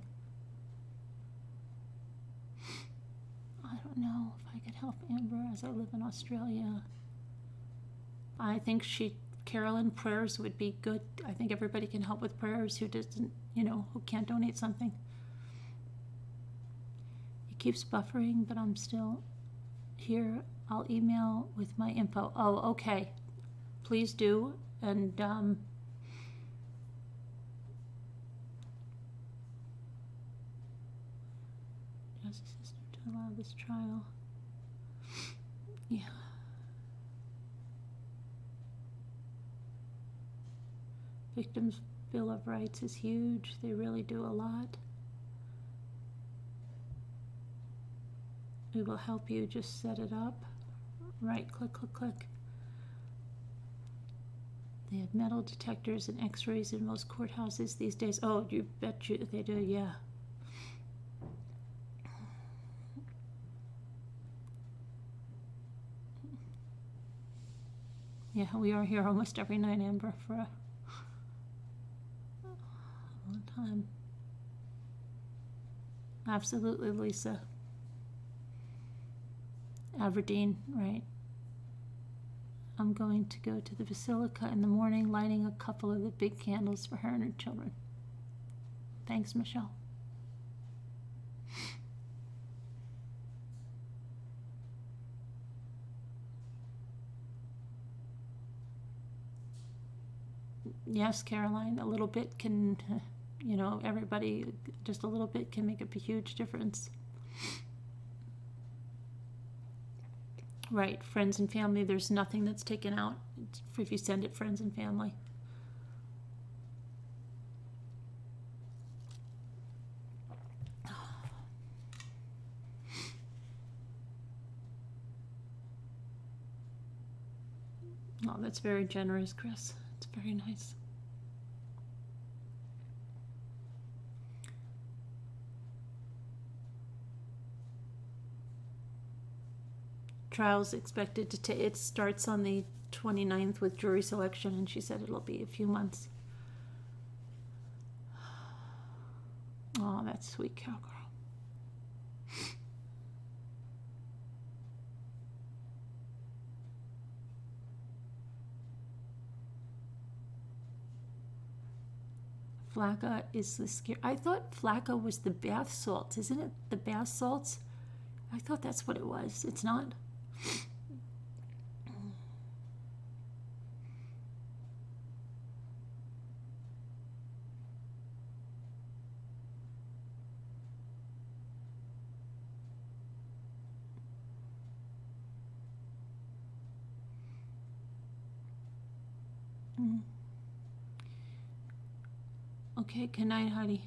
I don't know if I could help Amber as I live in Australia. I think Carolyn, prayers would be good. I think everybody can help with prayers who doesn't, who can't donate something. It keeps buffering, but I'm still here. I'll email with my info. Oh, okay. Please do. And justice system to allow this trial. Yeah. Victims' Bill of Rights is huge. They really do a lot. We will help you just set it up. Right, click, click, click. They have metal detectors and x-rays in most courthouses these days. Oh, you bet you they do, yeah. Yeah, we are here almost every night, Amber, for a long time. Absolutely, Lisa. Aberdeen, right. I'm going to go to the Basilica in the morning, lighting a couple of the big candles for her and her children. Thanks, Michelle. Yes, Caroline, a little bit can, everybody, just a little bit can make a huge difference. Right, friends and family, there's nothing that's taken out if you send it friends and family. Oh, that's very generous, Chris. It's very nice. Trial's expected to it starts on the 29th with jury selection, and she said it'll be a few months. Oh, that's sweet cowgirl. Flakka is the scare. I thought Flakka was the bath salts. Isn't it the bath salts? I thought that's what it was. It's not. Okay, good night, Heidi.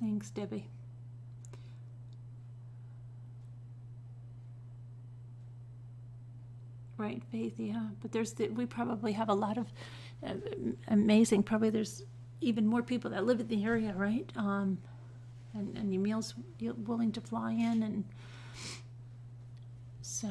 Thanks, Debbie. Right, Faith, yeah. But we probably have a lot of amazing, probably there's even more people that live in the area, right? And Emil's willing to fly in, and so.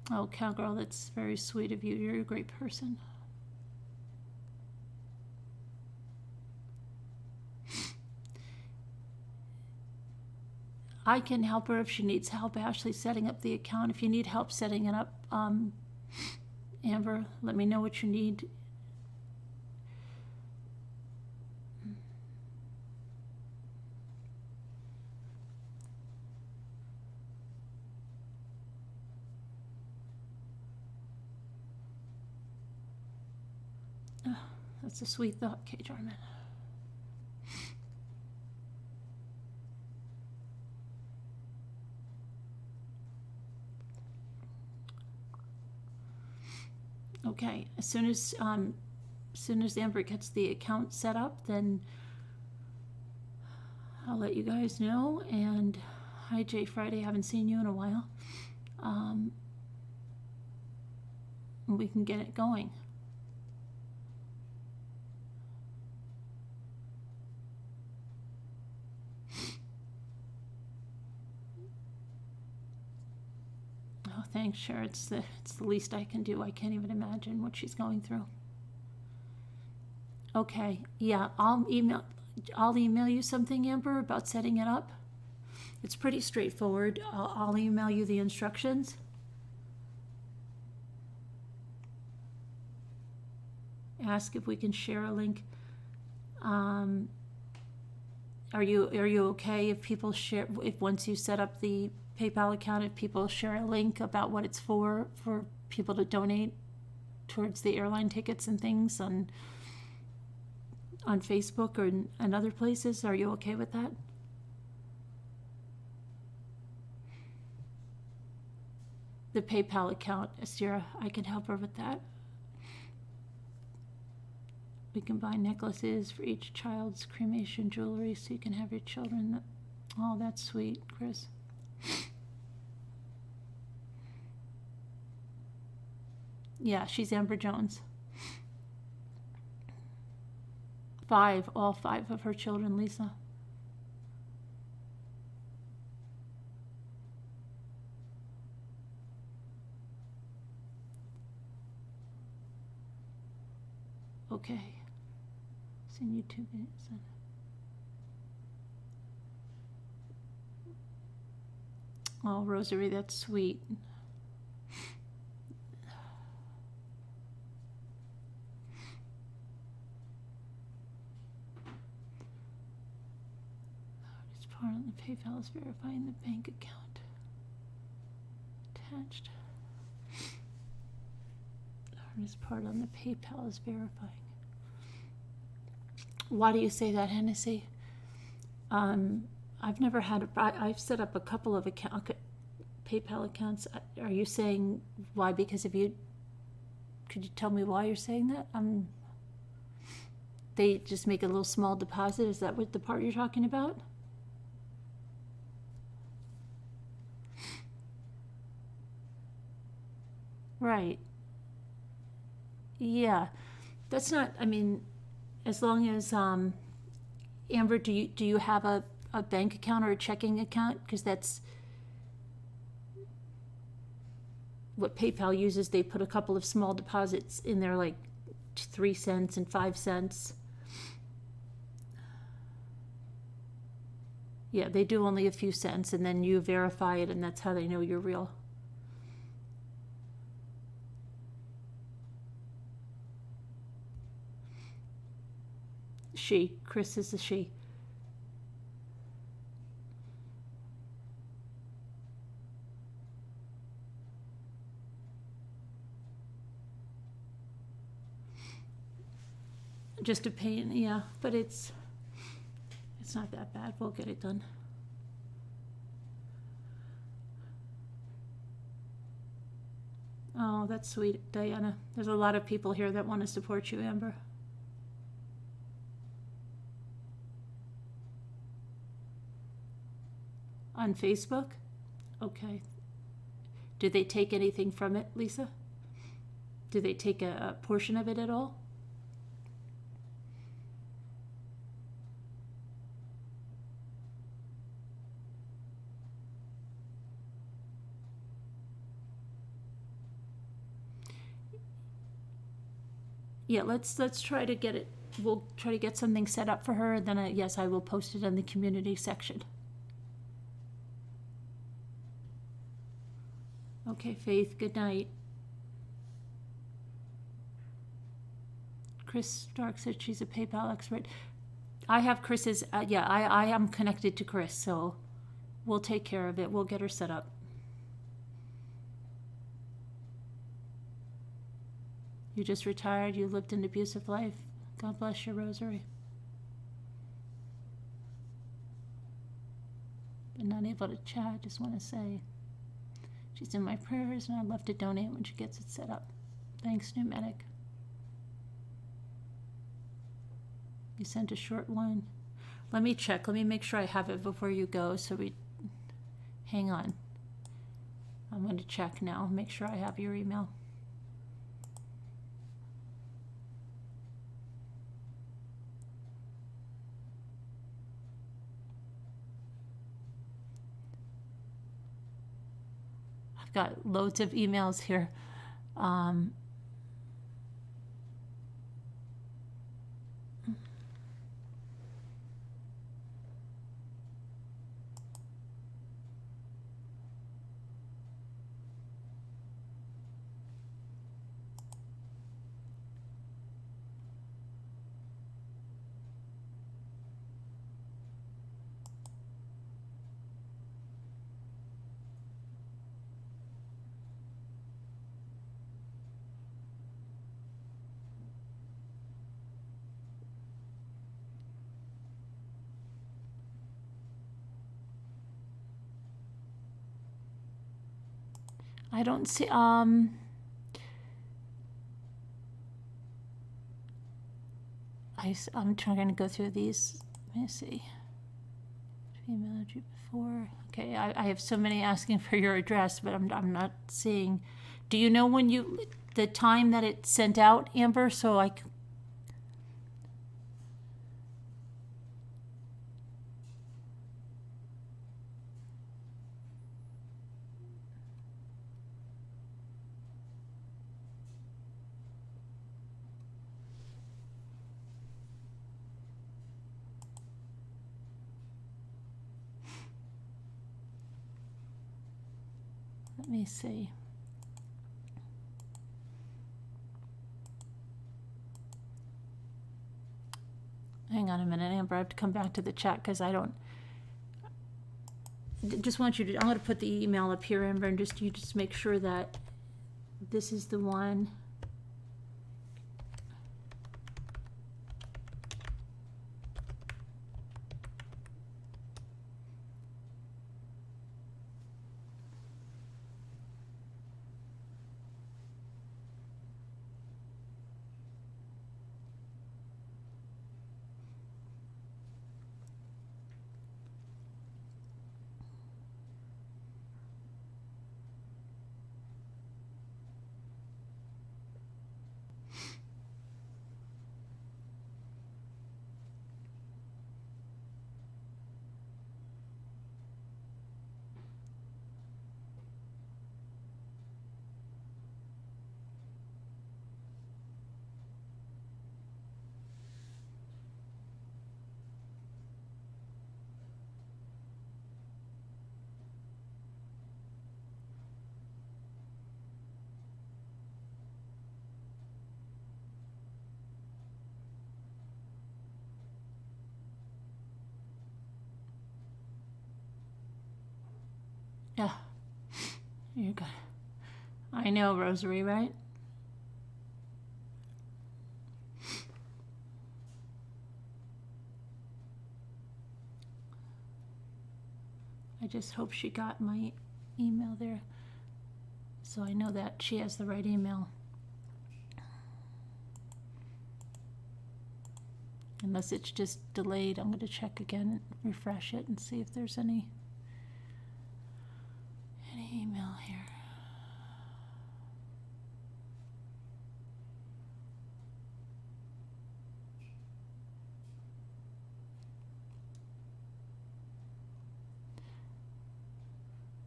Oh, Cowgirl, that's very sweet of you. You're a great person. I can help her if she needs help, Ashley, setting up the account. If you need help setting it up, Amber, let me know what you need. Oh, that's a sweet thought, Kay Jarman. Okay, as soon as Amber gets the account set up, then I'll let you guys know. And hi, Jay Friday, haven't seen you in a while. We can get it going. Oh, thanks, Cher. It's the least I can do. I can't even imagine what she's going through. Okay, yeah, I'll email you something, Amber, about setting it up. It's pretty straightforward. I'll email you the instructions. Ask if we can share a link. Are you okay if people share, if once you set up the PayPal account, if people share a link about what it's for people to donate towards the airline tickets and things on Facebook or in other places? Are you okay with that? The PayPal account, Astira, I can help her with that. We can buy necklaces for each child's cremation jewelry so you can have your children. Oh, that's sweet, Chris. Yeah, she's AmberJones. All five of her children, Lisa. Okay. Send you 2 minutes. Oh, Rosary, that's sweet. Hardest part on the PayPal is verifying the bank account. Attached. Hardest part on the PayPal is verifying. Why do you say that, Hennessy? I've never had I've set up a couple of PayPal accounts. Are you saying why? Because if you, could you tell me why you're saying that? They just make a little small deposit. Is that what the part you're talking about? Right. Yeah. That's not, I mean, as long as, Amber, do you have a bank account or a checking account? Because that's, what PayPal uses, they put a couple of small deposits in there, like 3 cents and 5 cents. Yeah, they do only a few cents, and then you verify it, and that's how they know you're real. She, Chris is a she. Just a pain, yeah, but it's not that bad. We'll get it done. Oh, that's sweet, Diana. There's a lot of people here that want to support you, Amber. On Facebook? Okay. Did they take anything from it, Lisa? Did they take a portion of it at all? Yeah, let's try to get it. We'll try to get something set up for her, and then yes, I will post it in the community section. Okay, Faith, good night. Chris Stark said she's a PayPal expert. I have Chris's, yeah, I am connected to Chris, so we'll take care of it. We'll get her set up. You just retired, you lived an abusive life. God bless your rosary. But not able to chat, just want to say she's in my prayers, and I'd love to donate when she gets it set up. Thanks, New Medic. You sent a short one. Let me check. Let me make sure I have it before you go. Hang on. I'm going to check now. Make sure I have your email. I've got loads of emails here. I don't see, I'm trying to go through these. Let me see. Emailed you before. Okay, I have so many asking for your address, but I'm not seeing. Do you know when the time that it sent out, Amber, so I can. Let me see. Hang on a minute, Amber. I have to come back to the chat because I don't. Just want you to. I'm going to put the email up here, Amber, and you just make sure that this is the one. Yeah, you're good. I know, Rosary, right? I just hope she got my email there, so I know that she has the right email. Unless it's just delayed, I'm going to check again, refresh it, and see if there's any email here.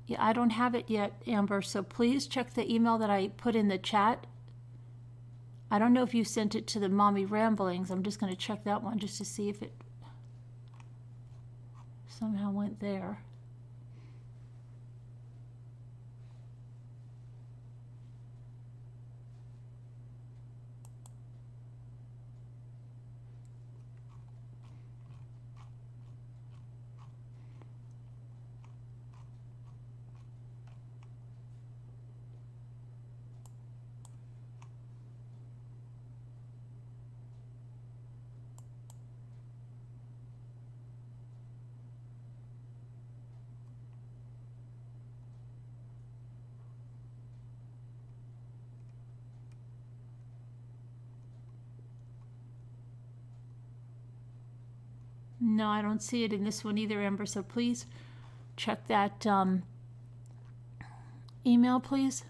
Yeah, I don't have it yet, Amber, so please check the email that I put in the chat. I don't know if you sent it to the Mommy Ramblings. I'm just going to check that one just to see if it somehow went there. No, I don't see it in this one either, Amber, so please check that email, please.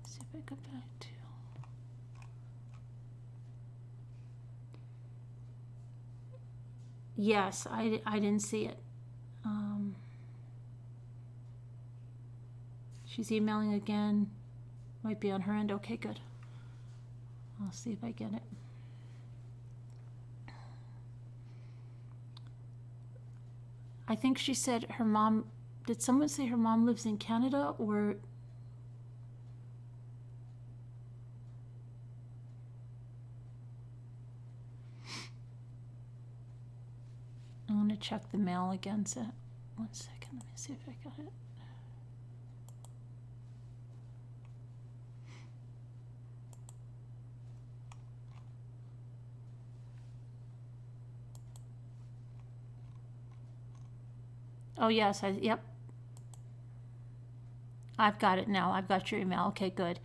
See if I go back to. Yes, I didn't see it. She's emailing again. Might be on her end. Okay, good. I'll see if I get it. I think she said her mom. Did someone say her mom lives in Canada, or? I'm going to check the mail again. So, 1 second. Let me see if I got it. Oh, yes. Yep. I've got it now. I've got your email. Okay, good.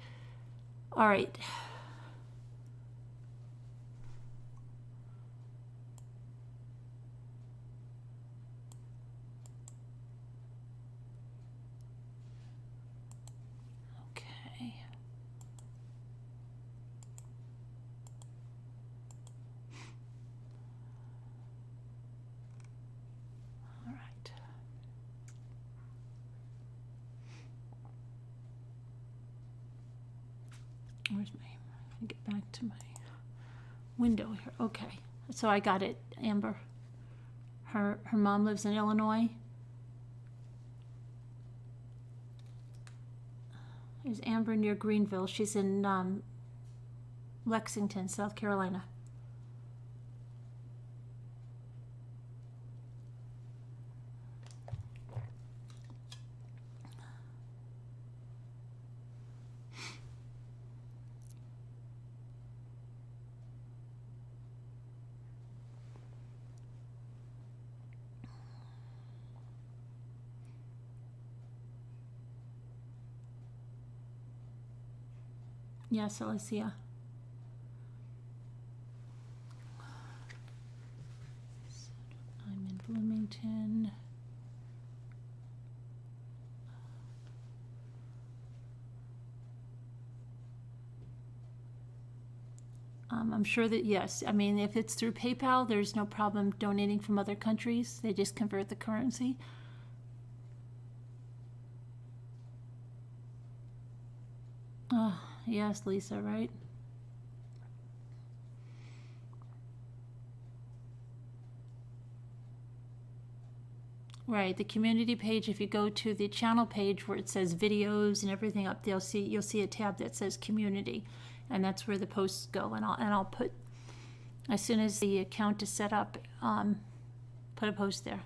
All right. Okay. All right. Where's my, let me get back to my window here. Okay, so I got it, Amber. Her mom lives in Illinois. There's Amber near Greenville. She's in Lexington, South Carolina. Yes, Alicia. I'm in Bloomington. I'm sure that, yes, I mean, if it's through PayPal, there's no problem donating from other countries. They just convert the currency. Oh, yes, Lisa, right? Right, the community page, if you go to the channel page where it says videos and everything up there, you'll see a tab that says community, and that's where the posts go. And I'll put, as soon as the account is set up, put a post there.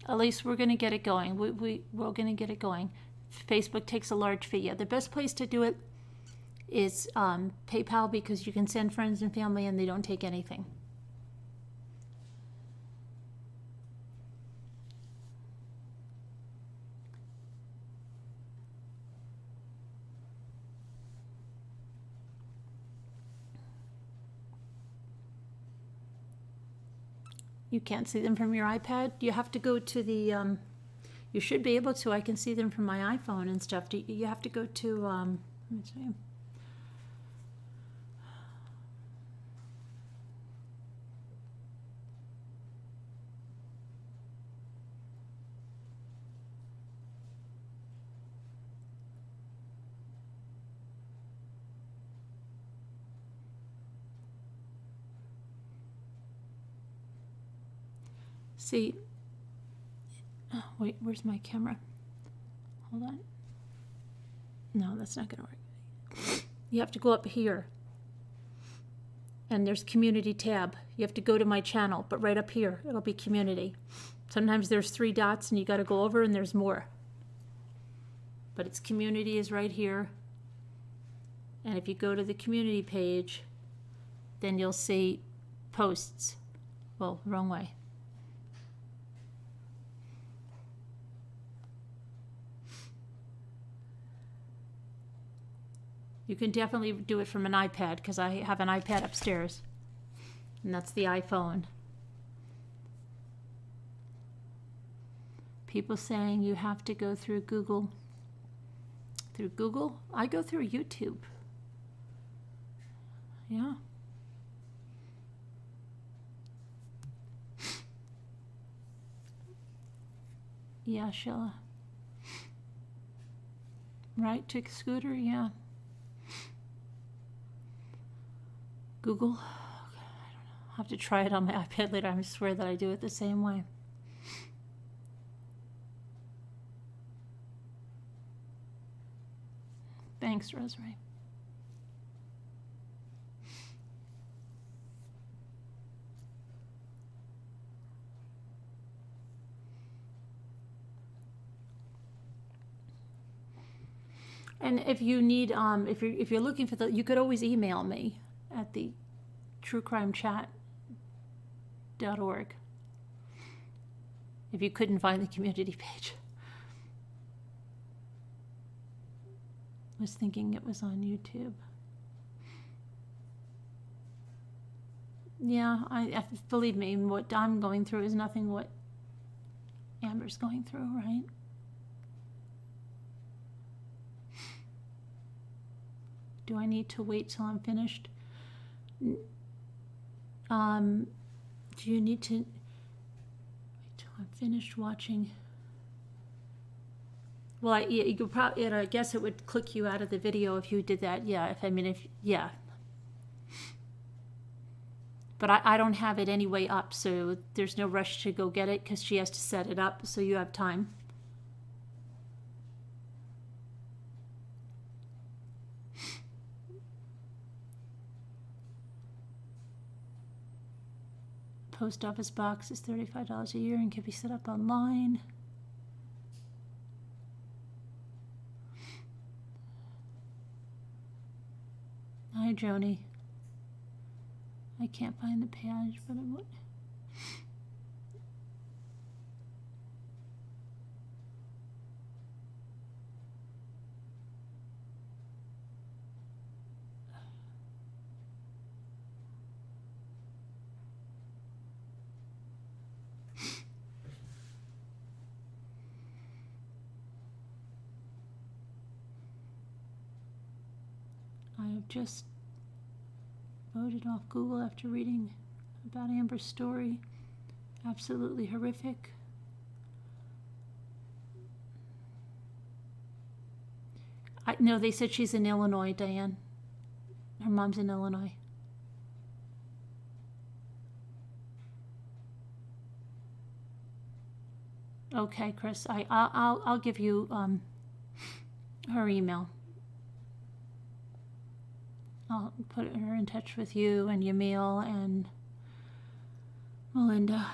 At least we're going to get it going. We're going to get it going. Facebook takes a large fee. Yeah, the best place to do it is PayPal, because you can send friends and family and they don't take anything. You can't see them from your iPad. You have to go to the, you should be able to. I can see them from my iPhone and stuff. You have to go to, let me see. See, oh, wait, where's my camera? Hold on. No, that's not going to work. You have to go up here. And there's community tab. You have to go to my channel, but right up here, it'll be community. Sometimes there's 3 dots and you got to go over and there's more. But it's community is right here. And if you go to the community page, then you'll see posts. Well, wrong way. You can definitely do it from an iPad, because I have an iPad upstairs. And that's the iPhone. People saying you have to go through Google. Through Google? I go through YouTube. Yeah. Yeah, Sheila. Right, to Scooter, yeah. Google. I don't know. I'll have to try it on my iPad later. I swear that I do it the same way. Thanks, Rosemary. And if you need, if you're looking for you could always email me at the truecrimechat.org if you couldn't find the community page. I was thinking it was on YouTube. Yeah, I believe me, what I'm going through is nothing what Amber's going through, right? Do I need to wait till I'm finished? Do you need to wait till I'm finished watching? Well, you could probably, I guess it would click you out of the video if you did that. Yeah, yeah. But I don't have it anyway up, so there's no rush to go get it because she has to set it up, so you have time. Post office box is $35 a year and can be set up online. Hi, Joni. I can't find the page, but I would. I've just voted off Google after reading about Amber's story. Absolutely horrific. No, they said she's in Illinois, Diane. Her mom's in Illinois. Okay, Chris. I'll give you her email. I'll put her in touch with you and Yamil and Melinda.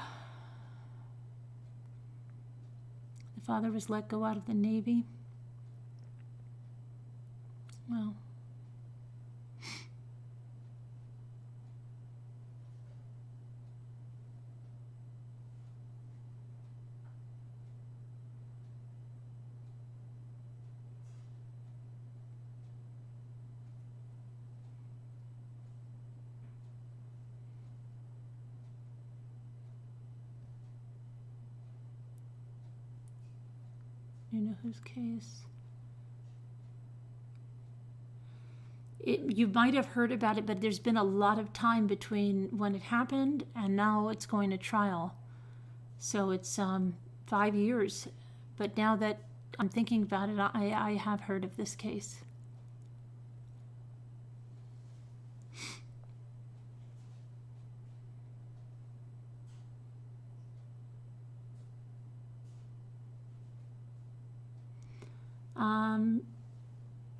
The father was let go out of the Navy. Well, you know whose case? You might have heard about it, but there's been a lot of time between when it happened and now it's going to trial. So it's 5 years. But now that I'm thinking about it, I have heard of this case.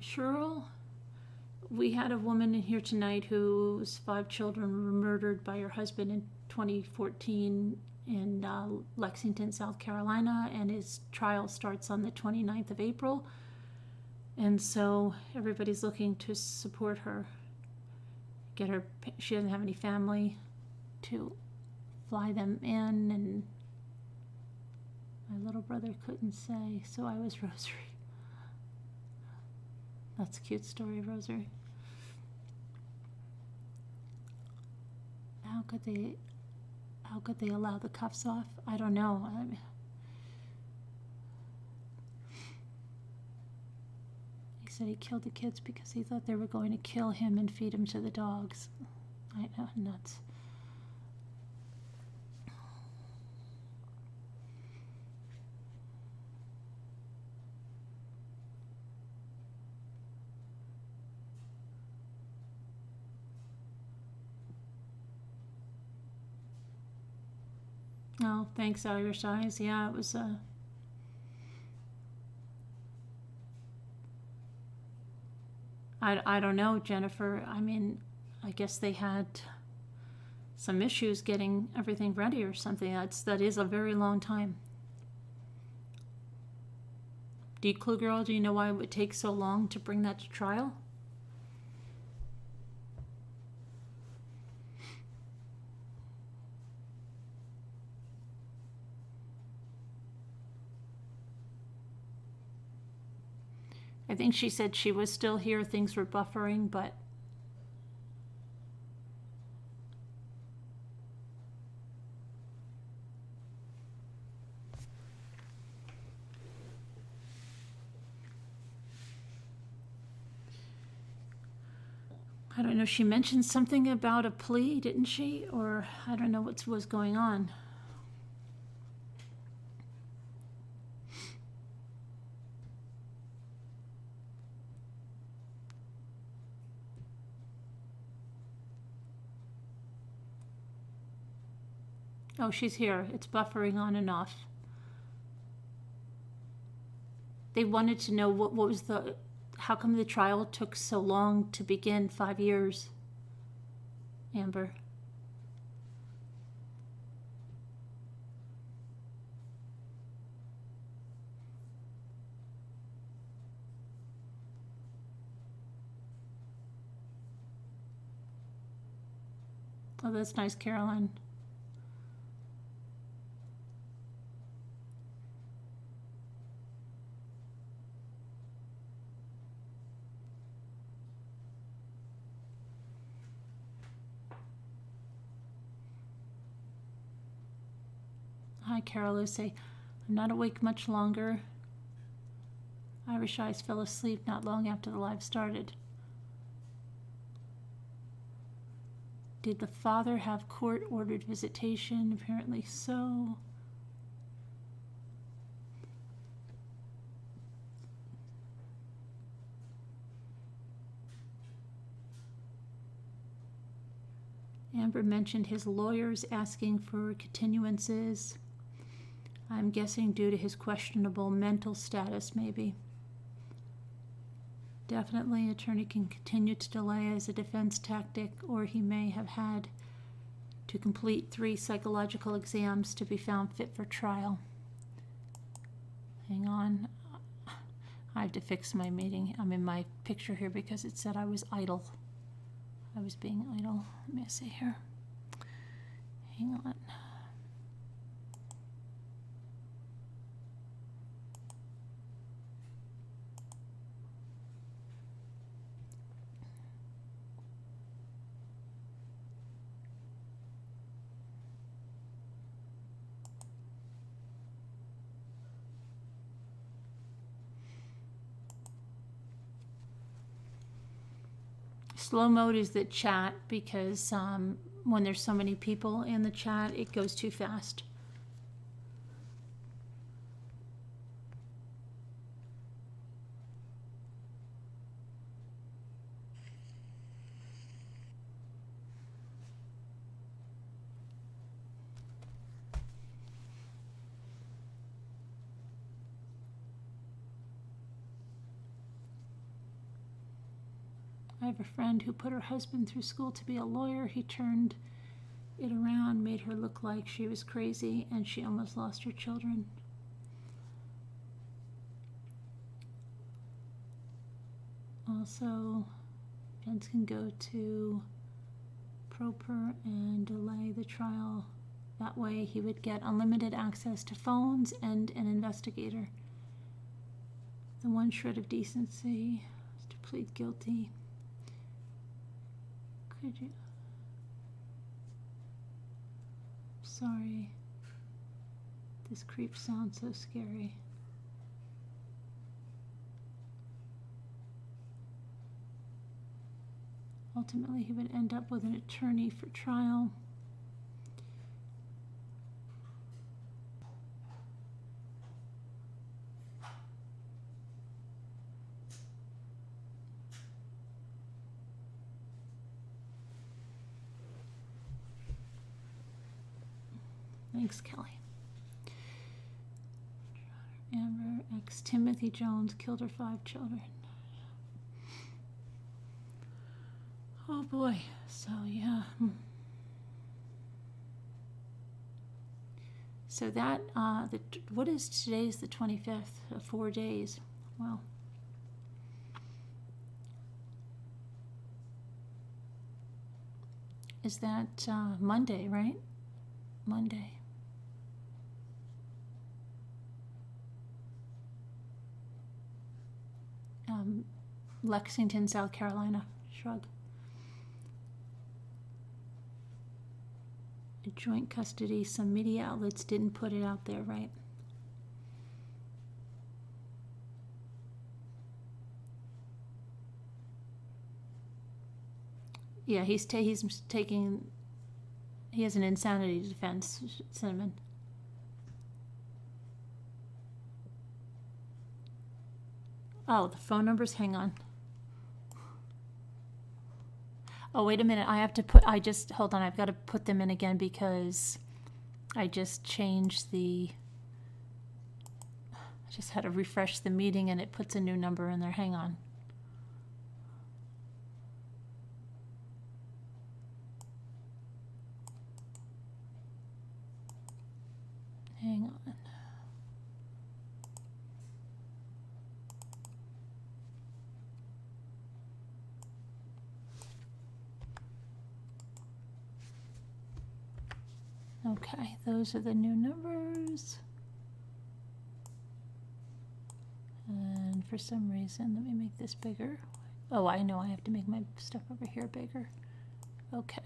Cheryl, we had a woman in here tonight whose 5 children were murdered by her husband in 2014 in Lexington, South Carolina, and his trial starts on the 29th of April. And so everybody's looking to support her, get her. She doesn't have any family to fly them in, and my little brother couldn't say, so I was Rosary. That's a cute story, Rosary. How could they allow the cuffs off? I don't know. He said he killed the kids because he thought they were going to kill him and feed him to the dogs. I know, nuts. Oh, thanks, Irish Eyes. Yeah, it was I don't know, Jennifer. I mean, I guess they had some issues getting everything ready or something. That is a very long time. Clue Girl, do you know why it would take so long to bring that to trial? I think she said she was still here, things were buffering, but I don't know, she mentioned something about a plea, didn't she? Or I don't know what was going on. Oh, she's here. It's buffering on and off. They wanted to know what was how come the trial took so long to begin, 5 years, Amber? Oh, that's nice, Caroline. Hi, Carol Lucy. I'm not awake much longer. Irish Eyes fell asleep not long after the live started. Did the father have court-ordered visitation? Apparently so. Amber mentioned his lawyers asking for continuances. I'm guessing due to his questionable mental status, maybe. Definitely, attorney can continue to delay as a defense tactic, or he may have had to complete 3 psychological exams to be found fit for trial. Hang on. I have to fix my meeting. I'm in my picture here because it said I was idle. I was being idle. Let me see here. Hang on. Slow mode is the chat because when there's so many people in the chat, it goes too fast. I have a friend who put her husband through school to be a lawyer. He turned it around, made her look like she was crazy, and she almost lost her children. Also, defense can go to Proper and delay the trial. That way he would get unlimited access to phones and an investigator. The one shred of decency is to plead guilty. Could you? Sorry. This creep sounds so scary. Ultimately, he would end up with an attorney for trial. Thanks, Kelly. Amber ex-Timothy Jones killed her 5 children. Oh boy, so yeah. So that, what is today's the 25th? 4 days. Wow. Is that Monday, right? Monday. Lexington, South Carolina. Shrug. A joint custody. Some media outlets didn't put it out there, right? Yeah, he's taking. He has an insanity defense, Cinnamon. Oh, the phone numbers. Hang on. Oh, wait a minute. Hold on. I've got to put them in again because I just changed I just had to refresh the meeting and it puts a new number in there. Hang on. Hang on. Okay, those are the new numbers. And for some reason, let me make this bigger. Oh, I know I have to make my stuff over here bigger. Okay.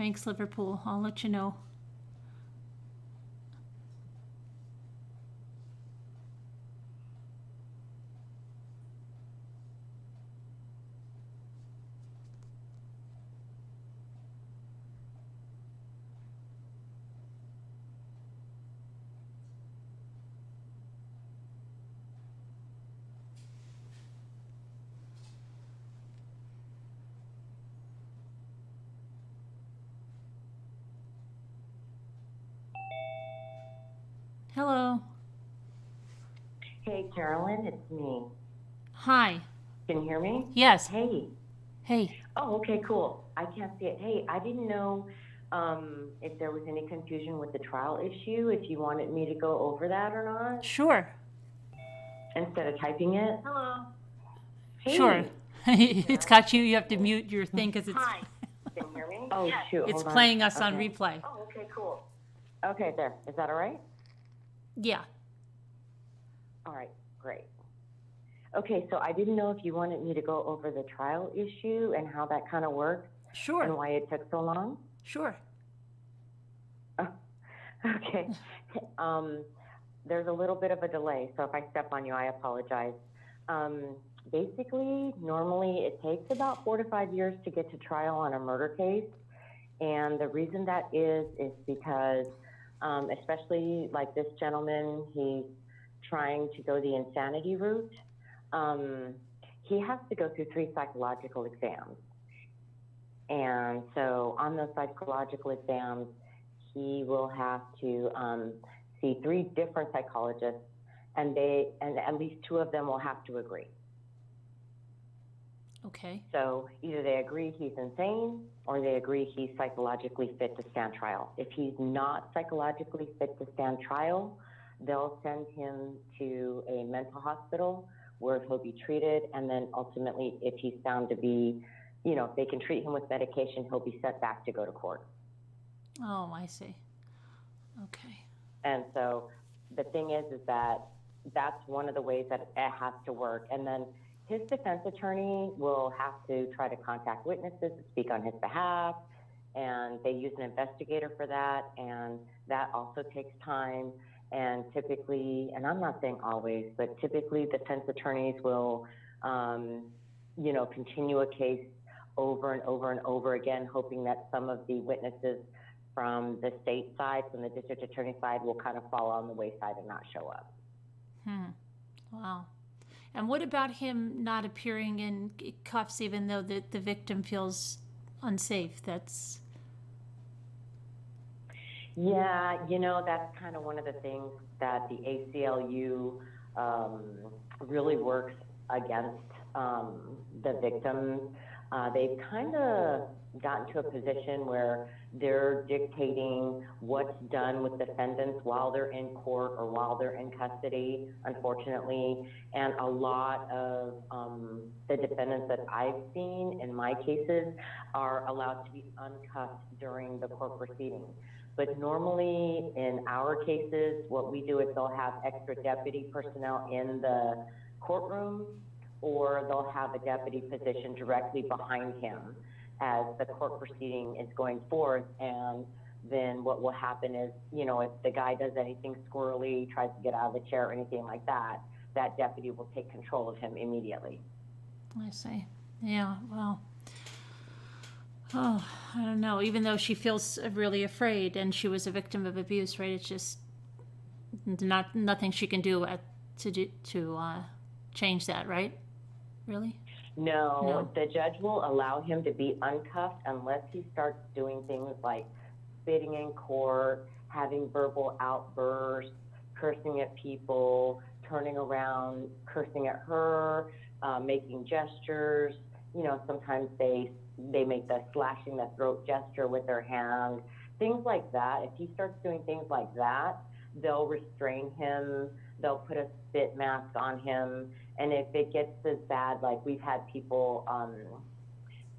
Thanks, Liverpool. I'll let you know. Hello. Hey, Carolyn, it's me. Hi. Can you hear me? Yes. Hey. Hey. Oh, okay, cool. I can't see it. Hey, I didn't know if there was any confusion with the trial issue, if you wanted me to go over that or not, Sure. instead of typing it. Hello. Hey. Sure. It's got you. You have to mute your thing because it's Hi. Can you hear me? Oh, shoot. it's hold on. playing us on Okay. replay. Oh, okay, cool. Okay, there. Is that all right? Yeah. All right, great. Okay, so I didn't know if you wanted me to go over the trial issue and how that kind of works and Sure. why it took so long. Sure. Oh, okay. There's a little bit of a delay, so if I step on you, I apologize. Basically, normally it takes about 4 to 5 years to get to trial on a murder case. And the reason that is because, especially like this gentleman, he's trying to go the insanity route. He has to go through 3 psychological exams. And so on those psychological exams, he will have to see 3 different psychologists, and at least 2 of them will have to agree. Okay. So either they agree he's insane or they agree he's psychologically fit to stand trial. If he's not psychologically fit to stand trial, they'll send him to a mental hospital where he'll be treated, and then ultimately, if he's found to be, if they can treat him with medication, he'll be sent back to go to court. Oh, I see. Okay. And so the thing is that that's one of the ways that it has to work. And then his defense attorney will have to try to contact witnesses to speak on his behalf, and they use an investigator for that, and that also takes time. And typically, and I'm not saying always, but typically defense attorneys will, continue a case over and over and over again, hoping that some of the witnesses from the state side, from the district attorney side, will kind of fall on the wayside and not show up. Wow. And what about him not appearing in cuffs even though the victim feels unsafe? That's... Yeah, that's kind of one of the things that the ACLU really works against the victims. They've kind of gotten to a position where they're dictating what's done with defendants while they're in court or while they're in custody, unfortunately. And a lot of the defendants that I've seen in my cases are allowed to be uncuffed during the court proceedings. But normally in our cases, what we do is they'll have extra deputy personnel in the courtroom, or they'll have a deputy positioned directly behind him as the court proceeding is going forth. And then what will happen is, if the guy does anything squirrely, tries to get out of the chair or anything like that, that deputy will take control of him immediately. I see. Yeah, well, oh, I don't know. Even though she feels really afraid and she was a victim of abuse, right? It's just nothing she can do to change that, right? Really? No, the judge will allow him to be uncuffed unless he starts doing things like spitting in court, having verbal outbursts, cursing at people, turning around, cursing at her, making gestures. Sometimes they make the slashing the throat gesture with their hand, things like that. If he starts doing things like that, they'll restrain him, they'll put a spit mask on him, and if it gets as bad, like we've had people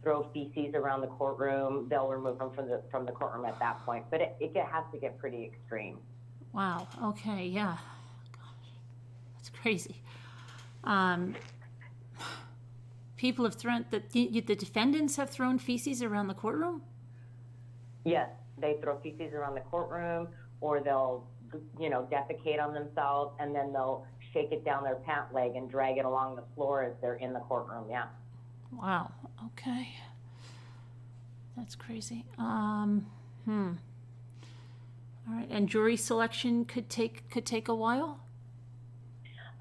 throw feces around the courtroom, they'll remove them from the courtroom at that point. But it has to get pretty extreme. Wow. Okay. Yeah. Gosh, that's crazy. People have thrown the defendants have thrown feces around the courtroom. Yes, they throw feces around the courtroom, or they'll, defecate on themselves, and then they'll shake it down their pant leg and drag it along the floor as they're in the courtroom. Yeah. Wow. Okay. That's crazy. All right. And jury selection could take a while?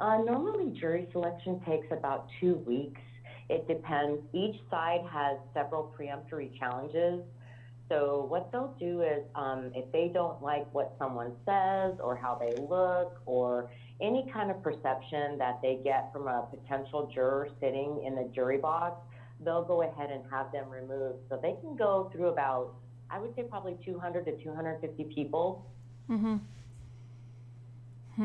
Normally, jury selection takes about 2 weeks. It depends. Each side has several preemptory challenges. So what they'll do is, if they don't like what someone says or how they look or any kind of perception that they get from a potential juror sitting in the jury box, they'll go ahead and have them removed. So they can go through about, I would say, probably 200 to 250 people. Mm-hmm.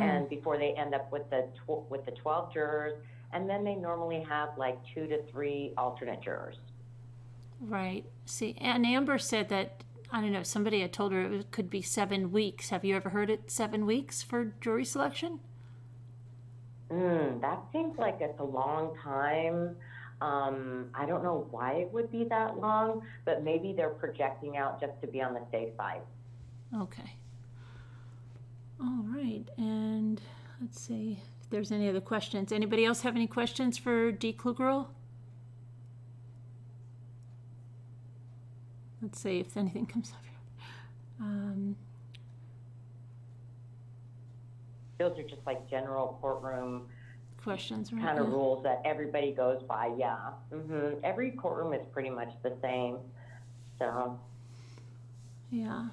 And before they end up with the 12 jurors, and then they normally have like 2 to 3 alternate jurors. Right. See, and Amber said that, I don't know, somebody had told her it could be 7 weeks. Have you ever heard it 7 weeks for jury selection? That seems like it's a long time. I don't know why it would be that long, but maybe they're projecting out just to be on the safe side. Okay. All right. And let's see if there's any other questions. Anybody else have any questions for D. Klugerl? Let's see if anything comes up here. Those are just like general courtroom Questions, right? kind of rules that everybody goes by. Yeah. Every courtroom is pretty much the same. So. Yeah.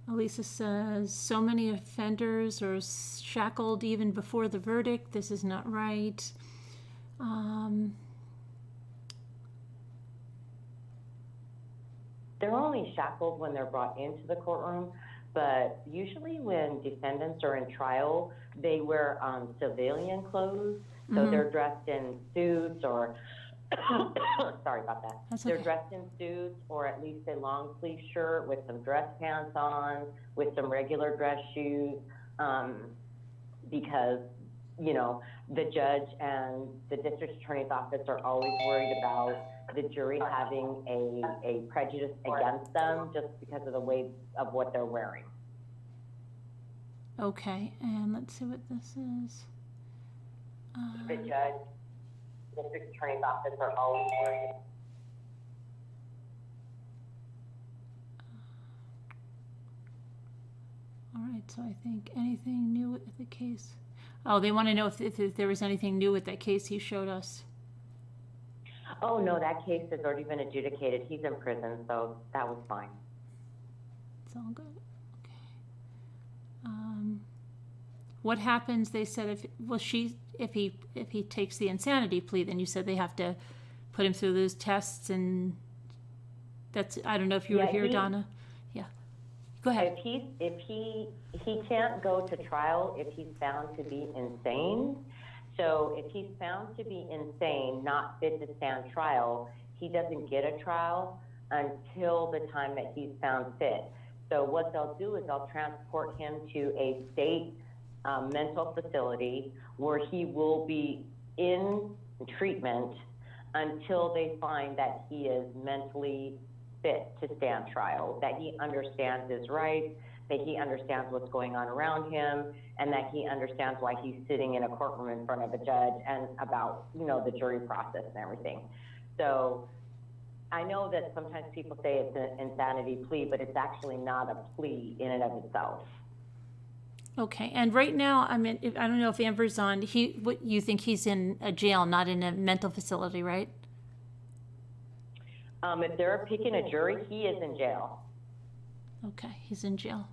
Elisa says, so many offenders are shackled even before the verdict. This is not right. They're only shackled when they're brought into the courtroom, but usually when defendants are in trial, they wear civilian clothes. So they're dressed in suits or, sorry about that. That's They're okay. dressed in suits or at least a long sleeve shirt with some dress pants on, with some regular dress shoes, because, the judge and the district attorney's office are always worried about the jury having a prejudice against them just because of the way of what they're wearing. Okay, and let's see what this is. The judge, district attorney's office are always worried. All right, so I think anything new with the case? Oh, they want to know if there was anything new with that case he showed us. Oh, no, that case has already been adjudicated. He's in prison, so that was fine. It's all good. Okay. What happens? They said if he takes the insanity plea, then you said they have to put him through those tests, and that's, I don't know if you were here, Donna. Yeah. Go ahead. If he can't go to trial if he's found to be insane. So if he's found to be insane, not fit to stand trial, he doesn't get a trial until the time that he's found fit. So what they'll do is they'll transport him to a state mental facility where he will be in treatment until they find that he is mentally fit to stand trial, that he understands his rights, that he understands what's going on around him, and that he understands why he's sitting in a courtroom in front of a judge and about, the jury process and everything. So I know that sometimes people say it's an insanity plea, but it's actually not a plea in and of itself. Okay, and right now, I mean, I don't know if Amber's on. What you think he's in a jail, not in a mental facility, right? If they're picking a jury, he is in jail. Okay, he's in jail.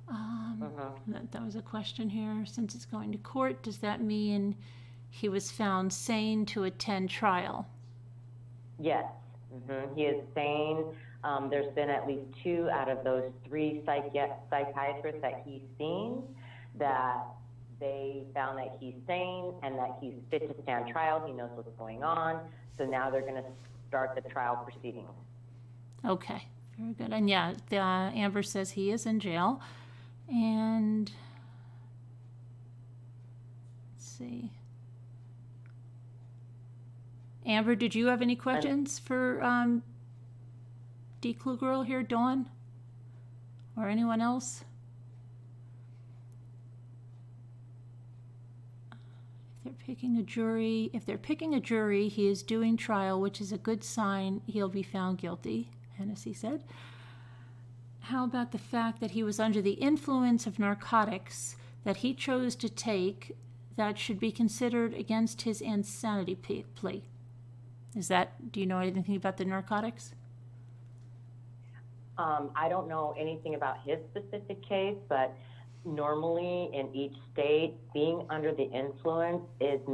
That was a question here. Since it's going to court, does that mean he was found sane to attend trial? Yes, he is sane. There's been at least 2 out of those 3 psychiatrists that he's seen that they found that he's sane and that he's fit to stand trial. He knows what's going on. So now they're going to start the trial proceedings. Okay, very good. And yeah, Amber says he is in jail. And let's see. Amber, did you have any questions for D. Klugerl here, Dawn? or anyone else? If they're picking a jury, he is doing trial, which is a good sign he'll be found guilty, Hennessy said. How about the fact that he was under the influence of narcotics that he chose to take that should be considered against his insanity plea? Do you know anything about the narcotics? I don't know anything about his specific case, but normally in each state, being under the influence it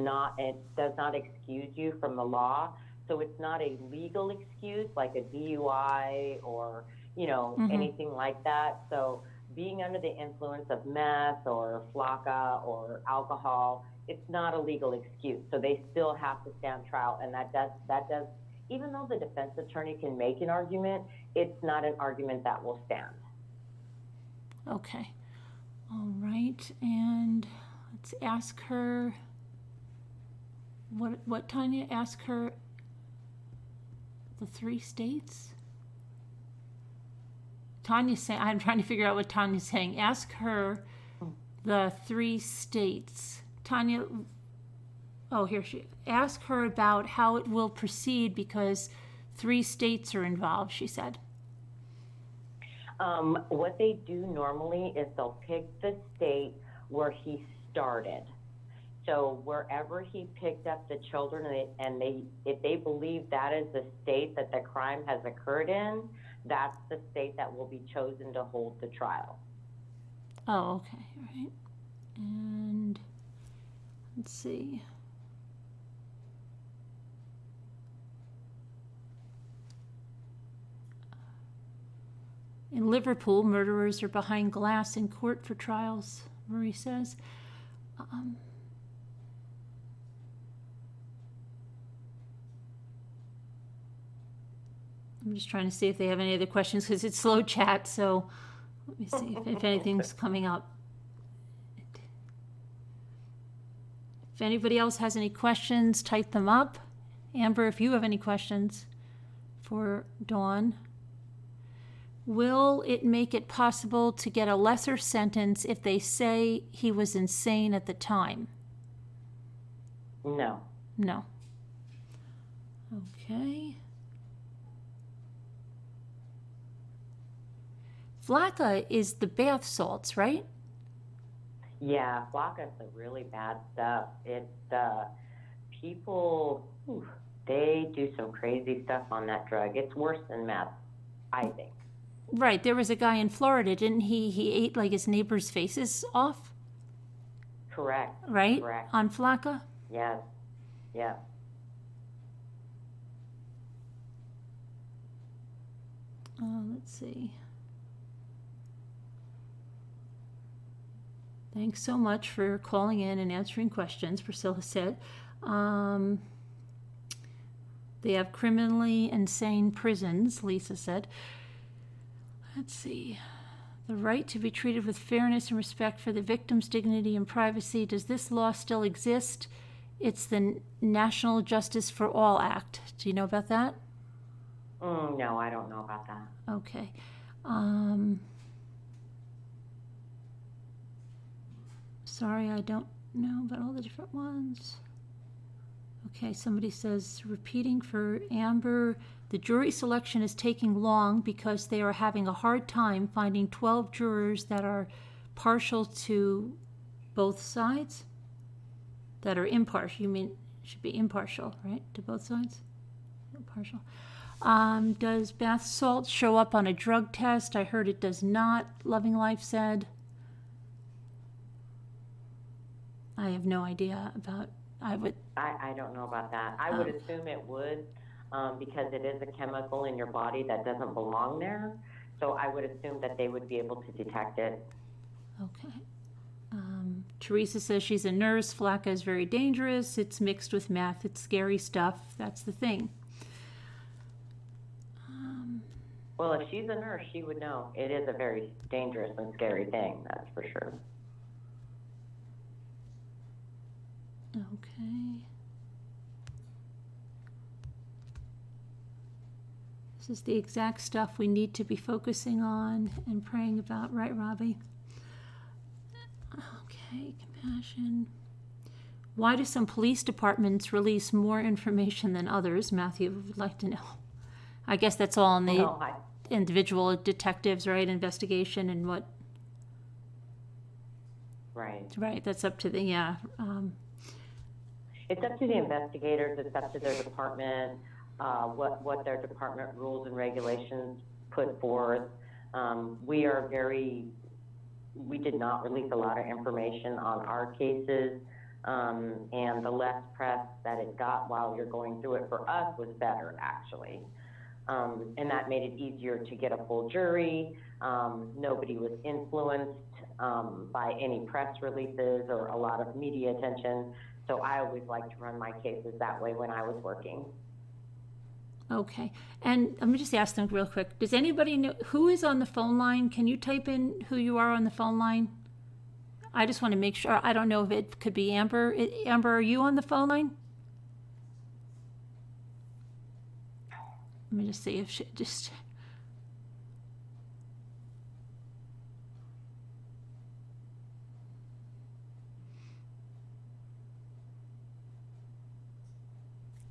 does not excuse you from the law. So it's not a legal excuse like a DUI or, anything like that. So being under the influence of meth or flakka or alcohol, it's not a legal excuse. So they still have to stand trial, and that does, even though the defense attorney can make an argument, it's not an argument that will stand. Okay. All right, and let's ask her, what Tanya, ask her the 3 states? Tanya's saying, I'm trying to figure out what Tanya's saying. Ask her the 3 states. Tanya, ask her about how it will proceed because 3 states are involved, she said. What they do normally is they'll pick the state where he started. So wherever he picked up the children, if they believe that is the state that the crime has occurred in, that's the state that will be chosen to hold the trial. Oh, okay, all right. And let's see. In Liverpool, murderers are behind glass in court for trials, Marie says. I'm just trying to see if they have any other questions because it's slow chat, so let me see if anything's coming up. If anybody else has any questions, type them up. Amber, if you have any questions for Dawn. Will it make it possible to get a lesser sentence if they say he was insane at the time? No. No. Okay. Flakka is the bath salts, right? Yeah, flakka is the really bad stuff. People, they do some crazy stuff on that drug. It's worse than meth, I think. Right, there was a guy in Florida, didn't he? He ate like his neighbor's faces off? Correct. Right? Correct. On flakka? Yes. Yeah. Let's see. Thanks so much for calling in and answering questions, Priscilla said. They have criminally insane prisons, Lisa said. Let's see. The right to be treated with fairness and respect for the victim's dignity and privacy. Does this law still exist? It's the National Justice for All Act. Do you know about that? No, I don't know about that. Okay. Sorry, I don't know about all the different ones. Okay, somebody says, repeating for Amber, the jury selection is taking long because they are having a hard time finding 12 jurors that are partial to both sides? That are impartial. You mean it should be impartial, right? To both sides? Impartial. Does bath salt show up on a drug test? I heard it does not, Loving Life said. I have no idea about, I don't know about that. I would assume it would, because it is a chemical in your body that doesn't belong there. So I would assume that they would be able to detect it. Okay. Teresa says she's a nurse. Flakka is very dangerous. It's mixed with meth. It's scary stuff. That's the thing. Well, if she's a nurse, she would know. It is a very dangerous and scary thing, that's for sure. Okay. This is the exact stuff we need to be focusing on and praying about, right, Robbie? Okay, compassion. Why do some police departments release more information than others? Matthew would like to know. I guess that's all in the No, individual detectives, right? Investigation and what. Right, that's up to the, yeah. It's up to the investigators, it's up to their department, what their department rules and regulations put forth. We did not release a lot of information on our cases, and the less press that it got while you're going through it for us was better, actually. And that made it easier to get a full jury. Nobody was influenced by any press releases or a lot of media attention. So I always like to run my cases that way when I was working. Okay. And let me just ask them real quick. Does anybody know who is on the phone line? Can you type in who you are on the phone line? I just want to make sure. I don't know if it could be Amber. Amber, are you on the phone line? Let me just see if she just...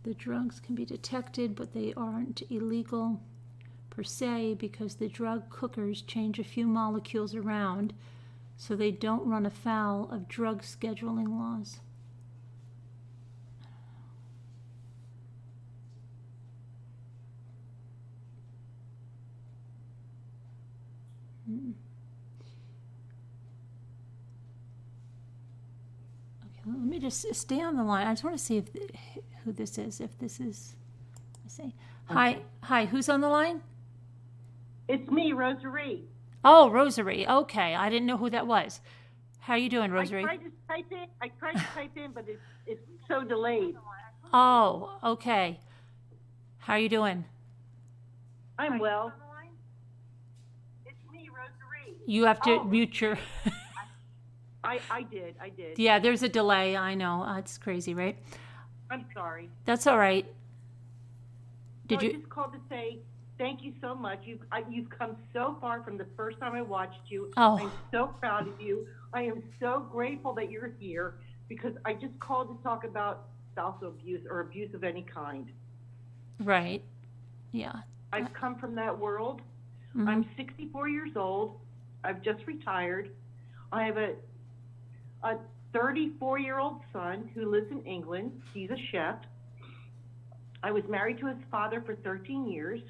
The drugs can be detected, but they aren't illegal per se because the drug cookers change a few molecules around so they don't run afoul of drug scheduling laws. Okay, let me just stay on the line. I just want to see if who this is. If this is, let's see. Hi. Who's on the line? It's me, Rosary. Oh, Rosary. Okay, I didn't know who that was. How are you doing, Rosary? I tried to type in, but it's so delayed. Oh, okay. How are you doing? I'm well. It's me, Rosary. You have to mute your. I did. Yeah, there's a delay. I know. It's crazy, right? I'm sorry. That's all right. I just called to say thank you so much. You've come so far from the first time I watched you. Oh. I'm so proud of you. I am so grateful that you're here because I just called to talk about spousal abuse or abuse of any kind. Right. Yeah. I've come from that world. Mm-hmm. I'm 64 years old. I've just retired. I have a 34-year-old son who lives in England. He's a chef. I was married to his father for 13 years.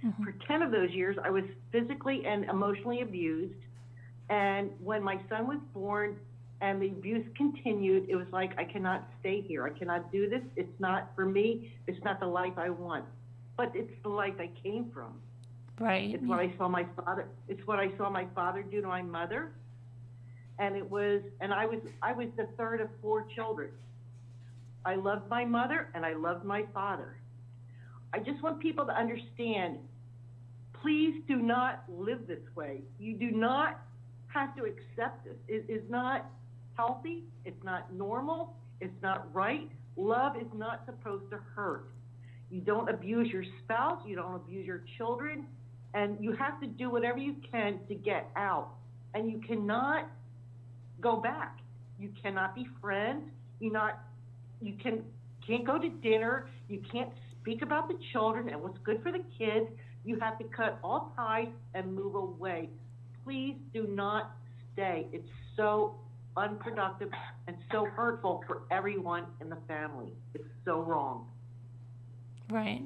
Mm-hmm. For 10 of those years, I was physically and emotionally abused. And when my son was born and the abuse continued, it was like, I cannot stay here. I cannot do this. It's not for me. It's not the life I want. But it's the life I came from. Right. It's what I saw my father. It's what I saw my father do to my mother. And I was the third of 4 children. I loved my mother and I loved my father. I just want people to understand, please do not live this way. You do not have to accept this. It is not healthy. It's not normal. It's not right. Love is not supposed to hurt. You don't abuse your spouse. You don't abuse your children. And you have to do whatever you can to get out. And you cannot go back. You cannot be friends. You can't go to dinner. You can't speak about the children and what's good for the kids. You have to cut all ties and move away. Please do not stay. It's so unproductive and so hurtful for everyone in the family. It's so wrong. Right.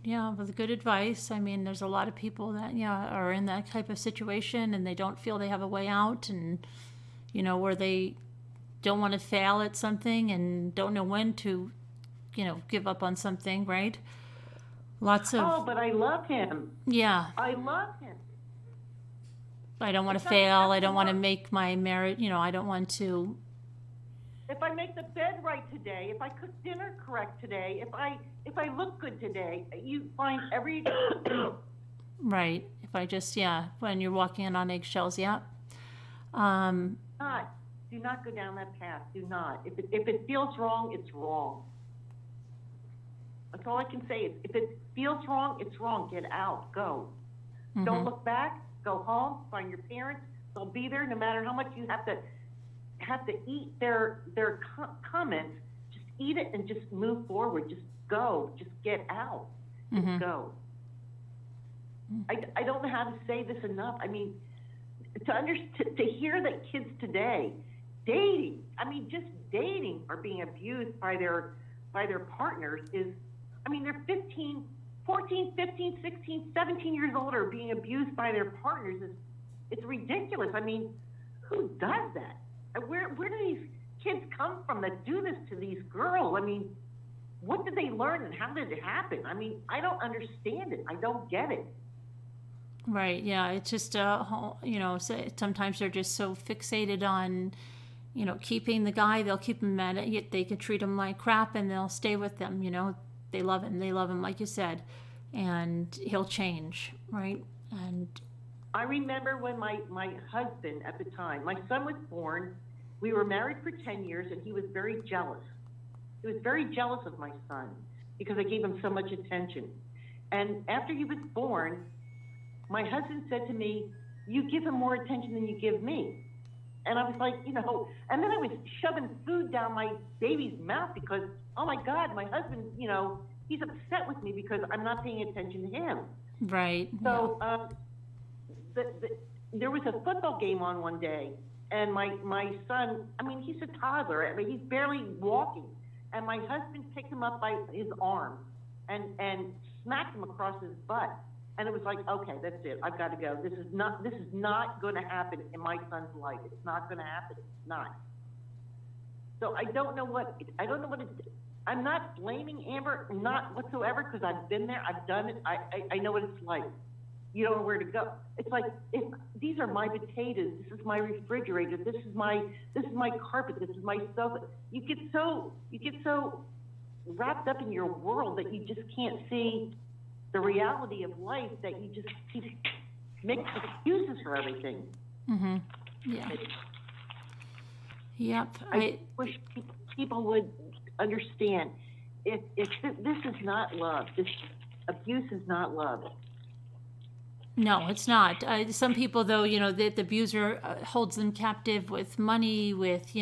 Yeah, with good advice. I mean, there's a lot of people that, are in that type of situation and they don't feel they have a way out and, where they don't want to fail at something and don't know when to, give up on something, right? Lots of... Oh, but I love him. Yeah. I love him. I don't want to fail. I don't want to make my marriage, I don't want to... If I make the bed right today, if I cook dinner correct today, if I look good today, you find every... Right. If I just, when you're walking in on eggshells, yeah. Do not go down that path. Do not. If it feels wrong, it's wrong. That's all I can say. If it feels wrong, it's wrong. Get out. Go. Mm-hmm. Don't look back. Go home. Find your parents. They'll be there no matter how much you have to eat their comments. Just eat it and just move forward. Just go. Just get out. Just Mm-hmm. go. I don't know how to say this enough. I mean, to hear that kids today dating, I mean, just dating are being abused by their partners is, I mean, they're 14, 15, 16, 17 years old are being abused by their partners. It's ridiculous. I mean, who does that? And where do these kids come from that do this to these girls? I mean, what did they learn and how did it happen? I mean, I don't understand it. I don't get it. Right. Yeah. It's just, sometimes they're just so fixated on, keeping the guy. They'll keep him mad at yet they can treat him like crap and they'll stay with them. They love him. They love him, like you said, and he'll change. Right. And I remember when my husband at the time, my son was born, we were married for 10 years and he was very jealous. He was very jealous of my son because I gave him so much attention. And after he was born, my husband said to me, "You give him more attention than you give me." And I was like, and then I was shoving food down my baby's mouth because, oh my God, my husband, he's upset with me because I'm not paying attention to him. right. So there was a football game on one day, and my son, I mean, he's a toddler, I mean, he's barely walking, and my husband picked him up by his arm and smacked him across his butt. And it was like, okay, that's it. I've got to go. This is not going to happen in my son's life. It's not going to happen. It's not. So I don't know what I'm not blaming Amber, not whatsoever, because I've been there. I've done it. I know what it's like. You don't know where to go. It's like, these are my potatoes. This is my refrigerator. This is my carpet. This is my sofa. You get so wrapped up in your world that you just can't see the reality of life, that you just make excuses for everything. Mm-hmm. Yeah. Yep. I wish people would understand if this is not love. This abuse is not love. No, it's not. Some people, though, the abuser holds them captive with money, with,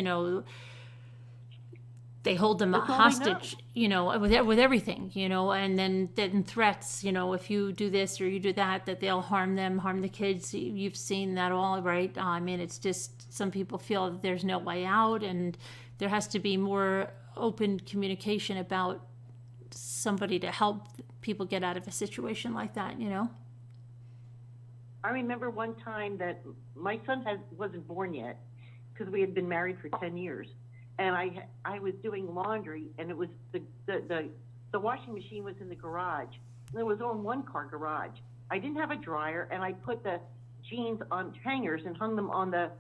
they hold them That's all I hostage, with everything, and then threats, if you do this or you do that they'll harm them, harm the kids. You've seen that all, right? I mean, it's just some people feel that there's no way out, and there has to be more open communication about somebody to help people get out of a situation like that, I remember one time that my son wasn't born yet because we had been married for 10 years. And I was doing laundry, and it was the washing machine was in the garage. And it was on one car garage. I didn't have a dryer, and I put the jeans on hangers and hung them on the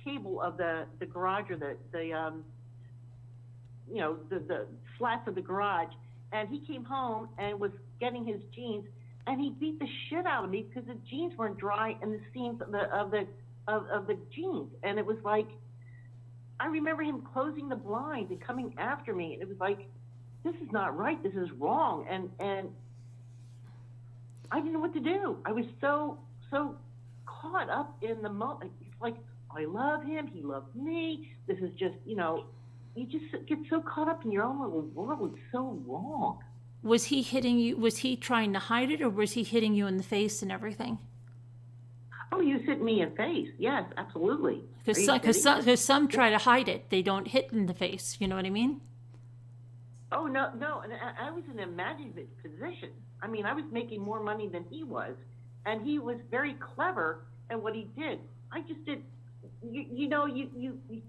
cable of the garage, or the slats of the garage. And he came home and was getting his jeans, and he beat the shit out of me because the jeans weren't dry in the seams of the jeans. And it was like, I remember him closing the blinds and coming after me, and it was like, this is not right, this is wrong, and I didn't know what to do. I was so caught up in the moment. It's like, I love him, he loves me, this is just, you just get so caught up in your own little world. It's so wrong. Was he hitting you? Was he trying to hide it, or was he hitting you in the face and everything? Oh, you hit me in the face. Yes, absolutely. Because some try to hide it. They don't hit in the face. You know what I mean? Oh, no. And I was in an imaginative position. I mean, I was making more money than he was. And he was very clever at what he did. I just did, you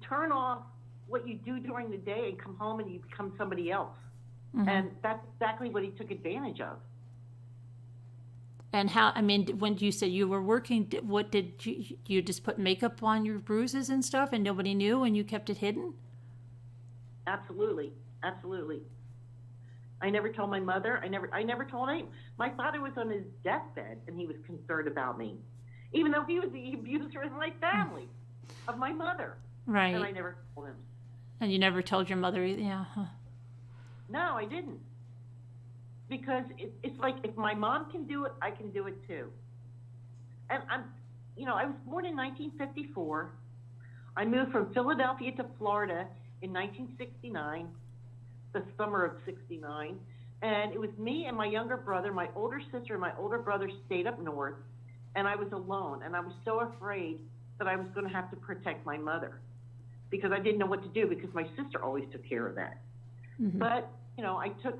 turn off what you do during the day and come home and you become somebody else. Mm-hmm. And that's exactly what he took advantage of. And how, I mean, when you said you were working, what did you just put makeup on your bruises and stuff and nobody knew and you kept it hidden? Absolutely. I never told my mother. I never told anyone. My father was on his deathbed and he was concerned about me, even though he was the abuser in my family, of my mother. Right. And I never told him. And you never told your mother either? Yeah. Huh. No, I didn't. because it's like, if my mom can do it, I can do it too. And I was born in 1954. I moved from Philadelphia to Florida in 1969, the summer of 69. And it was me and my younger brother. My older sister and my older brother stayed up north, and I was alone. And I was so afraid that I was going to have to protect my mother, because I didn't know what to do, because my sister always took care of that. Mm-hmm. But,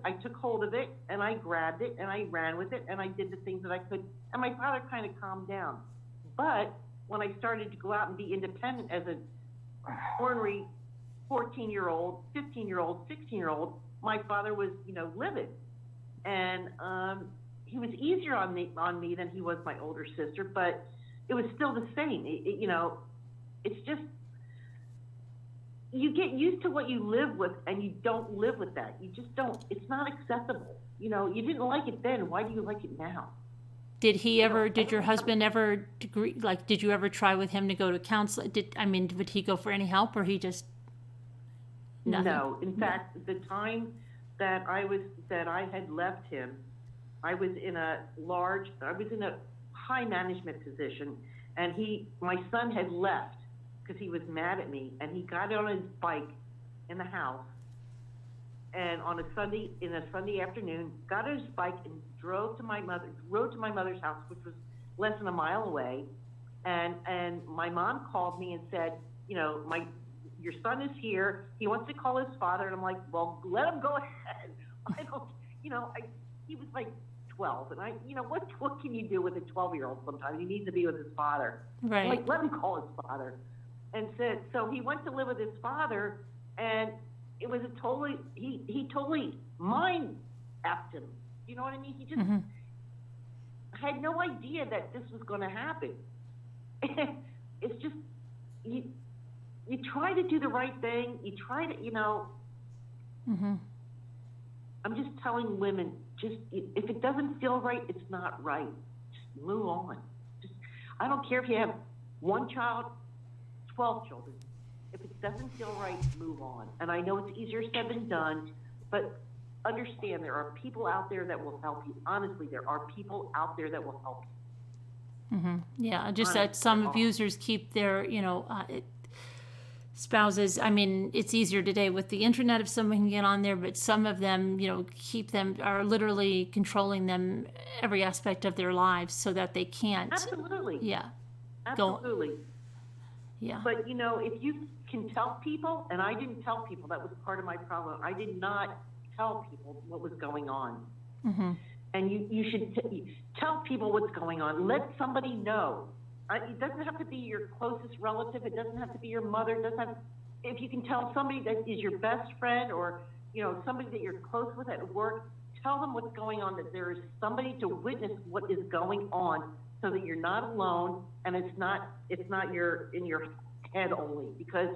I took hold of it, and I grabbed it, and I ran with it, and I did the things that I could. And my father kind of calmed down. But when I started to go out and be independent as a ornery 14-year-old, 15-year-old, 16-year-old, my father was, livid. And he was easier on me than he was my older sister, but it was still the same. It's just, you get used to what you live with, and you don't live with that. You just don't. It's not accessible. You didn't like it then. Why do you like it now? Did your husband ever agree, like, did you ever try with him to go to counseling? Would he go for any help, or he just nothing? No. In fact, the time that I had left him, I was in a high management position, and my son had left because he was mad at me, and he got on his bike in the house, and on a Sunday afternoon, got on his bike and rode to my mother's house, which was less than a mile away. And my mom called me and said, your son is here. He wants to call his father. And I'm like, well, let him go ahead. He was like 12, and what can you do with a 12-year-old sometimes? He needs to be with his father. Right. I'm like, let him call his father. And so he went to live with his father, and it was he totally mind effed him. You know what I mean? He just had no idea that this was going to happen. It's just, you try to do the right thing. You try to, I'm just telling women, if it doesn't feel right, it's not right. Just move on. I don't care if you have one child, 12 children. If it doesn't feel right, move on. And I know it's easier said than done, but understand there are people out there that will help you. Honestly, there are people out there that will help you. Mm-hmm. Yeah, just that some abusers keep their, spouses. It's easier today with the internet if someone can get on there, but some of them, are literally controlling them, every aspect of their lives, so that they can't. Absolutely. Yeah. Absolutely. Yeah. But, if you can tell people, and I didn't tell people, that was part of my problem. I did not tell people what was going on. Mm-hmm. And you should tell people what's going on. Let somebody know. It doesn't have to be your closest relative. It doesn't have to be your mother. If you can tell somebody that is your best friend, or, somebody that you're close with at work, tell them what's going on, that there is somebody to witness what is going on, so that you're not alone, and it's not in your head only. Because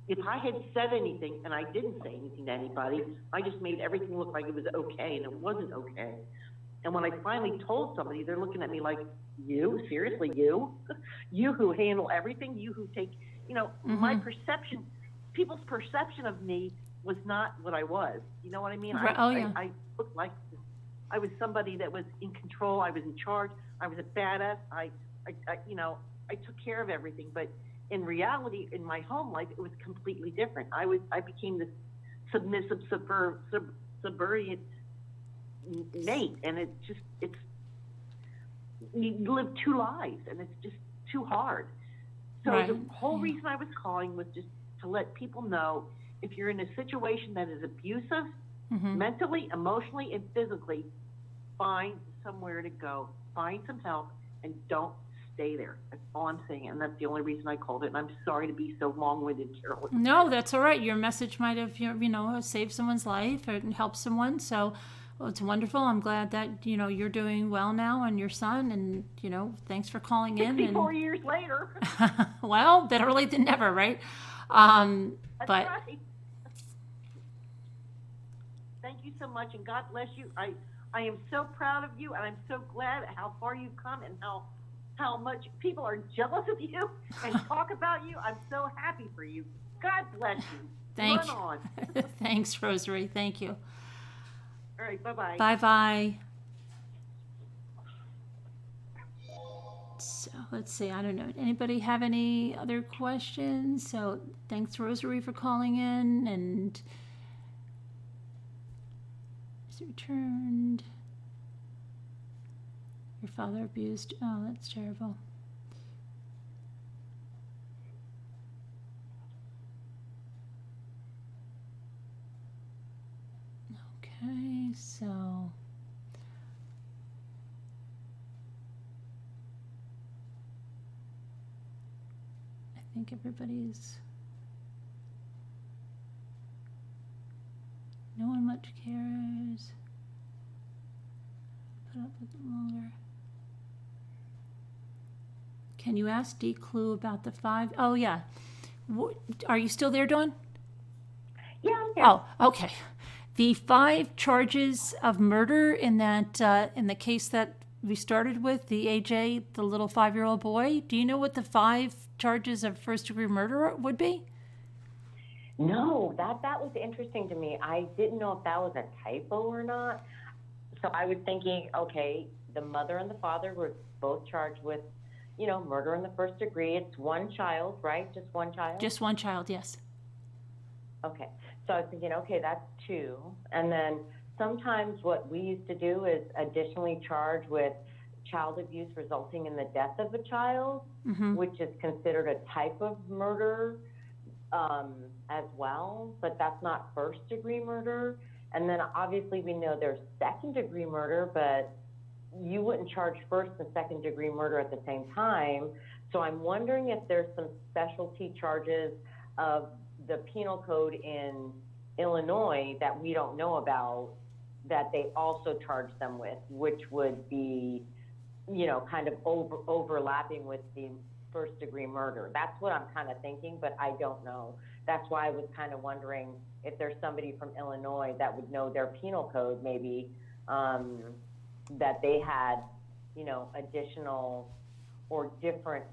if I had said anything, and I didn't say anything to anybody, I just made everything look like it was okay, and it wasn't okay. And when I finally told somebody, they're looking at me like, you? Seriously, you? You who handle everything? You who take, my perception, people's perception of me was not what I was. You know what I mean? Right. I looked like I was somebody that was in control. I was in charge. I was a badass. I took care of everything. But in reality, in my home life, it was completely different. I became this submissive, subservient mate, and you live two lives, and it's just too hard. So right. The whole reason I was calling was just to let people know, if you're in a situation that is abusive, mentally, emotionally, and physically, find somewhere to go, find some help, and don't stay there. That's all I'm saying, and that's the only reason I called it. And I'm sorry to be so long-winded, Carol. No, that's all right. Your message might have, saved someone's life or helped someone. So, well, it's wonderful. I'm glad that, you're doing well now, and your son, and, thanks for calling in. 64 years later. Well, better late than never, right? That's but right. Thank you so much, and God bless you. I am so proud of you, and I'm so glad at how far you've come, and how much people are jealous of you and talk about you. I'm so happy for you. God bless you. Thank Run on. Thanks, Rosary. Thank you. All right, bye-bye. Bye-bye. So let's see, I don't know. Anybody have any other questions? So thanks, Rosary, for calling in, and it's returned. Your father abused. Oh, that's terrible. Okay, so I think everybody's, no one much cares. Put up with it longer. Can you ask D. Clue about the 5? Oh, yeah. Are you still there, Dawn? Yeah, I'm here. Oh, okay. The 5 charges of murder in that in the case that we started with, the AJ, the little 5-year-old boy. Do you know what the 5 charges of first-degree murder would be? No, that was interesting to me. I didn't know if that was a typo or not. So I was thinking, okay, the mother and the father were both charged with, murder in the first degree. It's one child, right? Just one child? Just one child, yes. Okay. So I was thinking, okay, that's 2. And then sometimes what we used to do is additionally charge with child abuse resulting in the death of a child, which is considered a type of murder as well, but that's not first-degree murder. And then obviously we know there's second-degree murder, but you wouldn't charge first and second-degree murder at the same time. So I'm wondering if there's some specialty charges of the penal code in Illinois that we don't know about that they also charge them with, which would be, kind of overlapping with the first degree murder. That's what I'm kind of thinking, but I don't know. That's why I was kind of wondering if there's somebody from Illinois that would know their penal code, maybe, that they had, additional or different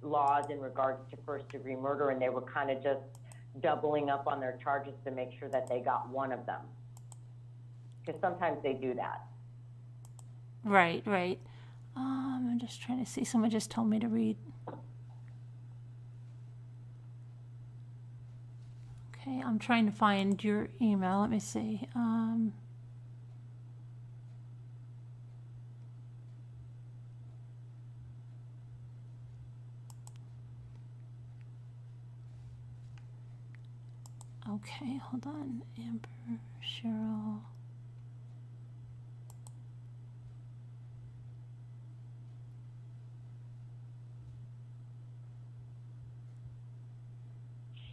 laws in regards to first degree murder, and they were kind of just doubling up on their charges to make sure that they got one of them. Because sometimes they do that. Right. I'm just trying to see. Someone just told me to read. Okay, I'm trying to find your email. Let me see. Okay, hold on. Amber, Cheryl.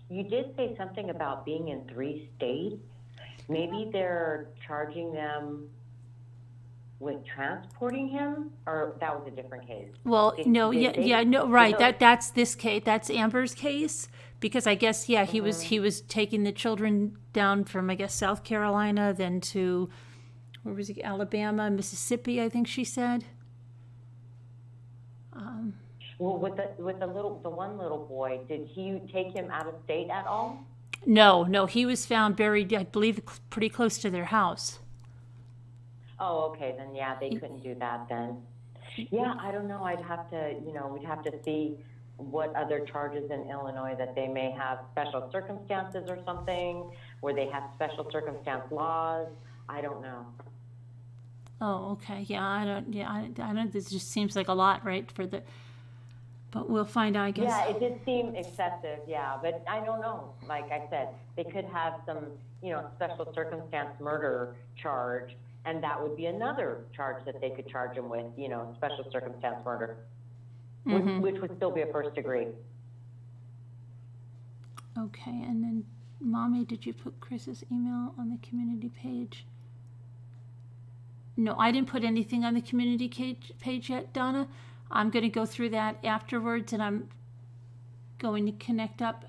You did say something about being in 3 states. Maybe they're charging them with transporting him, or that was a different case? Well, no, right. No. That's this case. That's Amber's case, because I guess he was taking the children down from, I guess, South Carolina, then to where was he? Alabama, Mississippi, I think she said. Well, with the one little boy, did he take him out of state at all? No, he was found buried, I believe, pretty close to their house. Oh, okay, then yeah, they couldn't do that then. Yeah, I don't know. I'd have to, we'd have to see what other charges in Illinois that they may have special circumstances or something, where they have special circumstance laws. I don't know. Oh, okay. Yeah, I don't. This just seems like a lot, right? But we'll find out, I guess. Yeah, it did seem excessive, yeah, but I don't know. Like I said, they could have some, special circumstance murder charge, and that would be another charge that they could charge him with, special circumstance murder, which would still be a first degree. Okay, and then, Mommy, did you put Chris's email on the community page? No, I didn't put anything on the community page yet, Donna. I'm going to go through that afterwards, and I'm going to connect up.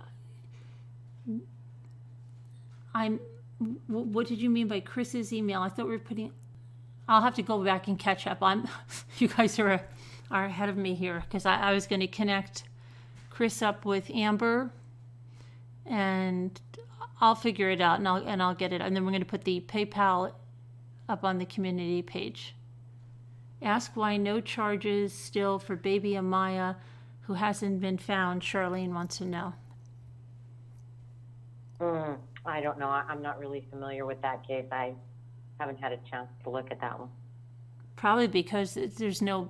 What did you mean by Chris's email? I thought we were putting. I'll have to go back and catch up. You guys are ahead of me here, because I was going to connect Chris up with Amber, and I'll figure it out, and I'll get it, and then we're going to put the PayPal up on the community page. Ask why no charges still for baby Amaya, who hasn't been found. Charlene wants to know. I don't know. I'm not really familiar with that case. I haven't had a chance to look at that one. Probably because there's no,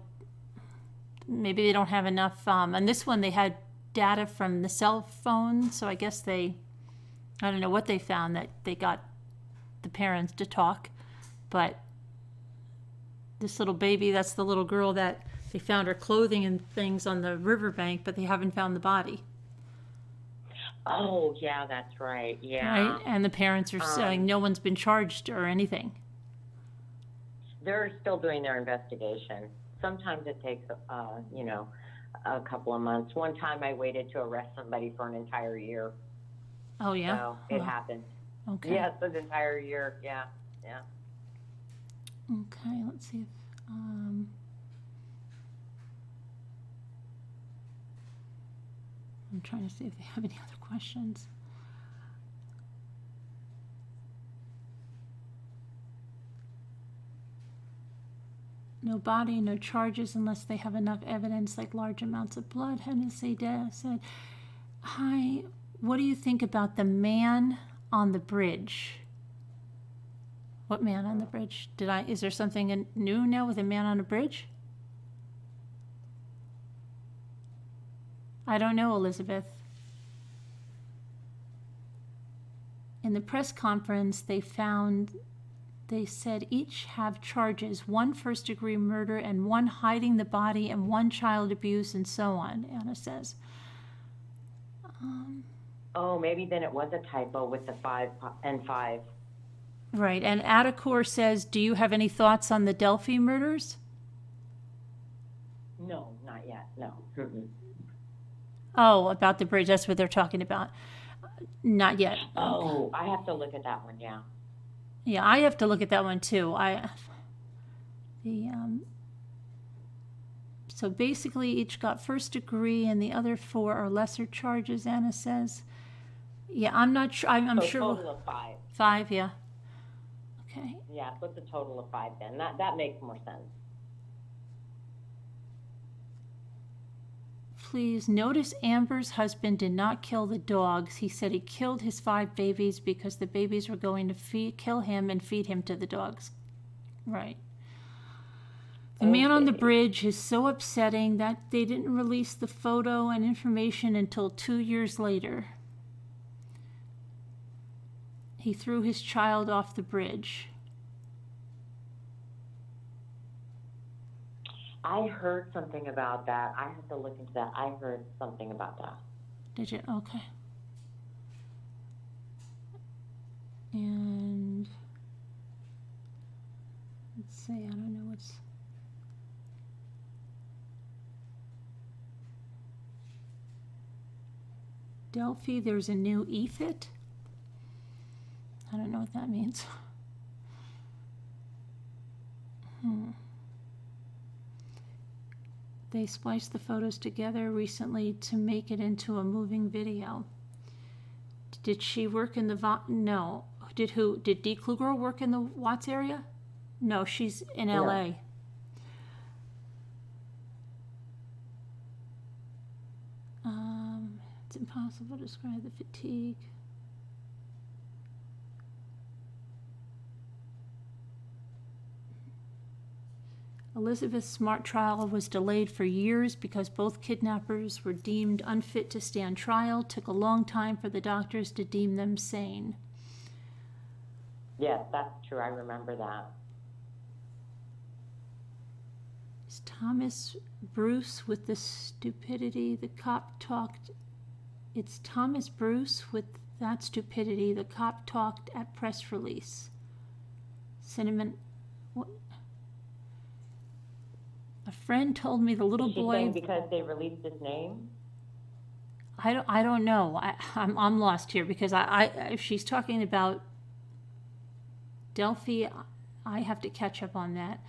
maybe they don't have enough. On this one, they had data from the cell phone, so I guess I don't know what they found, that they got the parents to talk. But this little baby, that's the little girl that they found her clothing and things on the riverbank, but they haven't found the body. Oh, yeah, that's right. Yeah. Right? And the parents are saying no one's been charged or anything. They're still doing their investigation. Sometimes it takes, a couple of months. One time I waited to arrest somebody for an entire year. Oh, yeah? So it happened. Okay. Yes, an entire year. Yeah. Okay, let's see if, I'm trying to see if they have any other questions. No body, no charges unless they have enough evidence like large amounts of blood. Hennessy said, hi, what do you think about the man on the bridge? What man on the bridge? Is there something new now with a man on a bridge? I don't know, Elizabeth. In the press conference, they said each have charges, 1 first-degree murder and 1 hiding the body and 1 child abuse and so on, Anna says. Oh, maybe then it was a typo with the 5 and 5. Right, and Attacor says, do you have any thoughts on the Delphi murders? No, not yet, no. Mm-mm. Oh, about the bridge, that's what they're talking about. Not yet. Oh, I have to look at that one, yeah. Yeah, I have to look at that one too. So basically each got first degree and the other 4 are lesser charges, Anna says. Yeah, I'm not sure. I'm so sure. Total of 5. 5, yeah. Okay. Yeah, so it's a total of 5 then. That makes more sense. Please notice Amber's husband did not kill the dogs. He said he killed his 5 babies because the babies were going to kill him and feed him to the dogs. Right. The man on the bridge is so upsetting that they didn't release the photo and information until 2 years later. He threw his child off the bridge. I heard something about that. I have to look into that. I heard something about that. Did you? Okay. And let's see, I don't know what's... Delphi, there's a new EFIT. I don't know what that means. They spliced the photos together recently to make it into a moving video. Did she work in the No. Did who? Did Dee Kluger work in the Watts area? No, she's in LA. It's impossible to describe the fatigue. Elizabeth's Smart trial was delayed for years because both kidnappers were deemed unfit to stand trial. Took a long time for the doctors to deem them sane. Yes, that's true. I remember that. Is Thomas Bruce with the stupidity the cop talked? It's Thomas Bruce with that stupidity the cop talked at press release. Cinnamon... What? A friend told me the little boy... Saying because they released his name? I don't know. I'm lost here because if she's talking about Delphi, I have to catch up on that.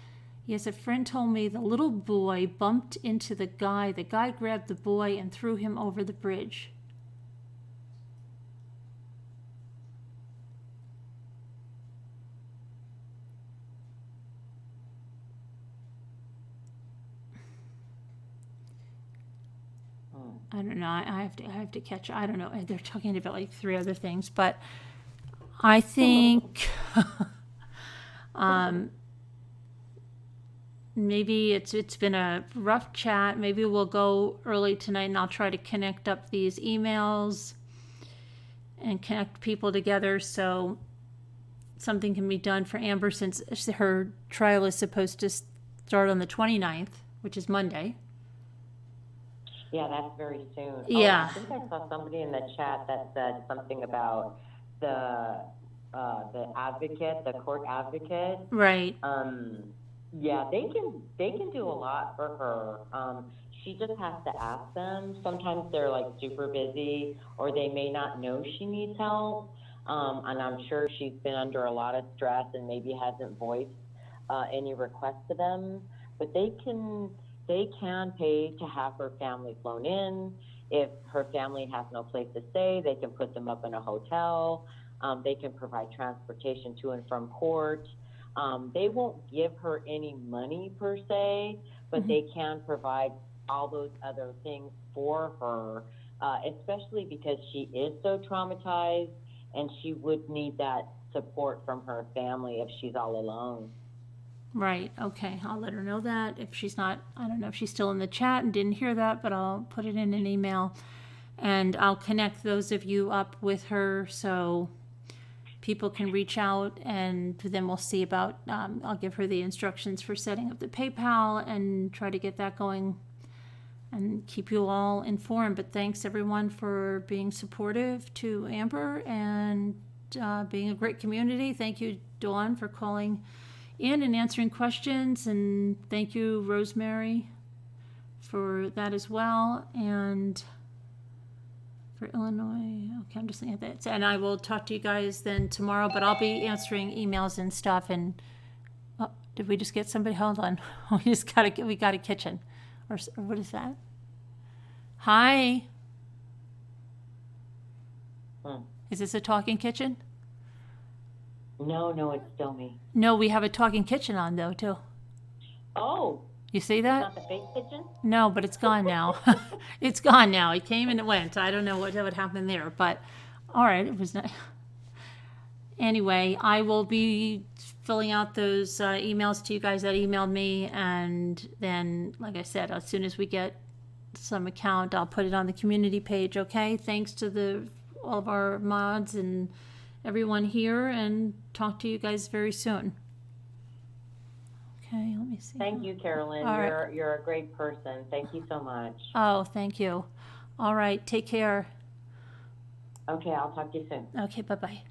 Yes, a friend told me the little boy bumped into the guy. The guy grabbed the boy and threw him over the bridge. I don't know. I have to catch. I don't know. They're talking about like 3 other things, but I think maybe it's been a rough chat. Maybe we'll go early tonight, and I'll try to connect up these emails and connect people together so something can be done for Amber, since her trial is supposed to start on the 29th, which is Monday. Yeah, that's very soon. Yeah. Oh, I think I saw somebody in the chat that said something about the advocate, the court advocate. Right. Yeah, they can do a lot for her. She just has to ask them. Sometimes they're like super busy, or they may not know she needs help. And I'm sure she's been under a lot of stress and maybe hasn't voiced any requests to them. But they can pay to have her family flown in. If her family has no place to stay, they can put them up in a hotel. They can provide transportation to and from court. They won't give her any money per se, but they can provide all those other things for her, especially because she is so traumatized, and she would need that support from her family if she's all alone. Right. Okay. I'll let her know that. If she's not, I don't know if she's still in the chat and didn't hear that, but I'll put it in an email, and I'll connect those of you up with her so people can reach out, and then we'll see about, I'll give her the instructions for setting up the PayPal and try to get that going and keep you all informed. But thanks everyone for being supportive to Amber and being a great community. Thank you, Dawn, for calling in and answering questions, and thank you, Rosemary, for that as well, and for Illinois. Okay, I'm just looking at that, and I will talk to you guys then tomorrow, but I'll be answering emails and stuff. And did we just get somebody? Hold on. We got a kitchen, or what is that? Hi. Is this a talking kitchen? No, it's still me. No, we have a talking kitchen on though too. Oh, You see it's that? not the fake kitchen? No, but it's gone now. It's gone now. It came and it went. I don't know what happened there, but all right, it was not. Anyway, I will be filling out those emails to you guys that emailed me, and then, like I said, as soon as we get some account, I'll put it on the community page. Okay, thanks to all of our mods and everyone here, and talk to you guys very soon. Okay, let me see. Thank you, Carolyn. All right. You're a great person. Thank you so much. Oh, thank you. All right, take care. Okay, I'll talk to you soon. Okay, bye-bye.